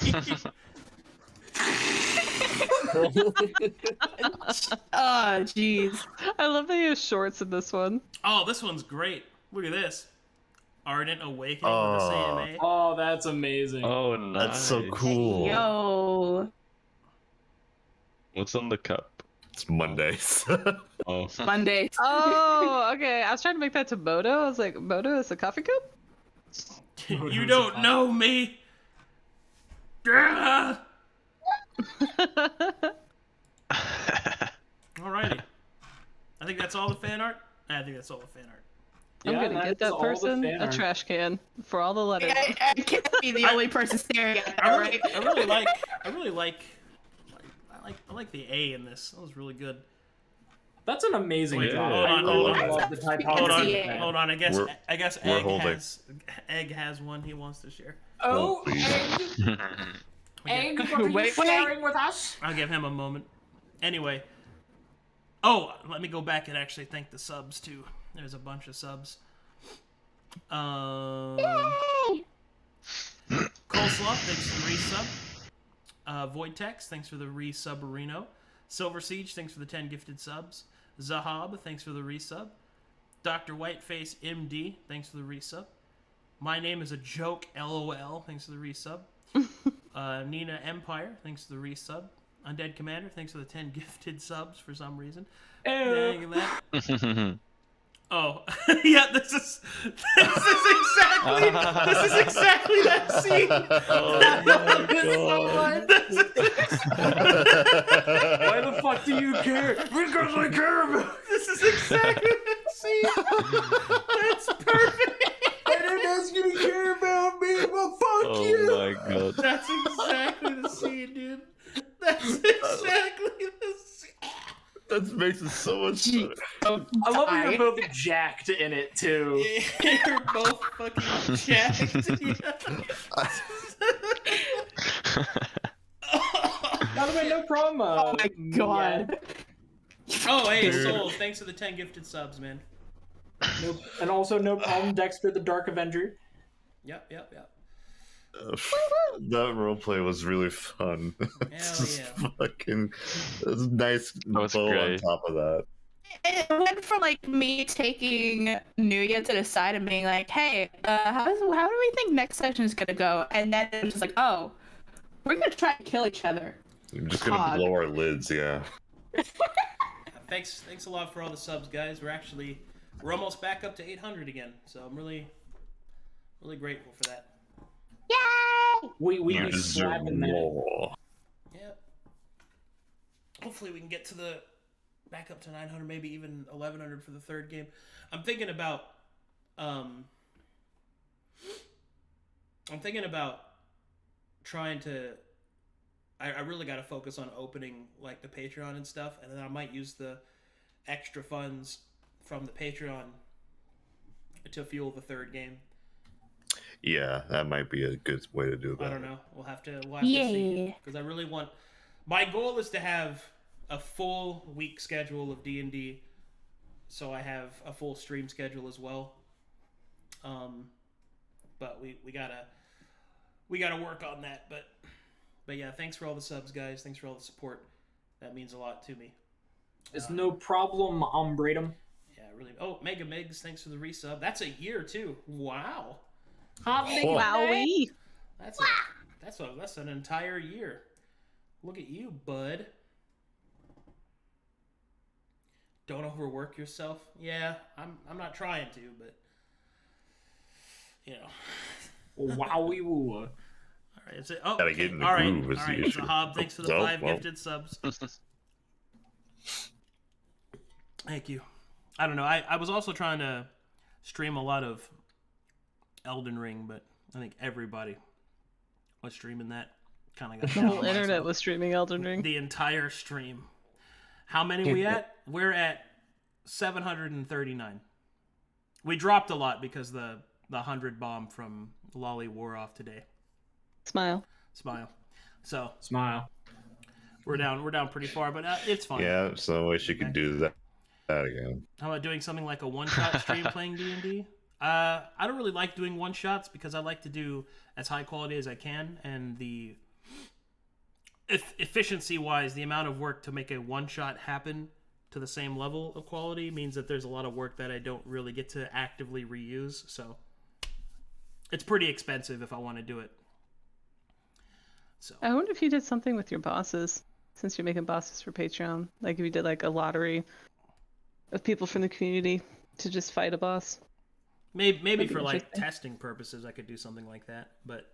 Oh, jeez. I love that he has shorts in this one. Oh, this one's great. Look at this. Ardent Awakening with the CMA. Oh, that's amazing. Oh, nice. That's so cool. Yo. What's on the cup? It's Mondays. Oh. Monday. Oh, okay. I was trying to make that to Moto. I was like, Moto is a coffee cup? You don't know me. Alrighty. I think that's all the fan art. I think that's all the fan art. I'm Yeah, gonna get that's that all the person fan a art. trash can for all the letters. I can't be the only person staring at I her, really, right? I really like the A in this. That was really good. That's an amazing Wait, job. hold on, I really hold on. love the typography. Hold on, see it. hold on. I guess We're Egg has one he wants to share. Oh, please. Egg, what are you Wait. sharing with us? I'll give him a moment. Anyway. Oh, let me go back and actually thank the subs too. There's a bunch of subs. Coleslaw, thanks for the resub. Void Text, thanks for the resub-areno. Silver Siege, thanks for the 10 gifted subs. Zahab, thanks for the resub. Dr. Whiteface MD, thanks for the resub. My name is a joke, LOL, thanks for the resub. Nina Empire, thanks for the resub. Undead Commander, thanks for the 10 gifted subs for some reason. Dang it, that. Oh, yeah, this is exactly that scene. Why the fuck do you care? Because I care about. This is exactly that scene. That's perfect. I didn't ask you to care about me. Well, fuck you. Oh my god. That's exactly the scene, dude. That's exactly the scene. That makes it so much better. I love that you're both jacked in it too. You're both fucking jacked. By the way, no problem. Oh my god. Oh, hey, Soul, thanks for the 10 gifted subs, man. No, and also no problem, Dexter the Dark Avenger. Yep. That roleplay was really fun. Hell yeah. Fucking, it was nice was bow on great. top of that. It went from like me taking Nuya to the side and being like, "Hey, how do we think next session is gonna go?" And then it was just like, "Oh, we're gonna try and kill each other." I'm just gonna God. blow our lids, yeah. Thanks a lot for all the subs, guys. We're almost back up to 800 again, so I'm really grateful for that. Yay! We You be deserve slapping that. more. Yep. Hopefully we can get to back up to 900, maybe even 1100 for the third game. I'm thinking about trying to. I really got to focus on opening like the Patreon and stuff, and then I might use the extra funds from the Patreon to fuel the third game. Yeah, that might be a good way to do that. I don't know. We'll have to see. Because I really want. My goal is to have a full week schedule of D&D, so I have a full stream schedule as well. But we gotta work on that. But yeah, thanks for all the subs, guys. Thanks for all the support. That means a lot to me. It's no problem, Umbratum. Yeah, really. Oh, Mega Migs, thanks for the resub. That's a year too. Wow. Wowee. That's an entire year. Look at you, bud. Don't overwork yourself. Yeah, I'm not trying to, but you know. Wowie woo. All right, is it? Oh, Gotta okay. get in the All right, groove is all the right. issue. Zahab, thanks for the Oh, 5 well. gifted subs. Thank you. I don't know. I was also trying to stream a lot of Elden Ring, but I think everybody was streaming that. Kind of got The whole internet was streaming Elden Ring. the entire stream. How many we at? We're at 739. We dropped a lot because the 100 bomb from Lolly wore off today. Smile. So Smile. we're down pretty far, but it's fine. Yeah, so I wish you could do that again. How about doing something like a one-shot stream playing D&D? I don't really like doing one-shots because I like to do as high quality as I can, and the efficiency-wise, the amount of work to make a one-shot happen to the same level of quality means that there's a lot of work that I don't really get to actively reuse, so it's pretty expensive if I want to do it. So I wonder if you did something with your bosses, since you're making bosses for Patreon. Like if you did like a lottery of people from the community to just fight a boss. maybe for like testing purposes I could do something like that, but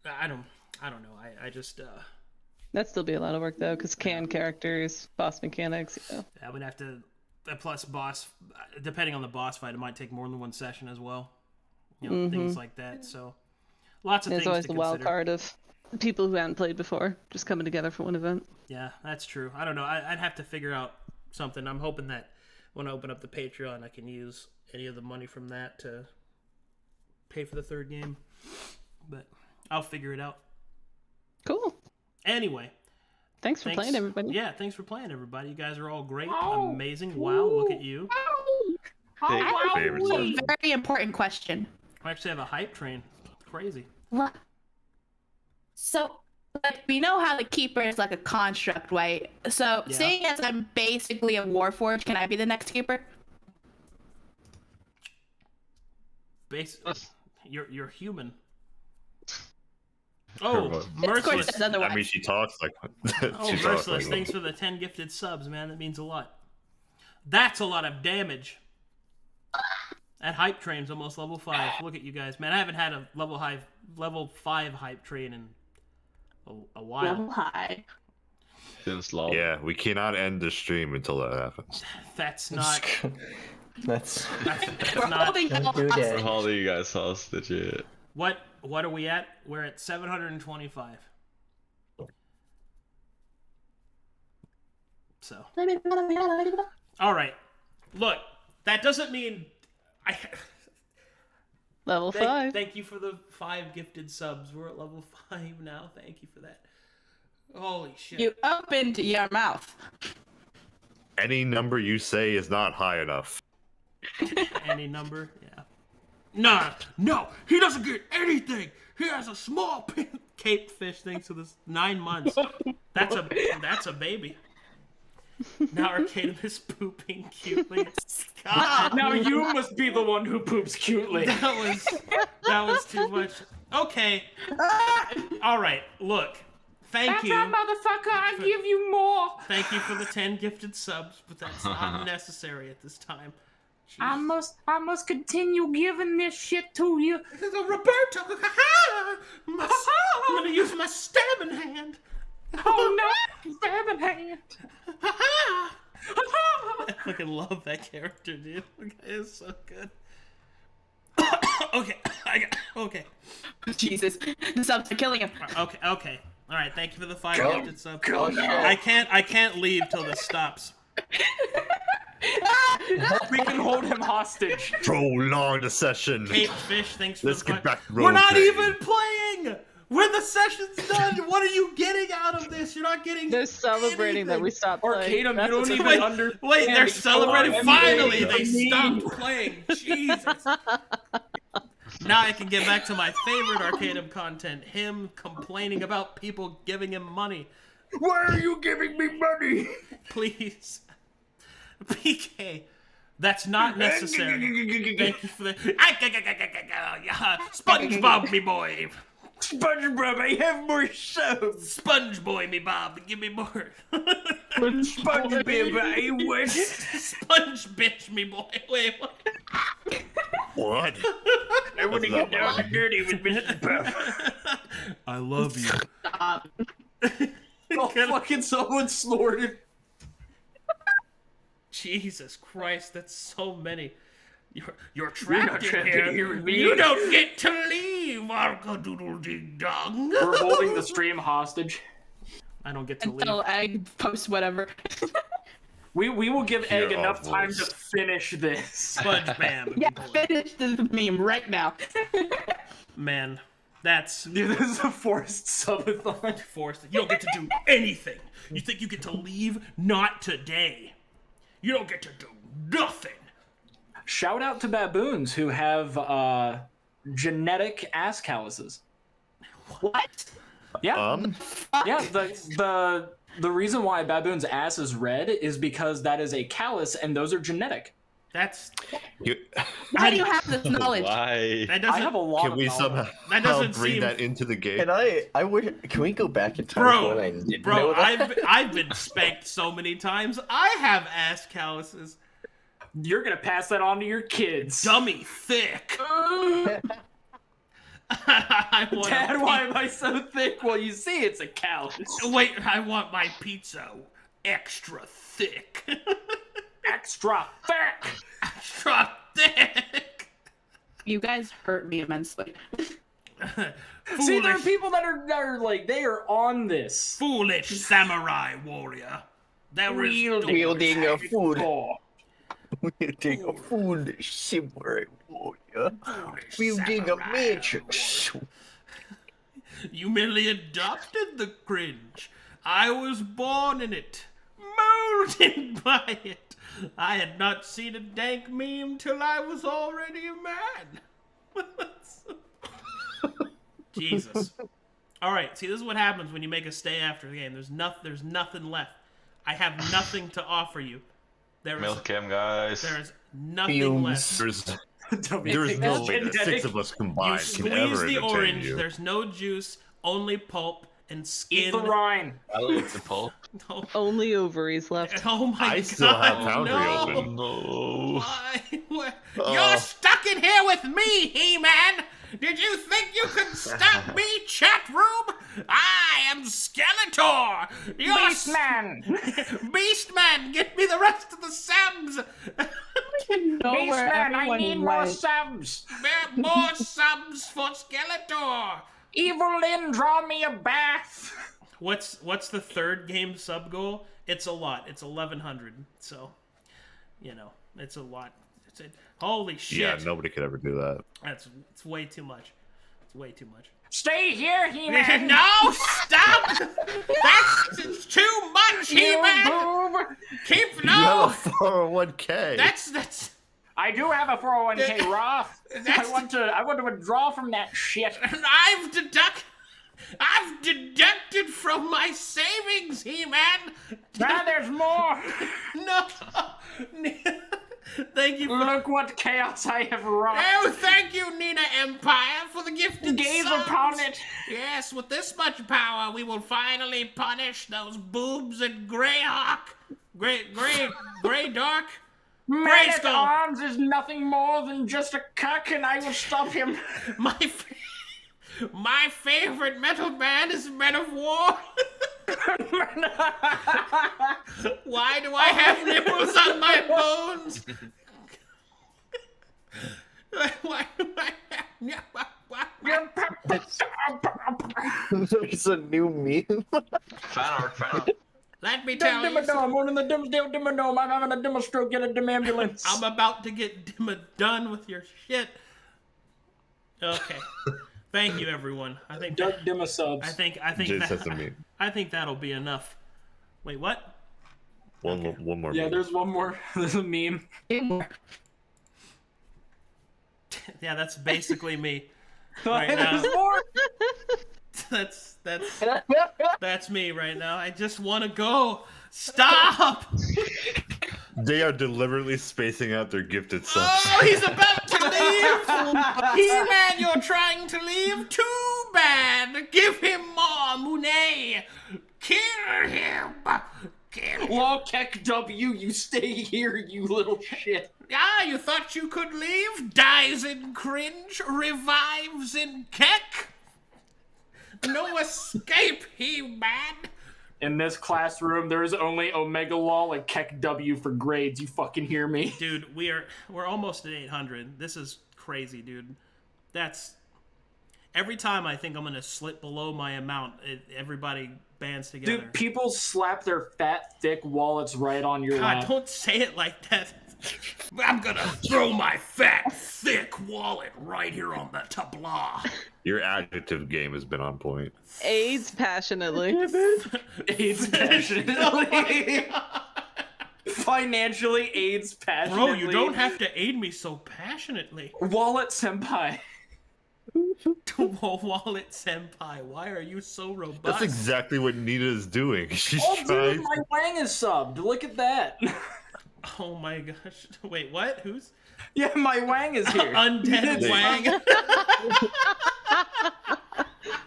I don't know. I just That'd still be a lot of work though, because characters, boss mechanics. I would have to. Plus, boss, depending on the boss fight, it might take more than one session as well. Things like that. So, lots of There's things always to the consider. wild card of people who hadn't played before just coming together for one event. Yeah, that's true. I don't know. I'd have to figure out something. I'm hoping that when I open up the Patreon, I can use any of the money from that to pay for the third game. But I'll figure it out. Cool. Anyway. Thanks for playing, everybody. Yeah, thanks for playing, everybody. You guys are all great, amazing. Wow, look at you. I have a very important question. I actually have a hype train. It's crazy. What? So, like, we know how the Keeper is like a construct, right? So, Yeah. seeing as I'm basically a Warforged, can I be the next Keeper? You're human. Oh, Of course Merciless. it's otherwise. I mean, she talks like. Oh, she talks Merciless, like thanks for the 10 gifted subs, man. That means a lot. That's a lot of damage. That hype train's almost level 5. Look at you guys, man. I haven't had a level 5 hype train in a while. Level high. Since LOL. Yeah, we cannot end the stream until that happens. That's not. That's We're not. holding Don't y'all do hostage. that. We're holding you guys hostage. Yeah. What are we at? We're at 725. So. All right. Look, that doesn't mean I. Level 5. Thank you for the 5 gifted subs. We're at level 5 now. Thank you for that. Holy shit. You opened your mouth. Any number you say is not high enough. Any number? Yeah. No, he doesn't get anything. He has a small cape fish thanks to this 9 months. That's a baby. Now Arcanum is pooping cutely. God. Now you must be the one who poops cutely. That was too much. Okay. All right. Look. Thank you. Motherfucker, I give you more. Thank you for the 10 gifted subs, but that's not necessary at this time. I must continue giving this shit to you. Roberto, I'm gonna use my stabbing hand. Oh no, stabbing hand. I fucking love that character, dude. The guy is so good. Okay. Jesus, the subs are killing him. Okay. All right. Thank you for the 5 gifted subs. I can't leave till this stops. We can hold him hostage. Prolong the session. Cape Fish, thanks for Let's the get 5. back to We're not role-playing. even playing. When the session's done, what are you getting out of this? You're not getting. They're celebrating that we stopped playing. Arcanum, you That's don't what's even Wait, understand. wait, they're celebrating. Oh, Finally, everything. they stopped playing. Jesus. Now I can get back to my favorite Arcanum content, him complaining about people giving him money. Why are you giving me money? Please. PK, that's not necessary. Thank you for the... SpongeBob, me boy. SpongeBob, I have more soap. Sponge boy, me Bob, give me more. SpongeBob, I want. Sponge bitch, me boy. Wait, what? What? I want to That's get not down mine. and dirty with Mr. Puff. I love you. Stop. Oh, fucking someone snorted. Jesus Christ, that's so many. You're not trapped in trapped here. in here with me. You don't get to leave, Arca-doodle-ding-dong. We're holding the stream hostage. I don't get to leave. Until I post whatever. We will give Hear Egg our enough time to voice. finish this. Sponge Bam. Yeah, finish the meme right now. Man, that's Dude, this is a forced subathon. forced. You don't get to do anything. You think you get to leave? Not today. You don't get to do nothing. Shout out to baboons who have genetic ass calluses. What? Yeah, yeah. The reason why a baboon's ass is red is because that is a callus, and those are genetic. That's Why do you have this knowledge? Why? that I have doesn't. a lot. Can of we knowledge. somehow That doesn't bring seem- that into the game? Can I wish. Can we go back in time Bro, when I didn't bro, know that? I've been spanked so many times. I have ass calluses. You're gonna pass that on to your kids. Dummy thick. I want Dad, a why am I so thick? Well, you see, it's a callus. Wait, I want my pizza extra thick. Extra thick. Extra thick. You guys hurt me immensely. See, there are Foolish, people that are like they are on this. foolish samurai warrior. There is no Wielding a food. Oh, Wielding a food samurai warrior. foolish Wielding a samurai matrix. warrior. You merely adopted the cringe. I was born in it, molded by it. I had not seen a dank meme till I was already a man. Jesus. All right, see, this is what happens when you make a stay after the game. There's nothing left. I have nothing to offer you. There is Milk him, guys. there is nothing Fumes. left. There's no way that genetic. 6 of us You combined can squeeze ever the entertain orange. you. There's no juice, only pulp and skin. eat the rind. I like the pulp. No. Only ovaries left. Oh my I god! still have Foundry no. open. No. Why? What? Oh. You're stuck in here with me, He-Man! Did you think you could stop me, chat room? I am Skeletor! You're Beastman. Beastman! Get me the rest of the subs! Beastman, I need more subs. More subs for Skeletor! Evelynn, draw me a bath. What's the third game sub goal? It's a lot. It's 1,100. So, it's a lot. Holy shit! Yeah, nobody could ever do that. It's way too much. It's way too much. Stay here, He-Man. No, stop! That's too much, He-Man. Boob. Keep You have no. a 401k. That's. I do have a 401k Roth. That's- I want to withdraw from that shit. I've deducted from my savings, He-Man. Now there's more. No. Thank you. Look what chaos I have wrought. Oh, thank you, Nina Empire, for the gifted Gaze subs. upon it. Yes, with this much power, we will finally punish those boobs and Greyhawk. Grey Dark. Man at Skull. Arms is nothing more than just a cuck, and I will stop him. My favorite metal band is Men of War. Why do I have nipples on my bones? Why do I have There's a new meme. Fan art. Let me tell you. I'm on the Dimmadome. I'm having a dimmer stroke. Get a dim ambulance. I'm about to get done with your shit. Okay. Thank you, everyone. I think Doug Dimmer subs. I think Jay says to me. I think that'll be enough. Wait, what? One more. Yeah, minute. there's one more. There's a meme. Yeah, that's basically me right now. There's more. That's me right now. I just want to go. Stop! They are deliberately spacing out their gifted subs. Oh, he's about to leave! He-Man, you're trying to leave? Too bad! Give him more, Monet! Kill him! Kill him! Lawkek W, you stay here, you little shit. Ah, you thought you could leave? Dies in cringe, revives in keck? No escape, He-Man! In this classroom, there's only Omega Law and Kek W for grades. You fucking hear me? Dude, we're almost at 800. This is crazy, dude. That's every time I think I'm gonna slip below my amount, everybody bands together. Dude, people slap their fat, thick wallets right on your God, lap. don't say it like that. I'm gonna throw my fat, thick wallet right here on the tabla. Your adjective game has been on point. AIDS passionately. AIDS passionately. Financially AIDS passionately. Bro, you don't have to aid me so passionately. Wallet senpai. Wallet senpai, why are you so robust? That's exactly what Nita is doing. She's Oh, trying. dude, my wang is subbed. Look at that. Oh my gosh. Wait, what? Who's? Yeah, my wang is here. Undead Wang.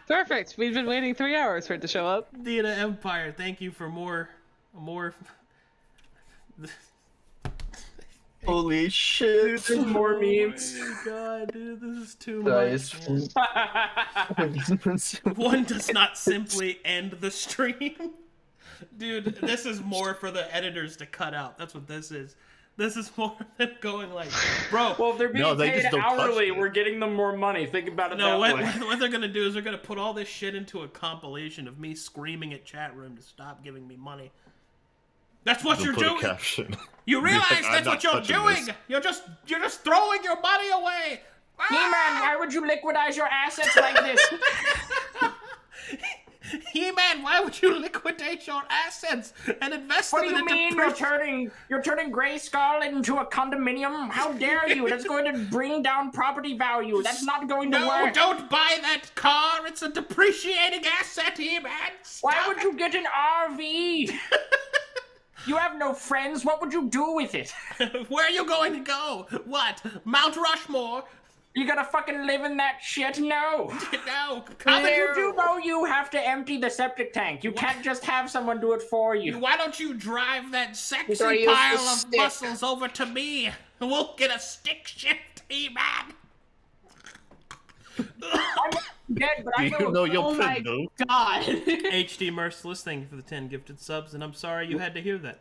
Perfect. We've been waiting 3 hours for it to show up. Nita Empire, thank you for more. Holy shit. There's more memes. Oh my god, dude, this is too Guys. much. One does not simply end the stream. Dude, this is more for the editors to cut out. That's what this is. This is more than going like, bro. Well, if they're being No, they paid just don't touch hourly, it. we're getting them more money. Think about it No, that way. what they're gonna do is they're gonna put all this shit into a compilation of me screaming at chat room to stop giving me money. That's what They'll you're put a doing. caption. You Be like, realize "I'm that's not what you're touching doing. this." You're just throwing your money away. He-Man, why would you liquidize your assets like this? He-Man, why would you liquidate your assets and invest What them do you into mean you're turning Grayskull into a condominium? How dare you? That's going to bring down property value. That's not going to No, work. don't buy that car. It's a depreciating asset, He-Man. Why would you get an RV? You have no friends. What would you do with it? Where are you going to go? What? Mount Rushmore? You gotta fucking live in that shit? No. No. How did you do know you have to empty the septic tank? You can't just have someone do it for you. Why don't you drive that sexy Sorry, use pile the of stick. muscles over to me? We'll get a stick shift, He-Man. I'm dead, but I You know your oh my pin, god. HD Merciless, thank you for the 10 gifted subs, and I'm sorry you had to hear that.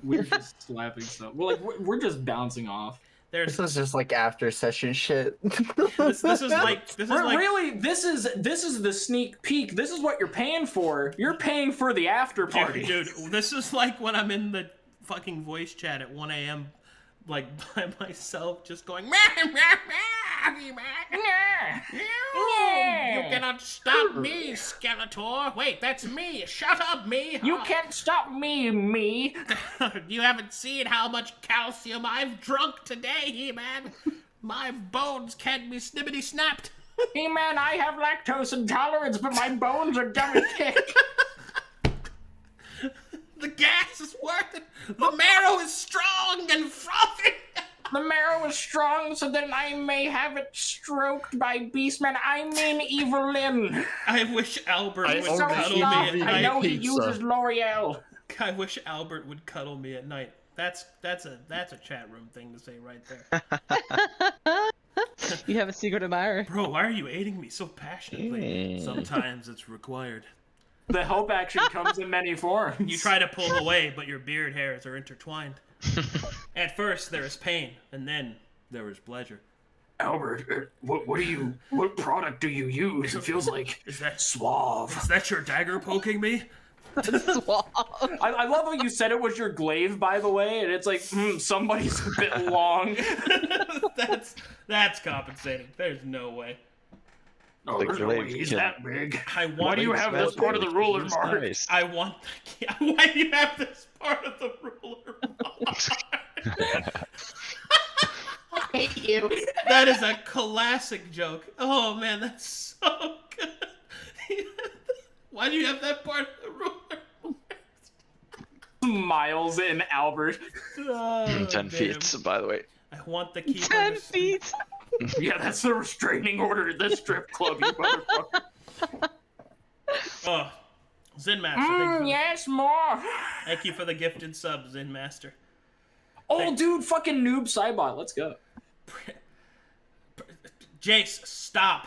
We're just slapping stuff. We're just bouncing off. There's This is just like after session shit. this is like Really, this is the sneak peek. This is what you're paying for. You're paying for the after party. dude, this is like when I'm in the fucking voice chat at 1 a.m. like by myself, just going, "Meh, meh, meh, meh." You cannot stop me, Skeletor. Wait, that's me. Shut up, me. You can't stop me. You haven't seen how much calcium I've drunk today, He-Man. My bones can't be snippety snapped. He-Man, I have lactose intolerance, but my bones are dumb and thick. The gas is worth it. The marrow is strong and frothy. The marrow is strong, so that I may have it stroked by Beastman. I mean Evelynn. I wish Albert I would So ordered cuddle me soft. at Evelynn I night. know he pizza. uses L'Oreal. I wish Albert would cuddle me at night. That's a chat room thing to say right there. You have a secret admirer. Bro, why are you aiding me so passionately? Sometimes it's required. The help action comes in many forms. You try to pull away, but your beard hairs are intertwined. At first there is pain, and then there is pleasure. Albert, what product do you use? It feels like Is that suave. Is that your dagger poking me? Suave. I love how you said it was your glaive, by the way, and it's like, somebody's a bit long. That's compensating. There's no way. Oh, The there's no way glaive he's can- that big. I Why want do you have this part of the ruler It's mark? nice. I want why do you have this part of the ruler mark? I hate you. That is a classic joke. Oh man, that's so good. Why do you have that part of the ruler? Miles and Albert. Oh, 10 damn. feet, by the way. I want the keeper. 10 to- feet. Yeah, that's the restraining order at this strip club, you motherfucker. Oh, Zen Master. Thank you, Yes, more. thank you for the gifted sub, Zen Master. Oh, dude, fucking noob Cybot. Let's go. Jace, stop.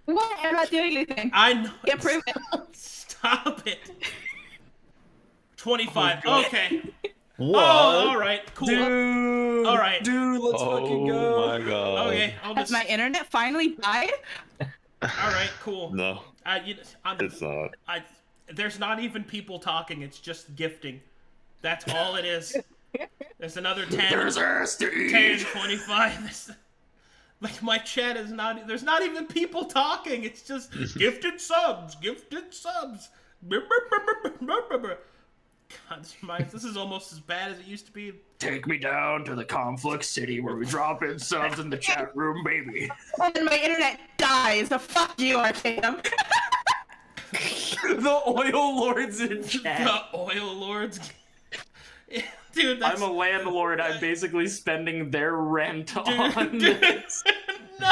What? I'm not doing anything. I know. Can't prove it. Stop it. 25. Okay. What? Oh, all right. Cool. Dude. All right. Dude, let's fucking go. Oh my god. Okay. I'll Has just. my internet finally died? All right. Cool. No. It's not. There's not even people talking. It's just gifting. That's all it is. There's another 10. There's 10, 25. Like, my chat is not... There's not even people talking. It's just gifted subs. Gifted subs. God, this is almost as bad as it used to be. Take me down to the Conflux city where we drop in subs in the chat room, baby. And my internet dies, so fuck you, Arcanum. The oil lords in chat. The oil lords. Dude, that's... I'm a landlord. I'm basically spending their rent on this. No!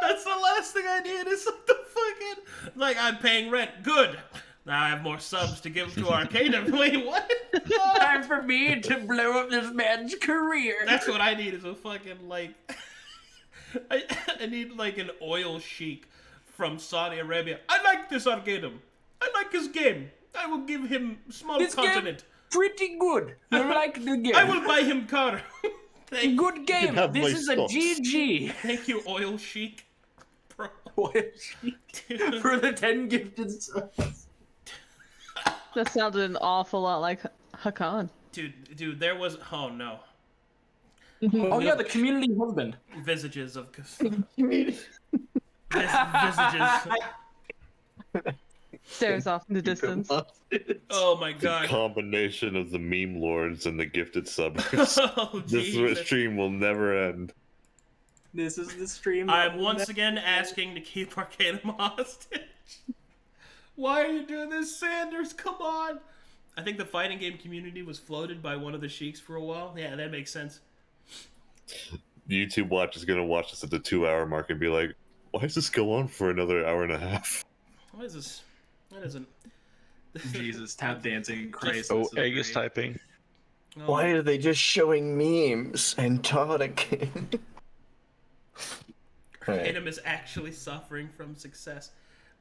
That's the last thing I need is like the fucking... Like, I'm paying rent. Good. Now I have more subs to give to Arcanum. Wait, what? Time for me to blow up this man's career. That's what I need is a fucking, like... I need, like, an oil sheik from Saudi Arabia. I like this Arcanum. I like his game. I will give him small continent. Pretty good. I like the game. I will buy him car. Good game. This is a GG. Thank you, oil sheik. Bro. Oil sheik. For the 10 gifted subs. That sounded an awful lot like Hakan. Dude, there was... Oh, no. Oh, yeah, the community husband. Visages of... Community. Visages. Stares off in the distance. Oh my The god. combination of the meme lords and the gifted subbers. Oh, This Jesus. stream will never end. This is the stream. I'm once again asking to keep Arcanum hostage. Why are you doing this, Sanders? Come on. I think the fighting game community was floated by one of the sheiks for a while. Yeah, that makes sense. YouTube Watch is gonna watch this at the 2-hour mark and be like, why does this go on for another hour and a half? What is this? That isn't... Jesus, tap dancing, Christ. Oh, this is Egg is great. typing. Oh, Why are they just showing memes and talking? Arcanum is actually suffering from success.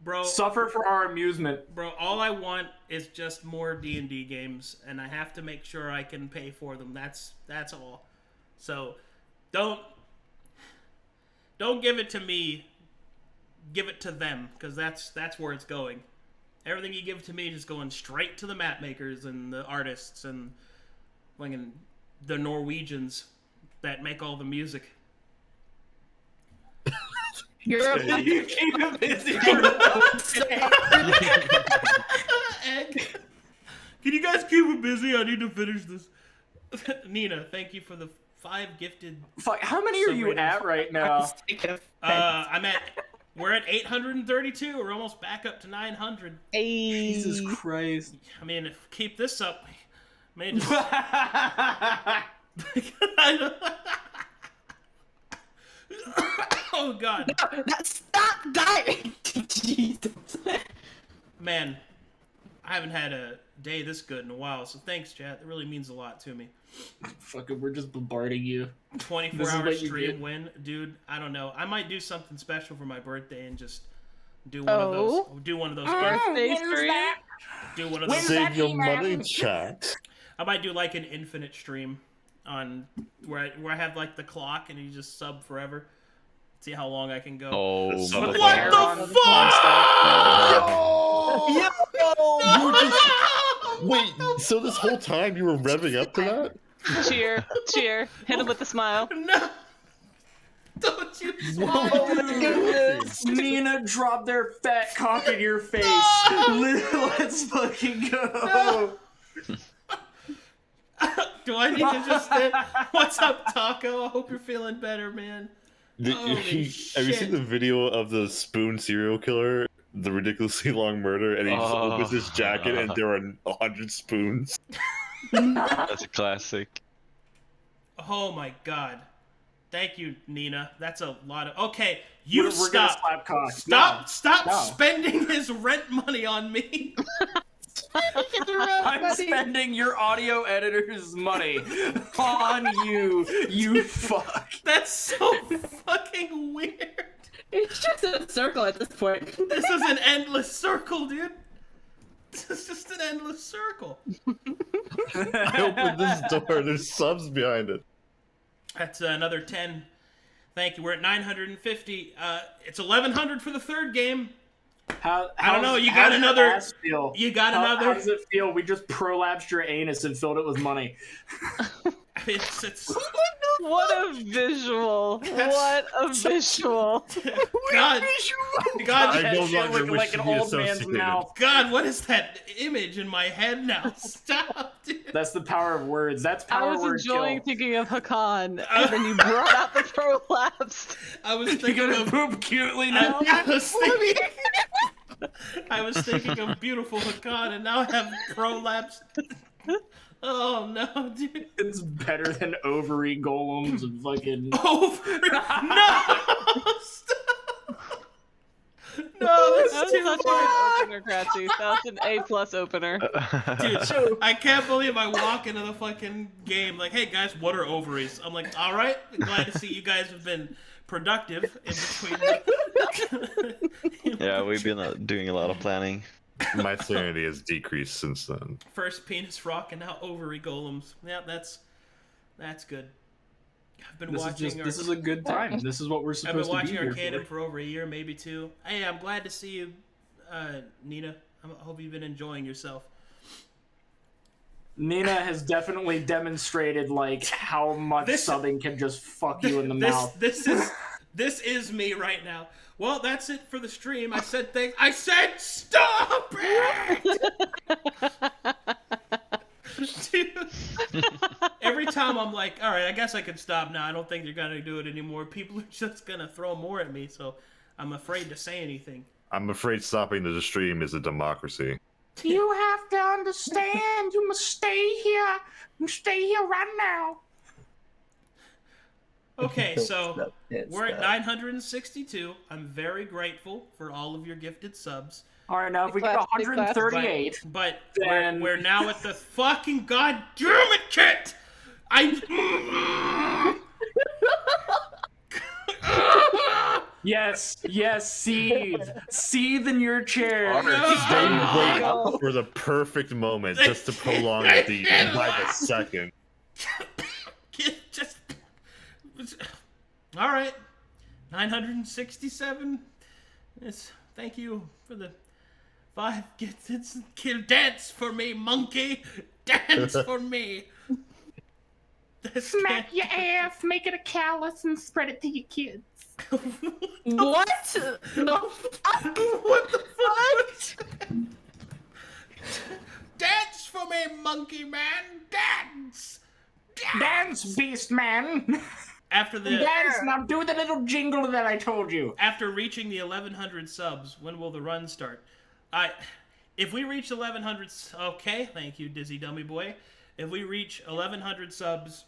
Bro, Suffer for our amusement. Bro, all I want is just more D&D games, and I have to make sure I can pay for them. That's all. So, don't give it to me. Give it to them, because that's where it's going. Everything you give to me is just going straight to the map makers and the artists and like the Norwegians that make all the music. You're You keep him busy. Egg. Can you guys keep me busy? I need to finish this. Nina, thank you for the 5 gifted. Fuck, how many are you at right now? We're at 832. We're almost back up to 900. Jesus Christ. I mean, if we keep this up, we may just... Oh god. Stop dying! Jesus. Man, I haven't had a day this good in a while, so thanks, chat. That really means a lot to me. Fucking, we're just bombarding you. 24-hour what you stream get. win, dude. I don't know. I might do something special for my birthday and just do one of those. Do one of those. Birthday stream? Do one of those. Save your money, chat. I might do like an infinite stream on where I have like the clock and you just sub forever. See how long I can go. Oh, What motherfucker. the fuck? You just... Wait, so this whole time you were revving up to that? Cheer, cheer. Hit him with a smile. No! Don't you smile! Oh my goodness! Nina dropped their fat cock in your face. Let's fucking go. Do I need to just say, what's up, Taco? I hope you're feeling better, man. Holy Have you shit. seen the video of the spoon serial killer? The ridiculously long murder, and he just opens his jacket and there are 100 spoons. That's a classic. Oh my god. Thank you, Nina. That's a lot of... Okay, you We're gonna stop. slap cock. Stop No. spending his rent money on me. I'm spending your audio editor's money on you, you fuck. That's so fucking weird. It's just a circle at this point. This is an endless circle, dude. This is just an endless circle. I opened this door, there's subs behind it. That's another 10. Thank you. We're at 950. It's 1100 for the third game. How I don't know, you how got does another- your ass feel? You got How another. does it feel? We just prolapsed your anus and filled it with money. It's What a visual! What a visual! God. God, I That no shit longer looking wish like to an be old man's associated. mouth. God, what is that image in my head now? Stop, dude. That's the power of words. That's I power was word enjoying kill. thinking of Hakan, and then you brought out the prolapsed. I was You thinking gonna of. poop cutely now? I was thinking of beautiful Hakan, and now I have prolapsed. Oh no, dude. It's better than ovary golems and fucking. Over. No! Stop. No, that's That was too such a much. good opener, Kratzy. That was an A+ opener. Dude, I can't believe I walk into the fucking game like, hey guys, what are ovaries? I'm like, all right, glad to see you guys have been productive in between. Yeah, we've been doing a lot of planning. My sanity has decreased since then. First penis rock and now ovary golems. Yeah, that's good. I've been watching. This is a good time. This is what we're I've supposed been to be watching here Arcanum for. for over a year, maybe two. Hey, I'm glad to see you, Nina. I hope you've been enjoying yourself. Nina has definitely demonstrated like how much This- subbing can just fuck you in the mouth. This is me right now. Well, that's it for the stream. I said things. I said stop it. Dude. Every time I'm like, all right, I guess I can stop now. I don't think they're gonna do it anymore. People are just gonna throw more at me, so I'm afraid to say anything. I'm afraid stopping the stream is a democracy. You have to understand. You must stay here. You stay here right now. Okay, so Stop it, we're at stop. 962. I'm very grateful for all of your gifted subs. All right, now if we get Clap, big clap. 138, But Then- we're now at the fucking goddamn it, Kit! yes, seethe in your chair. Stay wait No. for the perfect moment just to prolong the like a second. Kit, just... All right. 967. Yes, thank you for the 5 gifted. Dance for me, monkey! Dance for me! Smack your ass, make it a callus, and spread it to your kids. What? No. What the fuck? Dance for me, monkey man! Dance! Dance, beast man. After the Dance, now do the little jingle that I told you. after reaching the 1100 subs, when will the run start? If we reach 1100, okay, thank you, Dizzy Dummy Boy. If we reach 1100 subs,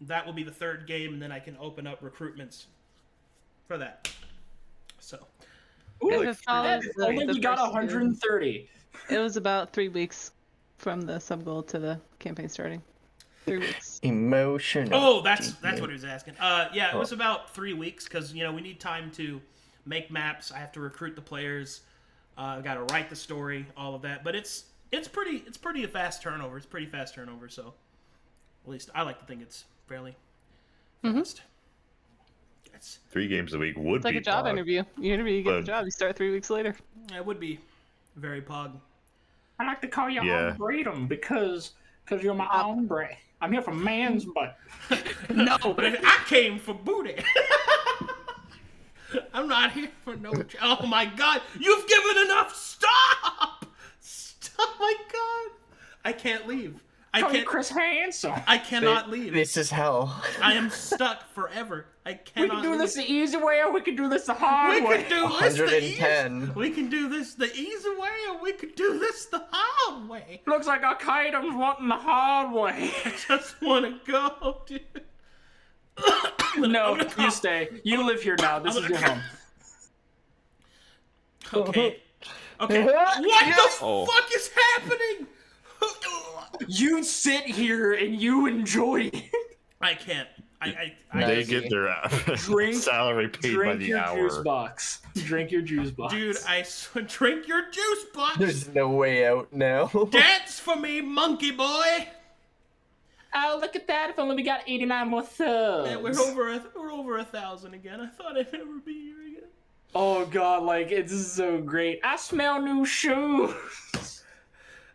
that will be the 3rd game, and then I can open up recruitments for that. So, If it follows the- I think the you got first 130. It was about 3 weeks from the sub goal to the campaign starting. 3 weeks. Emotional. oh, that's what he was asking. Yeah, it was Oh. about 3 weeks because we need time to make maps. I have to recruit the players. I got to write the story, all of that. But it's pretty a fast turnover. It's pretty fast turnover. So, at least I like to think it's fairly fast. It's 3 games a week would It's like be a job pog. interview. You interview, you get the But- job. You start 3 weeks later. it would be very pog. I like to call you Yeah. Arboretum because you're my hombre. I'm here for man's butt. No, but I came for booty. I'm not here for no. Oh my God! You've given enough. Stop! Stop! My God! I can't leave. I Call you can't. Chris Hansen. I cannot leave. This is hell. I am stuck forever. I We cannot. can do leave. this the easy way, or we can do this the hard We way. could do this the easy. 110. We can do this the easy way, or we could do this the hard way. Looks like our Kaidom's wanting the hard way. I just want to go, dude. No, I'm gonna you stay. You live here now. This I'm is your gonna- home. Okay. Okay. What the Oh. fuck is happening? You sit here and you enjoy it. I can't. I They get their Drink- salary paid by Drink the your juice hour. box. Drink your juice box. dude, drink your juice box. There's no way out now. Dance for me, monkey boy. Oh, look at that. If only we got 89 more subs. Man, we're over 1,000 again. I thought I'd never be here again. Oh god, like it's so great. I smell new shoes.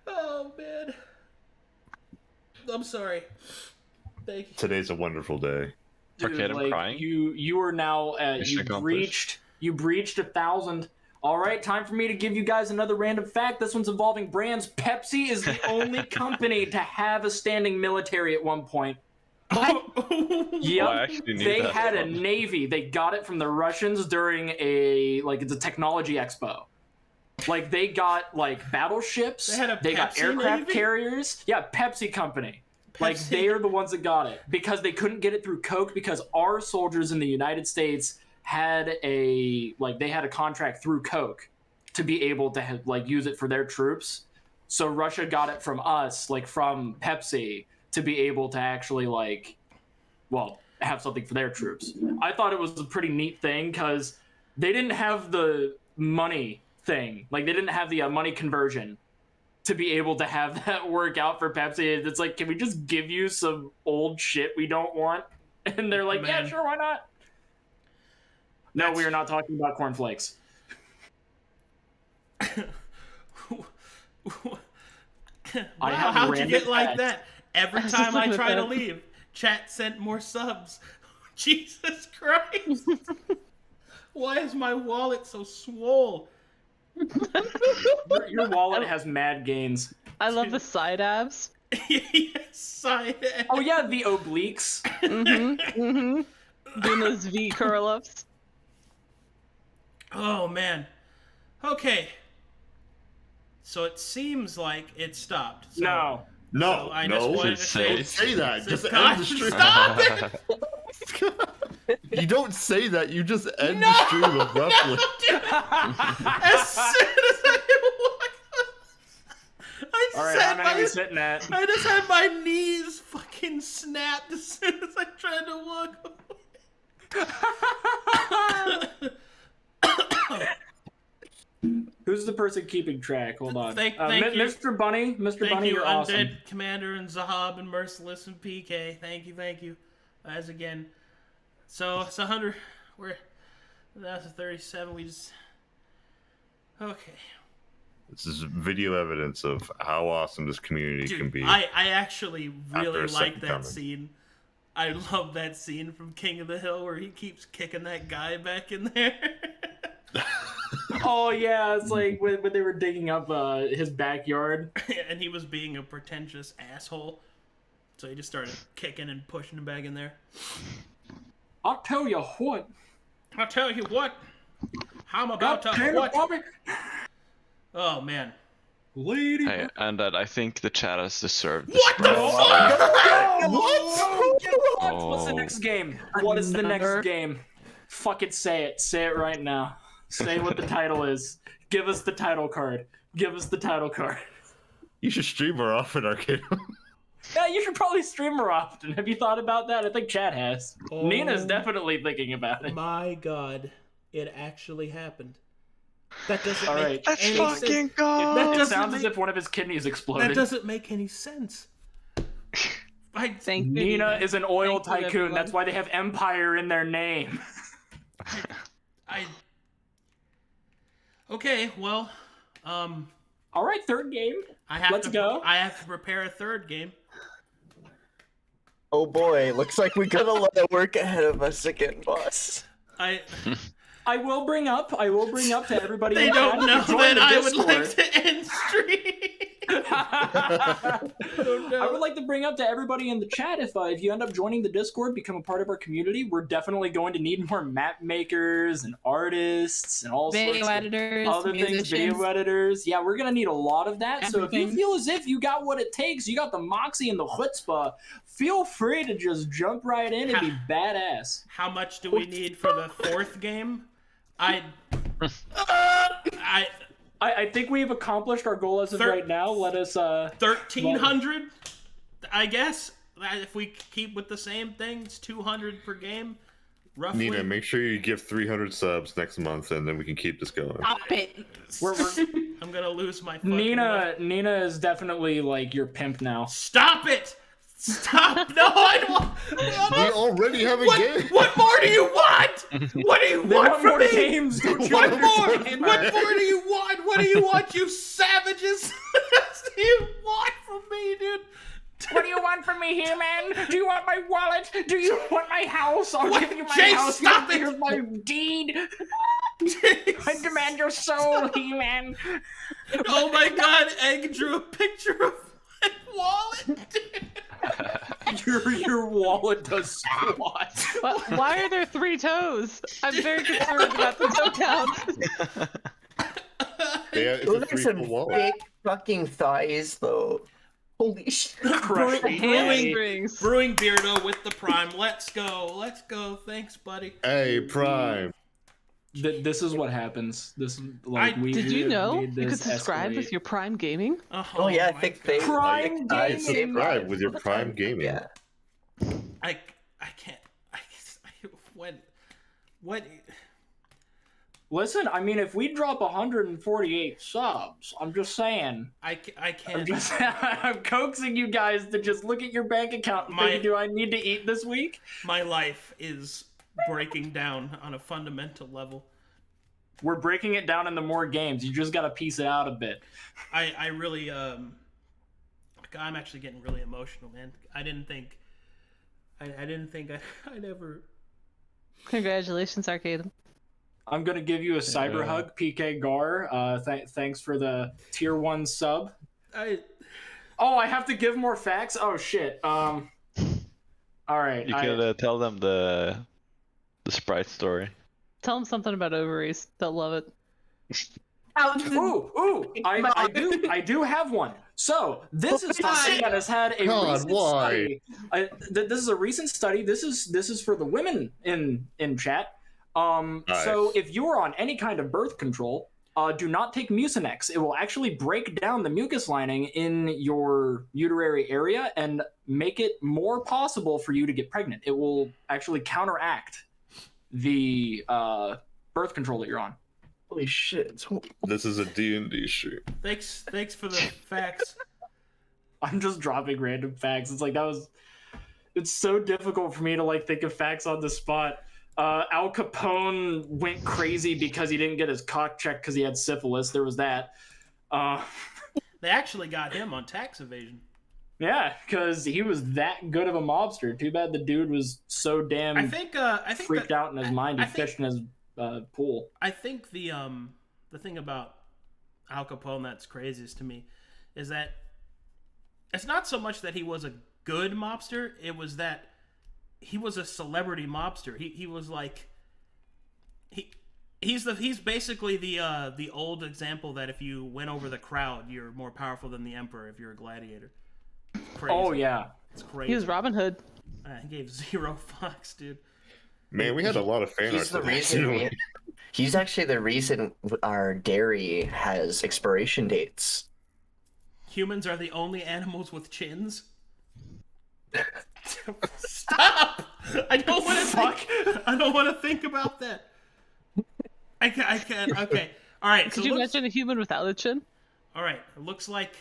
Oh man. I'm sorry. Thank you. Today's a wonderful day. Dude, Okay, I'm like, crying. You are now at Mission accomplished. you breached 1,000. All right, time for me to give you guys another random fact. This one's involving brands. Pepsi is the only company to have a standing military at one point. Yep. Oh, I actually knew They that had a one. navy. They got it from the Russians during it's a technology expo. Like they got like battleships. They had a got Pepsi aircraft Navy? carriers. Yeah, Pepsi company. Like Pepsi. they are the ones that got it because they couldn't get it through Coke because our soldiers in the United States had a contract through Coke to be able to use it for their troops. So Russia got it from us, from Pepsi, to be able to actually have something for their troops. I thought it was a pretty neat thing because they didn't have the money thing. Like they didn't have the money conversion to be able to have that work out for Pepsi. It's like, can we just give you some old shit we don't want? And they're like, Man. yeah, sure, why not? No, we are not talking about cornflakes. Wow, have how'd you random get like facts. that? Every I was time just I looking try at to that. leave, chat sent more subs. Jesus Christ! Why is my wallet so swole? Your wallet has mad gains. I love the side abs. Yes, I am. Oh yeah, the obliques. Doing those V curl ups. Oh man. Okay. So it seems like it stopped. So, No. No, so I just no, wanted to say- don't say that. say, Just God, end the stream. stop it! You don't say that. You just end the stream abruptly. As soon as I walk, I All right, said how many are we sitting at? I just had my knees fucking snapped as soon as I tried to walk away. Who's the person keeping track? Hold on. Thank you. Mr. Bunny. Mr. Thank Bunny, you, you're Undead awesome. Commander and Zahab and Merciless and PK. Thank you. As again. So it's 100. That's a 37. We just. Okay. This is video evidence of how awesome this community can Dude, be. I actually after really a like second that coming. scene. I love that scene from King of the Hill where he keeps kicking that guy back in there. Oh yeah, it's like when they were digging up his backyard. And he was being a pretentious asshole. So he just started kicking and pushing him back in there. I'll tell you what. I'll tell you what. I'm about to damn it, what? Bobby. Oh man. Lady. Hey, and that I think the chat has deserved this. What the fuck? What's the next game? What is the next game? Fucking say it. Say it right now. Say what the title is. Give us the title card. Give us the title card. You should stream more often, Arcade. Yeah, you should probably stream more often. Have you thought about that? I think Chad has. Oh. Nina's definitely thinking about it. My God, it actually happened. That doesn't All make right. any sense. go! That It doesn't sounds make, as if one of his kidneys exploded. that doesn't make any sense. Thank you. Nina is an oil Thank you, tycoon. everyone. That's why they have Empire in their name. Okay, well, All right, third game. Let's to go. I have to prepare a third game. Oh boy, looks like we got a lot of work ahead of us again, boss. I will bring up to everybody. They in don't chat, know if you join that the I would like Discord- to end stream. I would like to bring up to everybody in the chat if you end up joining the Discord, become a part of our community. We're definitely going to need more map makers and artists and all Video sorts editors, of other things. musicians. Video editors. Yeah, we're gonna need a lot of that. So if you Everything. feel as if you got what it takes, you got the moxie and the chutzpah, feel free to just jump right in and be badass. How much do we need for the fourth game? I I think we've accomplished our goal as of right now. Let us 1,300, I guess. If we keep with the same thing, it's 200 per game, roughly. Nina, make sure you give 300 subs next month, and then we can keep this going. Stop it. I'm gonna lose my fucking Nina is definitely like your pimp now. Stop it! Stop! No, I don't want. We already have a game. What more do you want? What do you want from more me? games. Don't you What more? understand? What more do you want? What do you want, you savages? What do you want from me, dude? What do you want from me here, man? Do you want my wallet? Do you want my house? I'll What? give you my Jay, house. stop it! Here's my deed. I demand your soul, He-Man. Oh my God! Egg drew a picture of my wallet. Your wallet does squat. Why are there 3 toes? I'm very concerned about the toe count. Yeah, it's Those a are 3 some foot wall. big fucking thighs, though. Holy shit. Crushing Hamstring day. rings. Brewing Beardo with the prime. Let's go. Let's go. Thanks, buddy. Hey, Prime. This is what happens. This like we Did you know made you could this subscribe escalate. with your Prime Gaming? Oh yeah, my thick God. face. Prime thick thighs, gaming. Subscribe with your Prime Gaming. Yeah. I can't. What? Listen, I mean, if we drop 148 subs, I'm just saying. I can't. I'm coaxing you guys to just look at your bank account and think, do I need to eat this week? My life is breaking down on a fundamental level. We're breaking it down into more games. You just gotta piece it out a bit. I really I'm actually getting really emotional, man. I didn't think I'd ever. Congratulations, Arcade. I'm gonna give you a cyber hug, PK Gar. Thanks for the tier 1 sub. I have to give more facts. Oh shit. All right. You could tell them the Sprite story. Tell them something about ovaries. They'll love it. I do have one. So this is something that has had a recent study. This is a recent study. This is for the women in chat. So if you are on any kind of birth control, do not take Mucinex. It will actually break down the mucus lining in your uterary area and make it more possible for you to get pregnant. It will actually counteract the birth control that you're on. Holy shit. This is a D&D stream. Thanks for the facts. I'm just dropping random facts. It's like it's so difficult for me to like think of facts on the spot. Al Capone went crazy because he didn't get his cock checked because he had syphilis. There was that. They actually got him on tax evasion. Yeah, because he was that good of a mobster. Too bad the dude was so damn I think freaked out in his mind. He fished in his pool. I think the thing about Al Capone that's craziest to me is that it's not so much that he was a good mobster, it was that he was a celebrity mobster. He was like he's basically the old example that if you win over the crowd, you're more powerful than the emperor if you're a gladiator. Crazy. Oh yeah, it's crazy. He was Robin Hood. He gave 0 fucks, dude. Man, we had a lot of fan art. He's actually the reason our dairy has expiration dates. Humans are the only animals with chins. Stop! I don't want to think. I don't want to think about that. I can't. Okay. All right. Could you imagine a human without a chin? All right. It looks like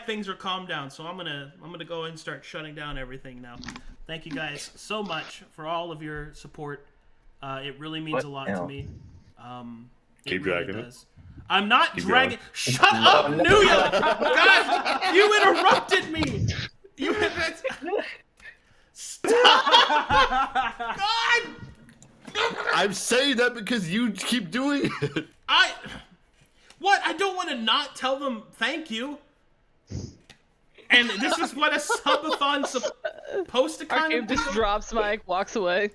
things are calmed down. So I'm gonna go ahead and start shutting down everything now. Thank you guys so much for all of your support. It really means a lot to me. Keep dragging it. I'm not dragging. Shut up, Nuya! God, you interrupted me. Stop! God! I'm saying that because you keep doing it. What? I don't want to not tell them thank you. And this is what a subathon's supposed to kind of do. Just drops mic, walks away.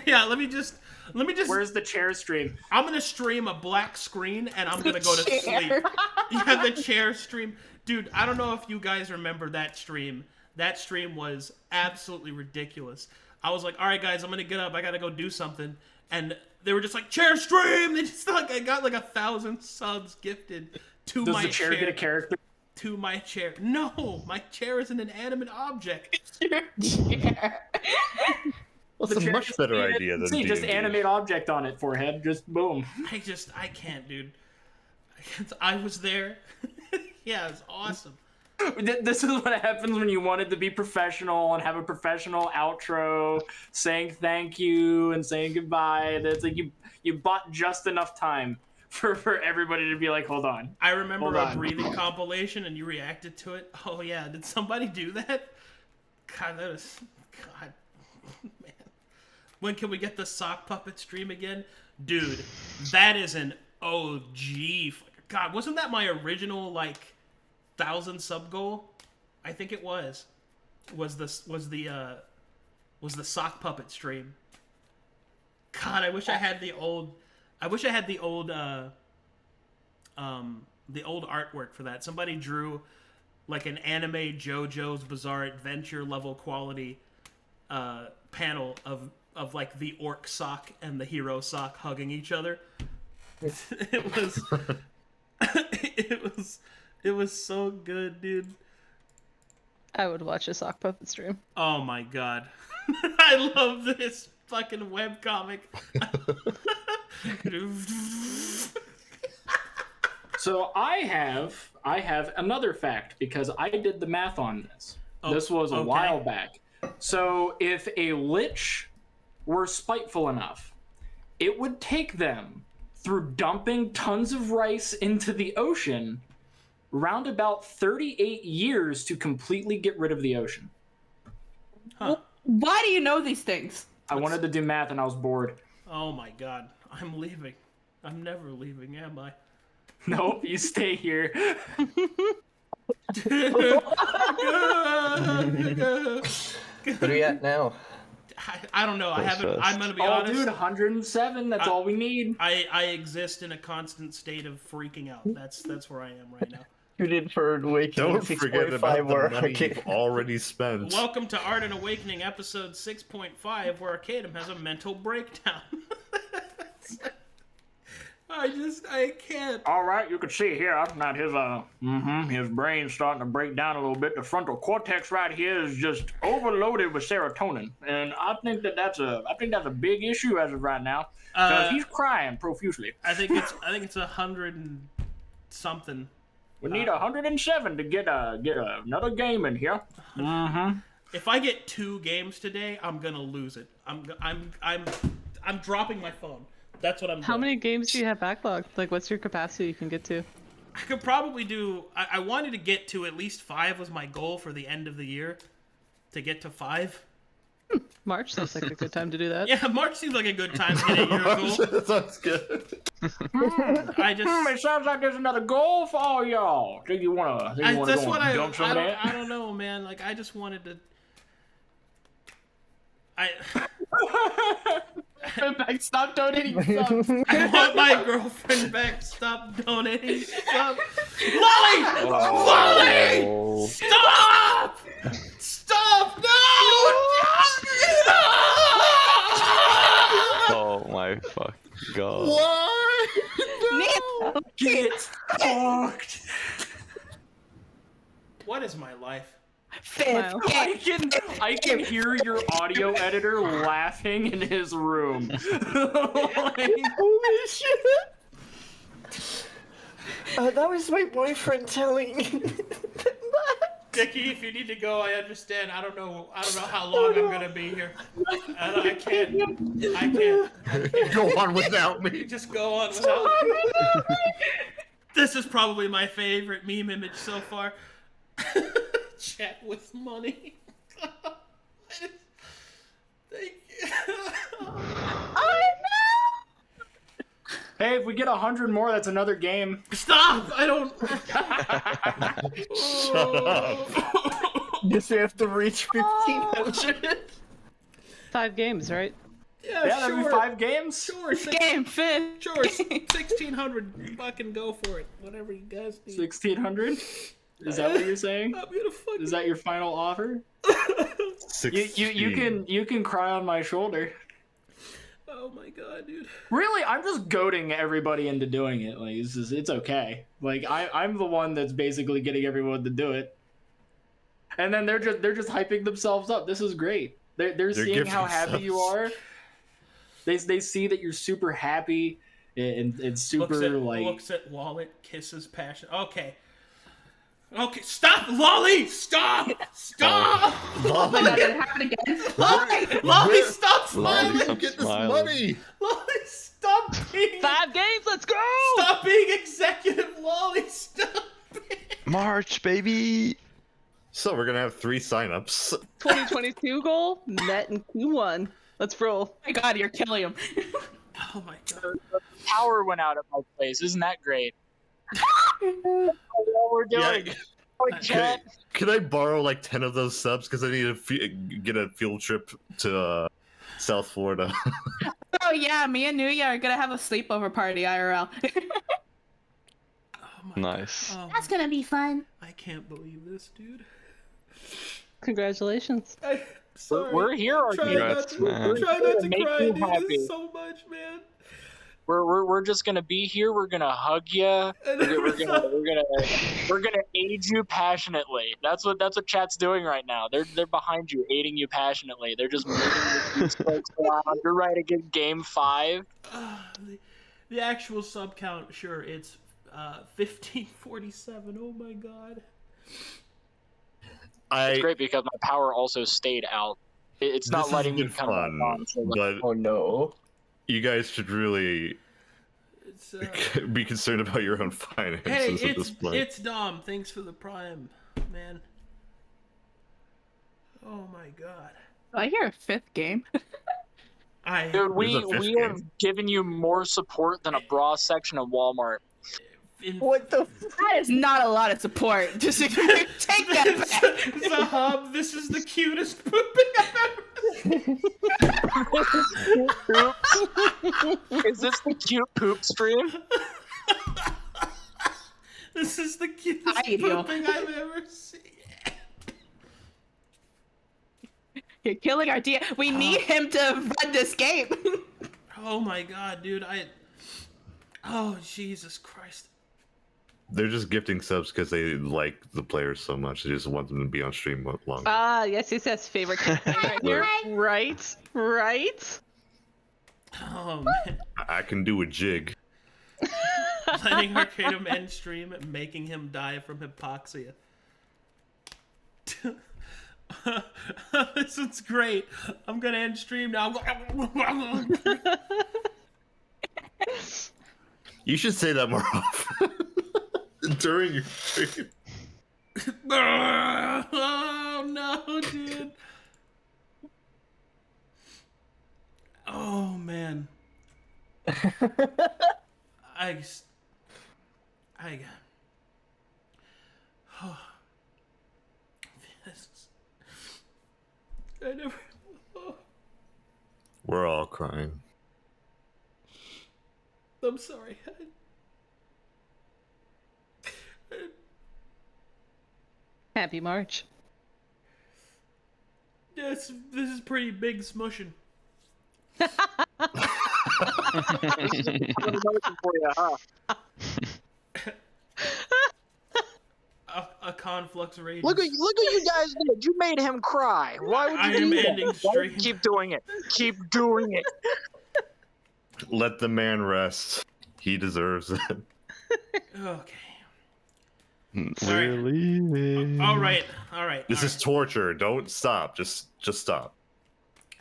Yeah, let me just. Where's the chair stream? I'm gonna stream a black screen and I'm gonna go to sleep. Yeah, the chair stream. Dude, I don't know if you guys remember that stream. That stream was absolutely ridiculous. I was like, all right, guys, I'm gonna get up. I gotta go do something. And they were just like, chair stream. They just I got like 1,000 subs gifted to my chair. Does the chair get a character? To my chair. No, my chair is an inanimate object. Well, it's a much better idea than D&D. Just animate object on it, forehead. Just boom. I can't, dude. I was there. Yeah, it was awesome. This is what happens when you wanted to be professional and have a professional outro, saying thank you and saying goodbye. And it's like you bought just enough time for everybody to be like, hold on. I remember Hold a on. breathing compilation and you reacted to it. Oh yeah, did somebody do that? God, that was God, man. When can we get the sock puppet stream again, dude? That is an OG. God, wasn't that my original like 1,000 sub goal? I think it was. Was the sock puppet stream? God, I wish I had the old. I wish I had the old artwork for that. Somebody drew like an anime JoJo's Bizarre Adventure level quality panel of like the orc sock and the hero sock hugging each other. It was so good, dude. I would watch a sock puppet stream. Oh my god. I love this fucking webcomic. So I have another fact because I did the math on this. This was a while back. So if a lich were spiteful enough, it would take them through dumping tons of rice into the ocean round about 38 years to completely get rid of the ocean. Huh. Why do you know these things? I wanted to do math and I was bored. Oh my god. I'm leaving. I'm never leaving, am I? Nope, you stay here. What are we at now? I don't know. I haven't. I'm gonna be Oh, honest. dude, 107. That's all we need. I exist in a constant state of freaking out. That's where I am right now. Tune in for Awakening. Don't forget about the money you've already spent. Welcome to Ardent Awakening, episode 6.5, where Arcadum has a mental breakdown. I can't. All right, you can see here that his brain's starting to break down a little bit. The frontal cortex right here is just overloaded with serotonin, and I think that's a big issue as of right now. Because he's crying profusely. I think it's 100 and something. We need 107 to get another game in here. Mm-hmm. If I get 2 games today, I'm gonna lose it. I'm dropping my phone. That's what I'm doing. How many games do you have backlogged? Like, what's your capacity you can get to? I could probably do... I wanted to get to at least 5 was my goal for the end of the year. To get to 5. March sounds like a good time to do that. Yeah, March seems like a good time to hit a year goal. That sounds good. It sounds like there's another goal for all y'all. Do you wanna That's go what and dump some of that? I don't know, man. Like, I just wanted to... Back, stop donating subs. I want my girlfriend back. Stop donating subs. Lolly! Lolly! Stop! Stop! No! Oh my fuck god. What? No. Get fucked. What is my life? Wow. I can hear your audio editor laughing in his room. Holy shit! That was my boyfriend telling me that. Dickie, if you need to go, I understand. I don't know how long I'm gonna be here. I can't. Go on without me. Just go on without me. This is probably my favorite meme image so far. Chat with money. Thank you. Hey, if we get 100 more, that's another game. Stop! I don't. Shut up. Guess we have to reach 1,500. 5 games, right? Yeah, Yeah, that'd be sure. 5 games. Sure, Game fin. sure. 1,600. Fucking go for it. Whatever you guys need. 1,600? Is that what you're saying? I'm gonna fucking. Is that your final offer? 16. You can cry on my shoulder. Oh my god, dude. Really, I'm just goading everybody into doing it. Like it's okay. Like I'm the one that's basically getting everyone to do it, and then they're just hyping themselves up. This is great. They're seeing giving how happy themselves- you are. They see that you're super happy and super Looks like. at wallet, kisses passion. Okay. Okay, stop, Lolly! Stop! Stop! Oh my god, did it happen again? Lolly, stop Where smiling! did you get this smiling. money? Lolly, stop being... 5 games, let's go! Stop being executive, Lolly! Stop being... March, baby. So we're gonna have 3 signups. 2022 goal met in Q1. Let's roll. Oh my god, you're killing him. Oh my god. Power went out of my place. Isn't that great? What we're doing. Can I borrow like 10 of those subs because I need to get a field trip to South Florida? Oh yeah, me and Nuya are gonna have a sleepover party IRL. Oh my Nice. God. Oh That's gonna be fun. I can't believe this, dude. Congratulations. Sorry. We're here, Try not Congrats, to, man. try not to Make cry, you dude. happy. This is so much, man. We're just gonna be here. We're gonna hug you. We're gonna aid you passionately. That's what chat's doing right now. They're behind you, aiding you passionately. They're just moving your strokes around. You're ready to get game 5. The actual sub count, sure, it's 1547. Oh my god. It's great because my power also stayed out. It's not letting me come back on. So but Oh no. you guys should really It's, be concerned about your own finances hey, at this point. it's Dom. Thanks for the prime, man. Oh my god. I hear a 5th game. Dude, There's we a 5th have given you more support than a bra section of Walmart. What the? That is not a lot of support. Just take that back. Zahab, this is the cutest pooping I've ever seen. Is this the cute poop stream? This is the cutest Ideal. pooping I've ever seen. You're killing our deal. We need him to run this game. Oh my god, dude, Oh, Jesus Christ. They're just gifting subs because they like the players so much. They just want them to be on stream longer. Ah, yes. Favorite campaign right here. Right. Oh, man. I can do a jig. Letting Arcadum end stream and making him die from hypoxia. This one's great. I'm gonna end stream now. You should say that more often during your stream. Oh no, dude. Oh man. Oh. I never. Oh, We're all crying. I'm sorry. Happy March. This is pretty big smushing. A Conflux rage. Look what you guys did. You made him cry. Why would you I do am that? ending stream. Keep doing it. Keep doing it. Let the man rest. He deserves it. Okay. We're leaving. All right. This is torture. Don't stop. Just stop.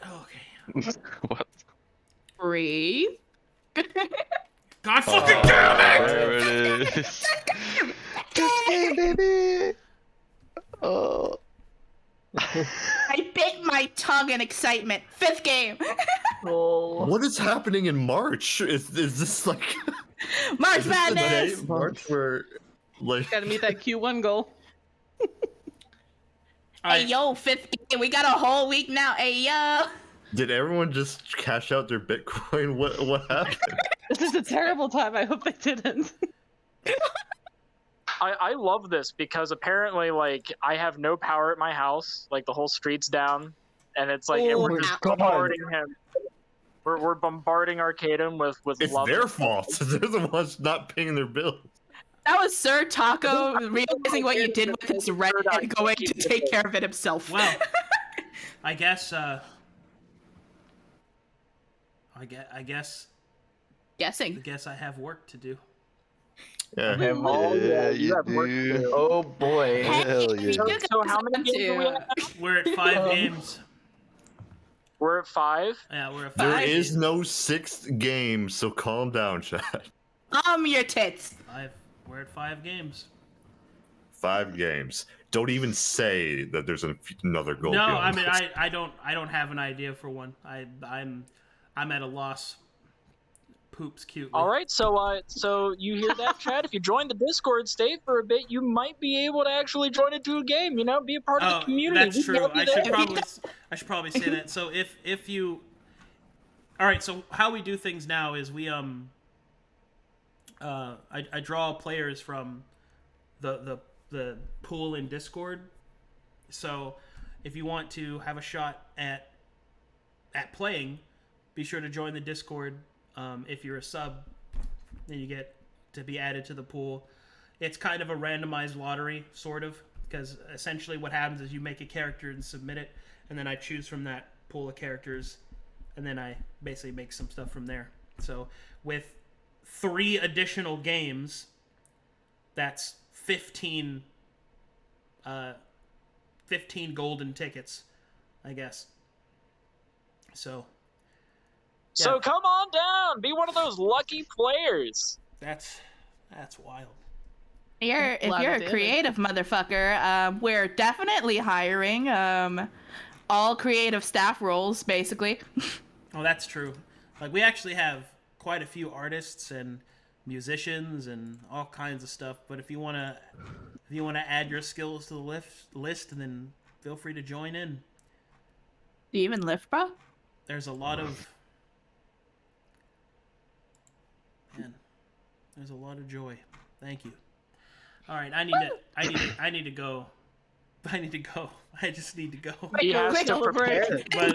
Okay. What? Breathe. God fucking damn it! There it is. Game, baby. Oh. I bit my tongue in excitement. 5th game. Oh. What is happening in March? Is this like March is this the day Madness. of March where like Gotta meet that Q1 goal. Hey yo, 5th game. We got a whole week now. Hey yo. did everyone just cash out their Bitcoin? What happened? This is a terrible time. I hope they didn't. I love this because apparently, like, I have no power at my house. Like, the whole street's down, and it's like, and we're just bombarding him. We're bombarding Arcadum with It's love. their fault. They're the ones not paying their bills. That was Sir Taco realizing what you did with his rent and going to take care of it himself. Well, I guess. I guess Guessing. I have work to do. Yeah. Oh yeah, you you have work to do. do. Oh boy. Hell Hey, yeah. you So guys how many want games do we have? We're at 5 games. We're at 5. Yeah, we're at 5 There games. is no 6th game, so calm down, chat. Your tits. We're at 5 games. 5 games. Don't even say that there's another goal. No, beyond I mean this. I don't have an idea for one. I'm at a loss. Poops cutely. All right, so you hear that, Chad? If you join the Discord, stay for a bit, you might be able to actually join into a game. You know, be a part of the community. That's We can true. help you I there. should probably say that. So if you, all right. So how we do things now is we I draw players from the pool in Discord. So if you want to have a shot at playing, be sure to join the Discord. If you're a sub, then you get to be added to the pool. It's kind of a randomized lottery, sort of, because essentially what happens is you make a character and submit it, and then I choose from that pool of characters, and then I basically make some stuff from there. So with 3 additional games, that's 15 golden tickets, I guess. So So come on down, be one of those lucky players. that's wild. If Lot you're of a damage. creative motherfucker, we're definitely hiring all creative staff roles, basically. Oh, that's true. Like, we actually have quite a few artists and musicians and all kinds of stuff. But if you wanna add your skills to the list, then feel free to join in. Do you even lift, bro? There's a lot of there's a lot of joy. Thank you. All right, I need to go. I just need to go. He has to prepare. But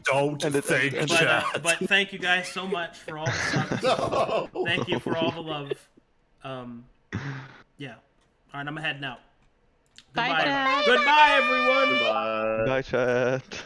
Don't think, chat. but thank you guys so much for all the subs. No. Thank you for all the love. Yeah. All right, I'm heading out. Bye, Goodbye. Chad. Goodbye, everyone. Bye. Bye, chat.